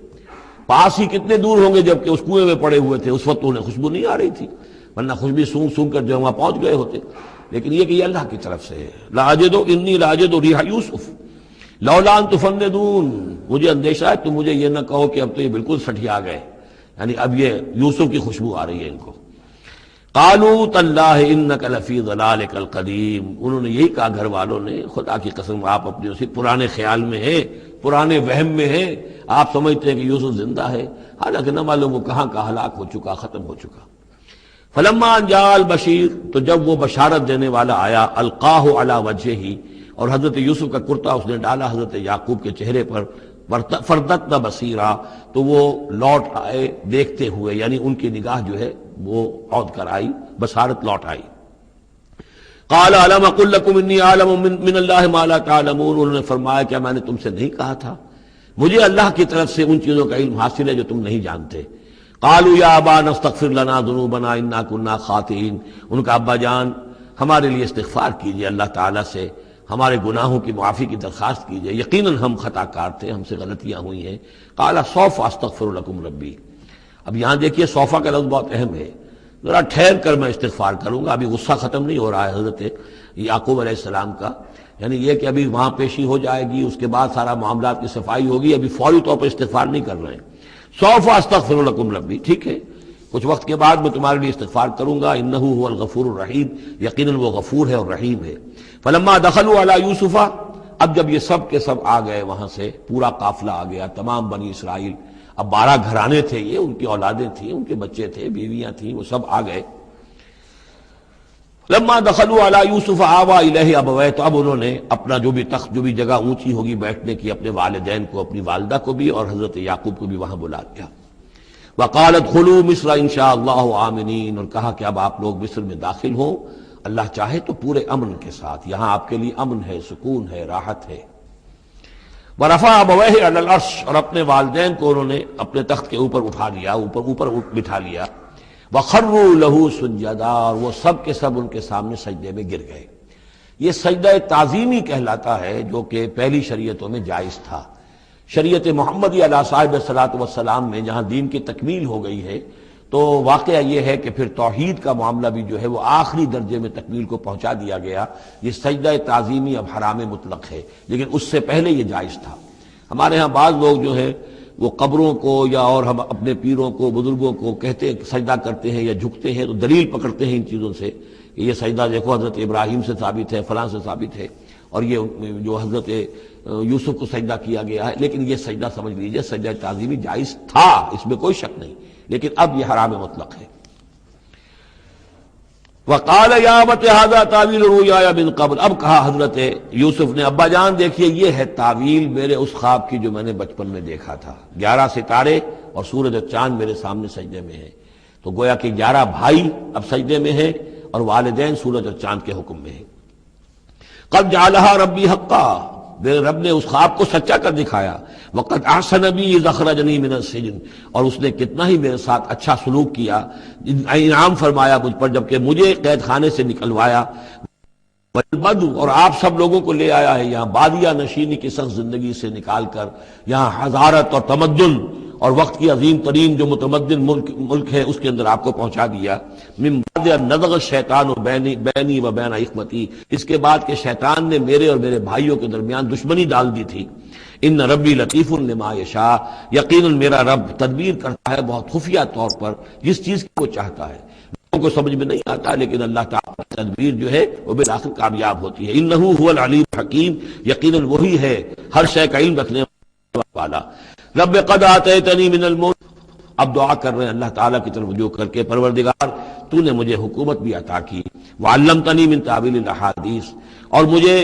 پاس ہی کتنے دور ہوں گے جب کہ اس کنویں میں پڑے ہوئے تھے، اس وقت انہیں خوشبو نہیں آ رہی تھی، ورنہ خوشبو سونگ سونگ کر جو وہاں پہنچ گئے ہوتے. لیکن یہ کہ یہ اللہ کی طرف سے ہے. لاجد انی لاجد ریح یوسف لولا ان تفندون، مجھے اندیشہ ہے تم مجھے یہ نہ کہو کہ اب تو یہ بالکل سٹھیا گئے، یعنی اب یہ یوسف کی خوشبو آ رہی ہے ان کو. قالوا تاللہ انک لفی ضلالک القدیم، انہوں نے یہی کہا گھر والوں نے، خدا کی قسم آپ اپنے اسی پرانے خیال میں ہیں، پرانے وہم میں ہیں، آپ سمجھتے ہیں کہ یوسف زندہ ہے، حالانکہ نہ معلوم وہ کہاں کا ہلاک ہو چکا، ختم ہو چکا. فلما جاء البشیر، تو جب وہ بشارت دینے والا آیا، القاہ علی وجہہ، اور حضرت یوسف کا کرتا اس نے ڈالا حضرت یعقوب کے چہرے پر، فردتنا بصیرا، تو وہ لوٹ آئے دیکھتے ہوئے، یعنی ان کی نگاہ جو ہے وہ عود کر آئی، بصارت لوٹ آئی. قال الم اقل لکم انی اعلم من اللہ ما لا تعلمون، انہوں نے فرمایا کیا میں نے تم سے نہیں کہا تھا مجھے اللہ کی طرف سے ان چیزوں کا علم حاصل ہے جو تم نہیں جانتے. قالوا یا ابانا استغفر لنا ذنوبنا انا كنا خاطئین، ان کا ابا جان ہمارے لیے استغفار کیجئے اللہ تعالیٰ سے، ہمارے گناہوں کی معافی کی درخواست کیجئے، یقیناً ہم خطا کار تھے، ہم سے غلطیاں ہوئی ہیں. قال سوف استغفر لکم ربی، اب یہاں دیکھیے صوفہ کا لفظ بہت اہم ہے، ذرا ٹھہر کر میں استغفار کروں گا، ابھی غصہ ختم نہیں ہو رہا ہے حضرت یعقوب علیہ السلام کا، یعنی یہ کہ ابھی وہاں پیشی ہو جائے گی، اس کے بعد سارا معاملات کی صفائی ہوگی، ابھی فوری طور پر استغفار نہیں کر رہے ہیں. سوف استغفر لکم ربی، ٹھیک ہے، کچھ وقت کے بعد میں تمہارے لیے استغفار کروں گا، انہ هو الغفور الرحیم، یقیناً وہ غفور ہے اور رحیم ہے۔ فلما دخلوا علی یوسف، اب جب یہ سب کے سب آ گئے وہاں سے، پورا قافلہ آ گیا، تمام بنی اسرائیل، اب 12 گھرانے تھے یہ، ان کی اولادیں تھیں، ان کے بچے تھے، بیویاں تھیں، وہ سب آ گئے۔ لما دخلوا علی یوسف آویٰ الیہ ابویہ، تو اب انہوں نے اپنا جو بھی تخت، جو بھی جگہ اونچی ہوگی بیٹھنے کی، اپنے والدین کو، اپنی والدہ کو بھی اور حضرت یعقوب کو بھی وہاں بلا لیا۔ وقال ادخلوا مصر ان شاء اللہ آمنین، اور کہا کہ اب آپ لوگ مصر میں داخل ہوں اللہ چاہے تو پورے امن کے ساتھ، یہاں آپ کے لیے امن ہے، سکون ہے، راحت ہے۔ ورفع ابویہ علی العرش، اور اپنے والدین کو انہوں نے اپنے تخت کے اوپر اٹھا لیا، اوپر بٹھا لیا۔ وخروا لہ سجدا، اور وہ سب کے سب ان کے سامنے سجدے میں گر گئے۔ یہ سجدہ تعظیمی کہلاتا ہے، جو کہ پہلی شریعتوں میں جائز تھا۔ شریعت محمدی علیہ صاحب الصلاۃ والسلام میں جہاں دین کی تکمیل ہو گئی ہے، تو واقعہ یہ ہے کہ پھر توحید کا معاملہ بھی جو ہے وہ آخری درجے میں تکمیل کو پہنچا دیا گیا۔ یہ سجدہ تعظیمی اب حرام مطلق ہے، لیکن اس سے پہلے یہ جائز تھا۔ ہمارے ہاں بعض لوگ جو ہے وہ قبروں کو یا اور ہم اپنے پیروں کو، بزرگوں کو کہتے سجدہ کرتے ہیں یا جھکتے ہیں، تو دلیل پکڑتے ہیں ان چیزوں سے کہ یہ سجدہ دیکھو حضرت ابراہیم سے ثابت ہے، فلاں سے ثابت ہے، اور یہ جو حضرت یوسف کو سجدہ کیا گیا ہے۔ لیکن یہ سجدہ سمجھ لیجئے سجدہ تعظیمی جائز تھا، اس میں کوئی شک نہیں، لیکن اب یہ حرام مطلق ہے۔ وقال یا ابت ھذا تاویل رؤیایا من قبل، اب کہا حضرت یوسف نے ابا جان دیکھیے یہ ہے تعویل میرے اس خواب کی جو میں نے بچپن میں دیکھا تھا، 11 ستارے اور سورج اور چاند میرے سامنے سجدے میں ہیں، تو گویا کہ 11 بھائی اب سجدے میں ہیں اور والدین سورج اور چاند کے حکم میں ہیں۔ قد جعلها ربی حقا، میرے رب نے اس خواب کو سچا کر دکھایا۔ وقد احسن بی اذ اخرجنی من السجن، اور اس نے کتنا ہی میرے ساتھ اچھا سلوک کیا، انعام فرمایا مجھ پر جبکہ مجھے قید خانے سے نکلوایا۔ والبدو، اور آپ سب لوگوں کو لے آیا ہے یہاں بادیہ نشینی کی سخت زندگی سے نکال کر یہاں حضارت اور تمدن اور وقت کی عظیم ترین جو متمدن ملک ہے اس کے اندر آپ کو پہنچا دیا۔ من بعد ان نزغ الشیطان بینی و بین اخوتی، اس کے بعد کہ شیطان نے میرے اور میرے بھائیوں کے درمیان دشمنی ڈال دی تھی۔ ان ربی لطیف لما یشاء، یقیناً میرا رب تدبیر کرتا ہے بہت خفیہ طور پر جس چیز کی وہ چاہتا ہے، لوگوں کو سمجھ میں نہیں آتا، لیکن اللہ تعالیٰ کی تدبیر جو ہے وہ بالآخر کامیاب ہوتی ہے۔ انہ هو العلیم الحکیم، یقیناً وہی ہے ہر شے کا علم رکھنے والا۔ رب قد آتیتنی من الملک، اب دعا کر رہے ہیں اللہ تعالیٰ کی طرف رجوع کر کے، پروردگار تو نے مجھے حکومت بھی عطا کی، وعلمتنی من تعویل الاحادیث، اور مجھے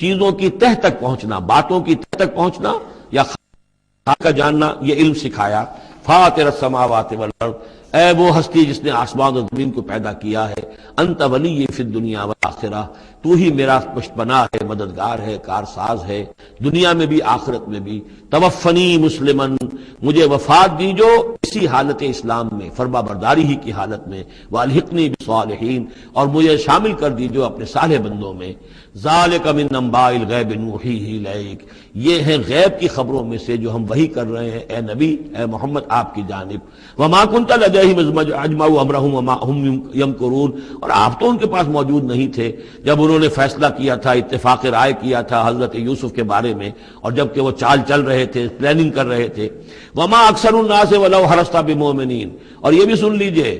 چیزوں کی تہ تک پہنچنا، باتوں کی تہ تک پہنچنا یا خاص کا جاننا، یہ علم سکھایا۔ فاطر السماوات والارض، اے وہ ہستی جس نے آسمان اور زمین کو پیدا کیا ہے، انت ولی فی الدنیا والآخرہ، تو ہی میرا پشت پناہ ہے، مددگار ہے، کارساز ہے، دنیا میں بھی آخرت میں بھی۔ توفنی مسلمن، مجھے وفات دیجو اسی حالت اسلام میں، فرما برداری ہی کی حالت میں، والحقنی بالصالحین، اور مجھے شامل کر دیجو اپنے صالح بندوں میں۔ ذالک من انباء الغیب نوحیہ الیک، یہ ہیں غیب کی خبروں میں سے جو ہم وحی کر رہے ہیں اے نبی، اے محمد آپ کی جانب۔ وما کنت لدیہم اذ اجمعوا امرہم وما ہم یمکرون، اور آپ تو ان کے پاس موجود نہیں تھے جب انہوں نے فیصلہ کیا تھا، اتفاق رائے کیا تھا حضرت یوسف کے بارے میں، اور جب کہ وہ چال چل رہے تھے، پلاننگ کر رہے تھے۔ وما اکثر الناس ولو حرصت بمؤمنین، اور یہ بھی سن لیجئے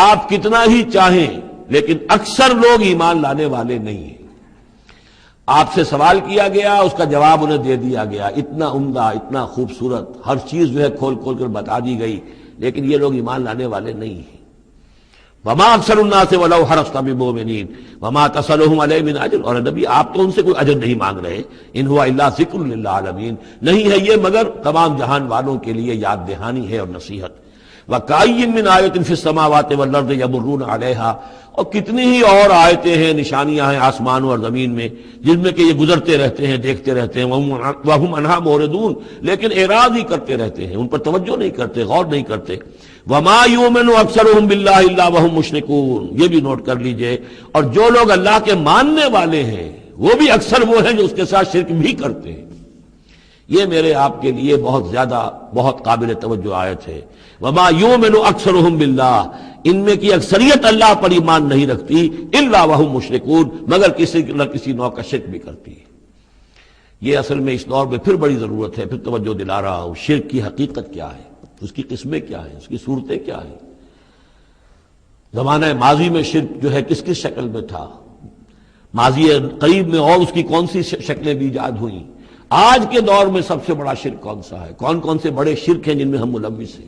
آپ کتنا ہی چاہیں لیکن اکثر لوگ ایمان لانے والے نہیں ہیں۔ آپ سے سوال کیا گیا، اس کا جواب انہیں دے دیا گیا، اتنا عمدہ، اتنا خوبصورت، ہر چیز جو ہے کھول کھول کر بتا دی گئی، لیکن یہ لوگ ایمان لانے والے نہیں ہیں۔ وما اکثر الناس ولو حرصت بمؤمنین وما تصلهم علیہ من اجر، اور نبی آپ تو ان سے کوئی اجر نہیں مانگ رہے، ان هو الا ذکر للعالمین، نہیں ہے یہ مگر تمام جہان والوں کے لیے یاد دہانی ہے اور نصیحت۔ وَكَأَيٍّ مِّنْ آیَةٍ فِي السَّمَاوَاتِ وَالْأَرْضِ يَمُرُّونَ عَلَيْهَا، اور کتنی ہی اور آیتیں ہیں، نشانیاں ہیں آسمانوں اور زمین میں جن میں کہ یہ گزرتے رہتے ہیں، دیکھتے رہتے ہیں، وَهُمْ عَنْهَا مُعْرِضُونَ، لیکن اعراض ہی کرتے رہتے ہیں، ان پر توجہ نہیں کرتے، غور نہیں کرتے۔ وَمَا يُؤْمِنُ أَكْثَرُهُم بِاللَّهِ إِلَّا وَهُمْ مُشْرِكُونَ، یہ بھی نوٹ کر لیجئے، اور جو لوگ اللہ کے ماننے والے ہیں وہ بھی اکثر وہ ہیں جو اس کے ساتھ شرک بھی کرتے ہیں۔ یہ میرے آپ کے لیے بہت زیادہ، بہت قابل توجہ آیت ہے۔ وما یؤمن اکثرهم باللہ، ان میں کی اکثریت اللہ پر ایمان نہیں رکھتی، الا وهم مشرکون، مگر کسی نہ کسی نوع کا شرک بھی کرتی ہے۔ یہ اصل میں اس دور میں پھر بڑی ضرورت ہے، پھر توجہ دلا رہا ہوں، شرک کی حقیقت کیا ہے، اس کی قسمیں کیا ہیں، اس کی صورتیں کیا ہیں، زمانہ ماضی میں شرک جو ہے کس کس شکل میں تھا، ماضی قریب میں اور اس کی کون سی شکلیں بھی ایجاد ہوئیں، آج کے دور میں سب سے بڑا شرک کون سا ہے، کون کون سے بڑے شرک ہیں جن میں ہم ملوث ہیں۔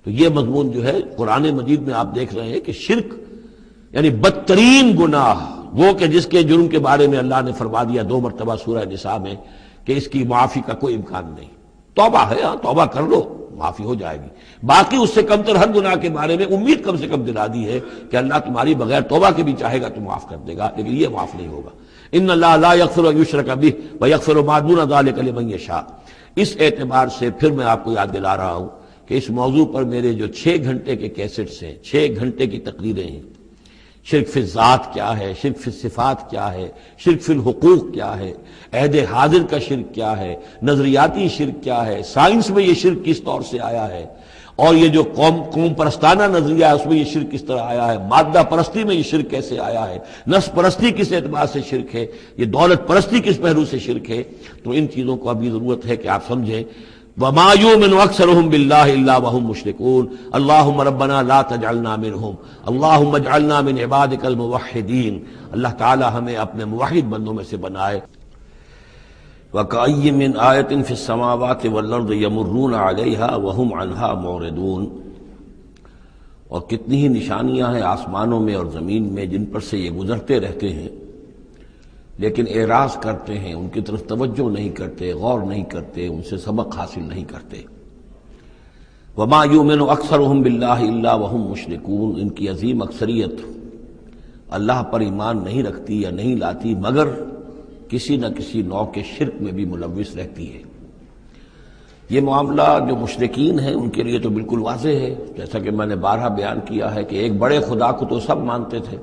تو یہ مضمون جو ہے قرآن مجید میں آپ دیکھ رہے ہیں کہ شرک یعنی بدترین گناہ وہ کہ جس کے جرم کے بارے میں اللہ نے فرما دیا 2 مرتبہ سورہ نساء میں کہ اس کی معافی کا کوئی امکان نہیں۔ توبہ ہے، ہاں توبہ کر لو معافی ہو جائے گی، باقی اس سے کم تر ہر گناہ کے بارے میں امید کم سے کم دلا دی ہے کہ اللہ تمہاری بغیر توبہ کے بھی چاہے گا تو معاف کر دے گا، لیکن یہ معاف نہیں ہوگا۔ ان اللہ لا یغفر ان یشرک بہ ویغفر ما دون ذلک لمن یشاء۔ اس اعتبار سے پھر میں آپ کو یاد دلا رہا ہوں کہ اس موضوع پر میرے جو 6 گھنٹے کے کیسٹس ہیں، 6 گھنٹے کی تقریریں ہیں، شرک فی الذات کیا ہے، شرک فی الصفات کیا ہے، شرک فی الحقوق کیا ہے، عہد حاضر کا شرک کیا ہے، نظریاتی شرک کیا ہے، سائنس میں یہ شرک کس طور سے آیا ہے، اور یہ جو قوم پرستانہ نظریہ ہے اس میں یہ شرک کس طرح آیا ہے، مادہ پرستی میں یہ شرک کیسے آیا ہے، نفس پرستی کس اعتبار سے شرک ہے، یہ دولت پرستی کس پہلو سے شرک ہے۔ تو ان چیزوں کو ابھی ضرورت ہے کہ آپ سمجھیں۔ وما يؤمن اكثرهم بالله الا وهم مشركون اللهم ربنا لا تجعلنا منهم اللهم اجعلنا من عبادك الموحدين۔ اللہ تعالی ہمیں اپنے موحد بندوں میں سے بنائے۔ وكأي من آية في السماوات والأرض يمرون عليها وهم عنها معرضون۔ اور کتنی ہی نشانیاں ہیں آسمانوں میں اور زمین میں جن پر سے یہ گزرتے رہتے ہیں لیکن اعراض کرتے ہیں، ان کی طرف توجہ نہیں کرتے، غور نہیں کرتے، ان سے سبق حاصل نہیں کرتے۔ وما یؤمن اکثرهم باللہ الا وهم مشرکون۔ ان کی عظیم اکثریت اللہ پر ایمان نہیں رکھتی یا نہیں لاتی مگر کسی نہ کسی نوع کے شرک میں بھی ملوث رہتی ہے۔ یہ معاملہ جو مشرکین ہیں ان کے لیے تو بالکل واضح ہے، جیسا کہ میں نے بارہا بیان کیا ہے کہ ایک بڑے خدا کو تو سب مانتے تھے،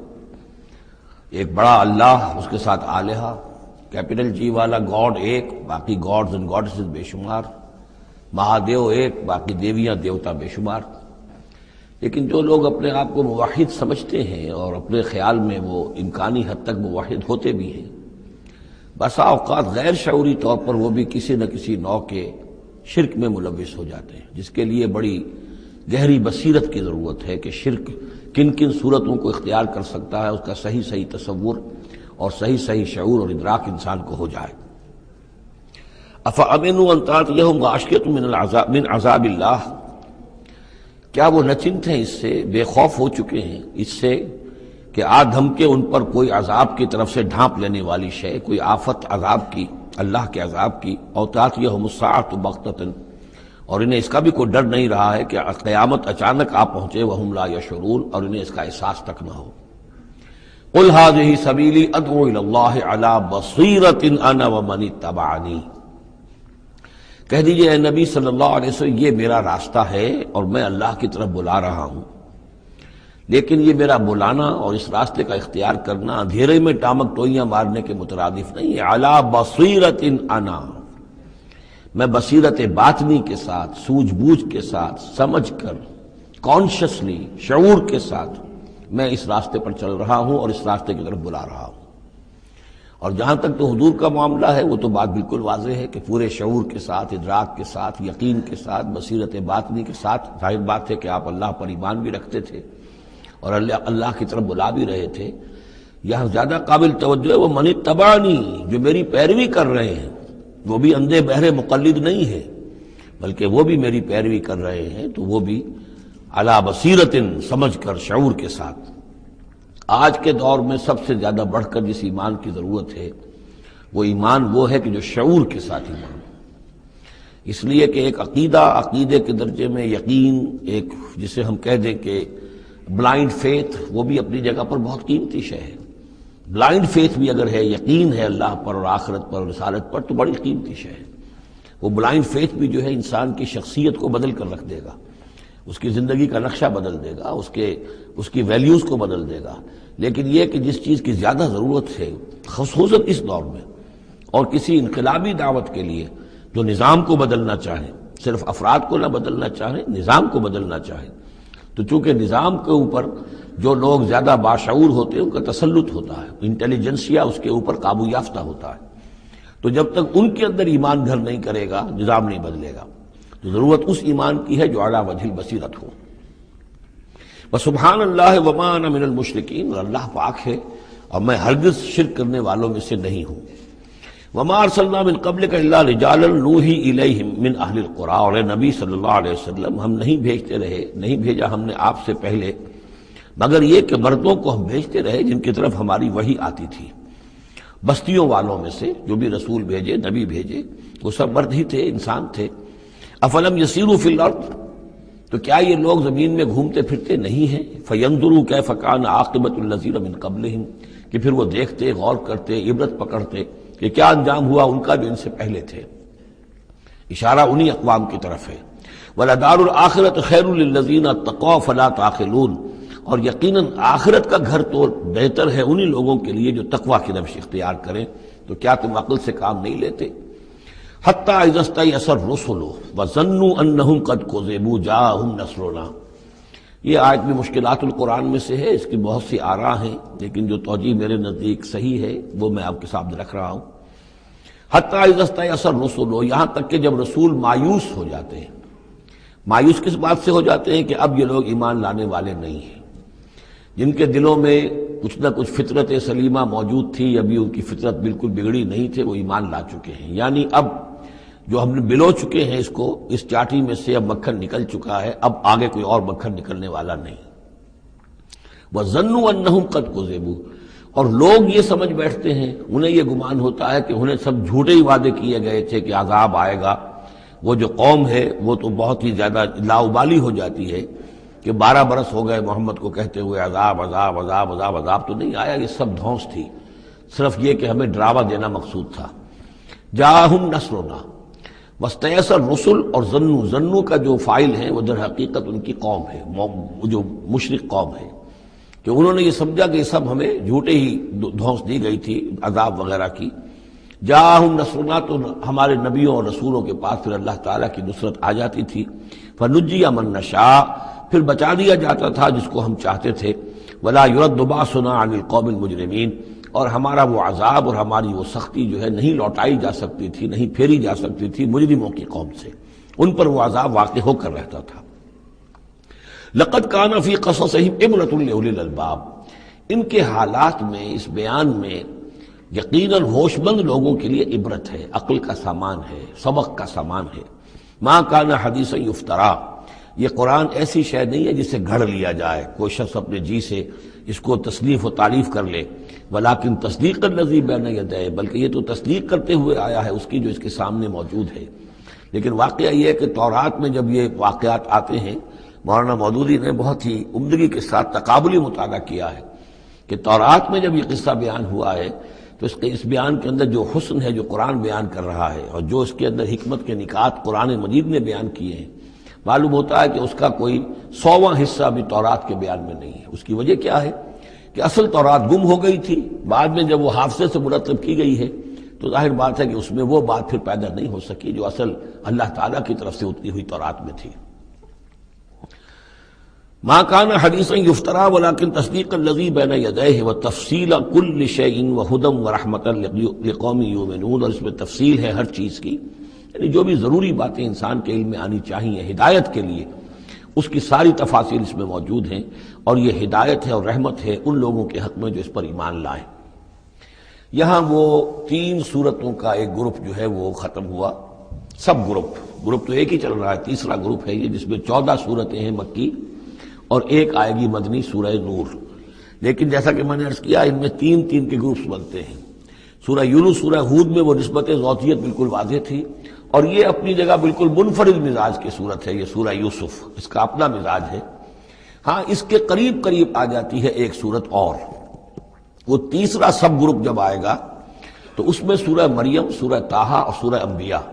ایک بڑا اللہ، اس کے ساتھ آلہہ، کیپٹل جی والا گاڈ ایک، باقی گاڈز اینڈ گاڈسز بے شمار، مہادیو ایک، باقی دیویاں دیوتا بے شمار۔ لیکن جو لوگ اپنے آپ کو موحد سمجھتے ہیں اور اپنے خیال میں وہ امکانی حد تک موحد ہوتے بھی ہیں، بسا اوقات غیر شعوری طور پر وہ بھی کسی نہ کسی نوع کے شرک میں ملوث ہو جاتے ہیں، جس کے لیے بڑی گہری بصیرت کی ضرورت ہے کہ شرک کن کن صورتوں کو اختیار کر سکتا ہے، اس کا صحیح تصور اور صحیح شعور اور ادراک انسان کو ہو جائے۔ افامنوا ان تاتیہم غاشیۃ من عذاب اللہ۔ کیا وہ نہ چنت ہیں، اس سے بے خوف ہو چکے ہیں اس سے کہ دھمکے ان پر کوئی عذاب کی طرف سے ڈھانپ لینے والی شے، کوئی آفت عذاب کی، اللہ کے عذاب کی، او تاتیہم الساعۃ بغتۃ، اور انہیں اس کا بھی کوئی ڈر نہیں رہا ہے کہ قیامت اچانک آ پہنچے، وہم لا یشعرون، اور انہیں اس کا احساس تک نہ ہو۔ قل ھذہ سبیلی ادعو الی اللہ علی بصیرۃ انا ومن اتبعنی۔ کہہ دیجئے اے نبی صلی اللہ علیہ وسلم، یہ میرا راستہ ہے اور میں اللہ کی طرف بلا رہا ہوں، لیکن یہ میرا بلانا اور اس راستے کا اختیار کرنا اندھیرے میں ٹامک ٹوئیاں مارنے کے مترادف نہیں ہے۔ علی بصیرۃ انا، میں بصیرت باطنی کے ساتھ، سوجھ بوجھ کے ساتھ، سمجھ کر، کانشسلی، شعور کے ساتھ میں اس راستے پر چل رہا ہوں اور اس راستے کی طرف بلا رہا ہوں۔ اور جہاں تک تو حضور کا معاملہ ہے وہ تو بات بالکل واضح ہے کہ پورے شعور کے ساتھ، ادراک کے ساتھ، یقین کے ساتھ، بصیرت باطنی کے ساتھ، ظاہر بات ہے کہ آپ اللہ پر ایمان بھی رکھتے تھے اور اللہ کی طرف بلا بھی رہے تھے۔ یہاں زیادہ قابل توجہ ہے وہ من اتبعنی، جو میری پیروی کر رہے ہیں، وہ بھی اندھے بہرے مقلد نہیں ہے بلکہ وہ بھی میری پیروی کر رہے ہیں، تو وہ بھی علی بصیرت، سمجھ کر، شعور کے ساتھ۔ آج کے دور میں سب سے زیادہ بڑھ کر جس ایمان کی ضرورت ہے وہ ایمان وہ ہے کہ جو شعور کے ساتھ ایمان، اس لیے کہ ایک عقیدے کے درجے میں یقین، ایک جسے ہم کہہ دیں کہ بلائنڈ فیتھ، وہ بھی اپنی جگہ پر بہت قیمتی شے ہے۔ بلائنڈ فیتھ بھی اگر ہے، یقین ہے اللہ پر اور آخرت پر اور رسالت پر، تو بڑی قیمتی شے ہے۔ وہ بلائنڈ فیتھ بھی جو ہے انسان کی شخصیت کو بدل کر رکھ دے گا، اس کی زندگی کا نقشہ بدل دے گا، اس کی ویلیوز کو بدل دے گا۔ لیکن یہ کہ جس چیز کی زیادہ ضرورت ہے خصوصاً اس دور میں، اور کسی انقلابی دعوت کے لیے جو نظام کو بدلنا چاہے، صرف افراد کو نہ بدلنا چاہے، نظام کو بدلنا چاہے، تو چونکہ نظام کے اوپر جو لوگ زیادہ باشعور ہوتے ہیں ان کا تسلط ہوتا ہے، انٹیلیجنسیا اس کے اوپر قابو یافتہ ہوتا ہے، تو جب تک ان کے اندر ایمان گھر نہیں کرے گا نظام نہیں بدلے گا۔ تو ضرورت اس ایمان کی ہے جو اعلیٰ وجہ البصیرت ہو۔ وسبحان اللہ وما انا من المشرکین، اور اللہ پاک ہے اور میں ہرگز شرک کرنے والوں میں سے نہیں ہوں۔ وما ارسلنا من قبلک الا رجالا نوحی الیہم من اہل القری، اور اے نبی صلی اللہ علیہ وسلم ہم نہیں بھیجا ہم نے آپ سے پہلے مگر یہ کہ مردوں کو ہم بھیجتے رہے جن کی طرف ہماری وحی آتی تھی، بستیوں والوں میں سے جو بھی رسول بھیجے نبی بھیجے وہ سب مرد ہی تھے، انسان تھے۔ افلم یسیروا فی الارض، تو کیا یہ لوگ زمین میں گھومتے پھرتے نہیں ہیں؟ فینظروا کیف کان عاقبۃ الذین من قبلہم، کہ پھر وہ دیکھتے، غور کرتے، عبرت پکڑتے کہ کیا انجام ہوا ان کا جو ان سے پہلے تھے۔ اشارہ انہی اقوام کی طرف ہے۔ وَلَدَارُ الْآخِرَةُ خَيْرٌ لِلَّذِينَ اتَّقَوْا فَلَا تَعْقِلُونَ، اور یقیناً آخرت کا گھر تو بہتر ہے انہی لوگوں کے لیے جو تقویٰ کی روش اختیار کریں، تو کیا تم عقل سے کام نہیں لیتے؟ حَتَّىٰ إِذَا اسْتَيْأَسَ الرُّسُلُ وَظَنُّوا أَنَّهُمْ قَدْ كُذِبُوا جَاءَهُمْ نَصْرُنَا، یہ آیت بھی مشکلات القرآن میں سے ہے، اس کی بہت سی آراء ہیں، لیکن جو توجیہ میرے نزدیک صحیح ہے وہ میں آپ کے سامنے رکھ رہا ہوں۔ حتیٰ اذا استیأس الرسل، یہاں تک کہ جب رسول مایوس ہو جاتے ہیں۔ مایوس کس بات سے ہو جاتے ہیں؟ کہ اب یہ لوگ ایمان لانے والے نہیں ہیں، جن کے دلوں میں کچھ نہ کچھ فطرت سلیمہ موجود تھی، ابھی ان کی فطرت بالکل بگڑی نہیں تھے، وہ ایمان لا چکے ہیں، یعنی اب جو ہم نے بلو چکے ہیں اس کو، اس چاٹی میں سے اب مکھن نکل چکا ہے، اب آگے کوئی اور مکھن نکلنے والا نہیں۔ وَظَنُّوا أَنَّهُمْ قَدْ كُذِبُوا، اور لوگ یہ سمجھ بیٹھتے ہیں، انہیں یہ گمان ہوتا ہے کہ انہیں سب جھوٹے ہی وعدے کیے گئے تھے کہ عذاب آئے گا۔ وہ جو قوم ہے وہ تو بہت ہی زیادہ لاؤبالی ہو جاتی ہے کہ 12 برس ہو گئے محمد کو کہتے ہوئے عذاب عذاب عذاب عذاب، عذاب تو نہیں آیا، یہ سب دھونس تھی، صرف یہ کہ ہمیں ڈراوا دینا مقصود تھا۔ جاءہم نصرنا واستیأس الرسل، اور ظنو کا جو فاعل ہے وہ در حقیقت ان کی قوم ہے، جو مشرک قوم ہے، کہ انہوں نے یہ سمجھا کہ یہ سب ہمیں جھوٹے ہی دھونس دی گئی تھی عذاب وغیرہ کی۔ جاءہم نصرنا، تو ہمارے نبیوں اور رسولوں کے پاس پھر اللہ تعالیٰ کی نصرت آ جاتی تھی۔ فنجی من نشاء، پھر بچا دیا جاتا تھا جس کو ہم چاہتے تھے۔ ولا يرد باسنا عن القوم المجرمین، اور ہمارا وہ عذاب اور ہماری وہ سختی جو ہے نہیں لوٹائی جا سکتی تھی، نہیں پھیری جا سکتی تھی مجرموں کی قوم سے، ان پر وہ عذاب واقع ہو کر رہتا تھا۔ لقد كان في قصصهم عبرة لأولي الألباب، ان کے حالات میں، اس بیان میں یقیناً ہوش مند لوگوں کے لیے عبرت ہے، عقل کا سامان ہے، سبق کا سامان ہے۔ ما كان حدیثا یفترا، یہ قرآن ایسی شے نہیں ہے جسے گھڑ لیا جائے، کوئی شخص اپنے جی سے اس کو تصنیف و تعریف کر لے۔ ولیکن تصدیق الذی بین یدیہ، بلکہ یہ تو تصدیق کرتے ہوئے آیا ہے اس کی جو اس کے سامنے موجود ہے۔ لیکن واقعہ یہ ہے کہ تورات میں جب یہ واقعات آتے ہیں، مولانا مودودی نے بہت ہی عمدگی کے ساتھ تقابلی مطالعہ کیا ہے کہ تورات میں جب یہ قصہ بیان ہوا ہے تو اس بیان کے اندر جو حسن ہے جو قرآن بیان کر رہا ہے، اور جو اس کے اندر حکمت کے نکات قرآن مجید نے بیان کیے ہیں، معلوم ہوتا ہے کہ اس کا کوئی 100واں حصہ بھی تورات کے بیان میں نہیں ہے۔ اس کی وجہ کیا ہے کہ اصل تورات گم ہو گئی تھی، بعد میں جب وہ حافظے سے مرتب کی گئی ہے تو ظاہر بات ہے کہ اس میں وہ بات پھر پیدا نہیں ہو سکی جو اصل اللہ تعالیٰ کی طرف سے اتری ہوئی تورات میں تھی۔ ما كان حدیثا یفترا ولكن تصدیق الذی بین یدیہ وتفصیل کل شیء وہدی ورحمۃ لقوم یؤمنون، اور اس میں تفصیل ہے ہر چیز کی، یعنی جو بھی ضروری باتیں انسان کے علم میں آنی چاہیے ہدایت کے لیے، اس کی ساری تفاصیل اس میں موجود ہیں، اور یہ ہدایت ہے اور رحمت ہے ان لوگوں کے حق میں جو اس پر ایمان لائیں۔ یہاں وہ 3 سورتوں کا ایک گروپ جو ہے وہ ختم ہوا، سب گروپ تو ایک ہی چل رہا ہے، تیسرا گروپ ہے یہ جس میں 14 سورتیں ہیں مکی اور ایک آئے گی مدنی سورہ نور۔ لیکن جیسا کہ میں نے عرض کیا ان میں 3 کے گروپس بنتے ہیں۔ سورہ یونس، سورہ ہود میں وہ نسبت ذاتیت بالکل واضح تھی، اور یہ اپنی جگہ بالکل منفرد مزاج کی صورت ہے، یہ سورہ یوسف اس کا اپنا مزاج ہے۔ ہاں اس کے قریب آ جاتی ہے ایک صورت اور، وہ تیسرا سب گروپ جب آئے گا تو اس میں سورہ مریم، سورہ طٰہٰ اور سورہ انبیاء۔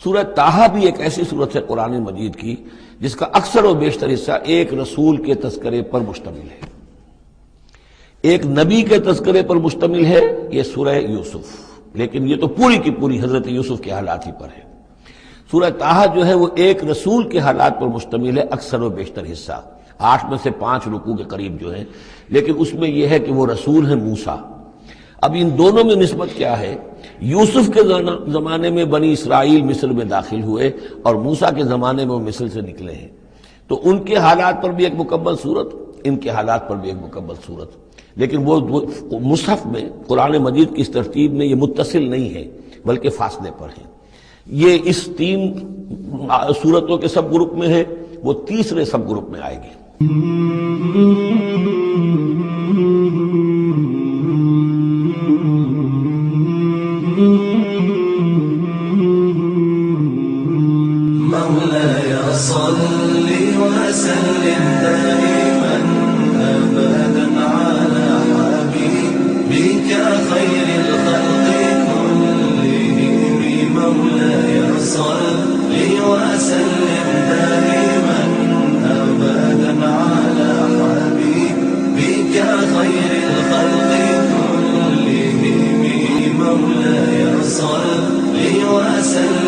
سورہ طٰہٰ بھی ایک ایسی صورت ہے قرآن مجید کی جس کا اکثر و بیشتر حصہ ایک رسول کے تذکرے پر مشتمل ہے، ایک نبی کے تذکرے پر مشتمل ہے، یہ سورہ یوسف، لیکن یہ تو پوری کی پوری حضرت یوسف کے حالات ہی پر ہے۔ سورہ طٰہٰ جو ہے وہ ایک رسول کے حالات پر مشتمل ہے، اکثر و بیشتر حصہ 8 میں سے 5 رکوع کے قریب جو ہے، لیکن اس میں یہ ہے کہ وہ رسول ہیں موسیٰ۔ اب ان دونوں میں نسبت کیا ہے؟ یوسف کے زمانے میں بنی اسرائیل مصر میں داخل ہوئے اور موسیٰ کے زمانے میں وہ مصر سے نکلے ہیں، تو ان کے حالات پر بھی ایک مکمل صورت، ان کے حالات پر بھی ایک مکمل صورت، لیکن وہ مصحف میں قرآن مجید کی اس ترتیب میں یہ متصل نہیں ہے بلکہ فاصلے پر ہیں۔ یہ اس 3 صورتوں کے سب گروپ میں ہے، وہ تیسرے سب گروپ میں آئے گی۔
مولاي صل وسلم دائما أبدا على حبيبك خير الخلق كلهم. مولاي صل وسلم دائما أبدا على حبيبك خير الخلق كلهم. مولاي صل وسلم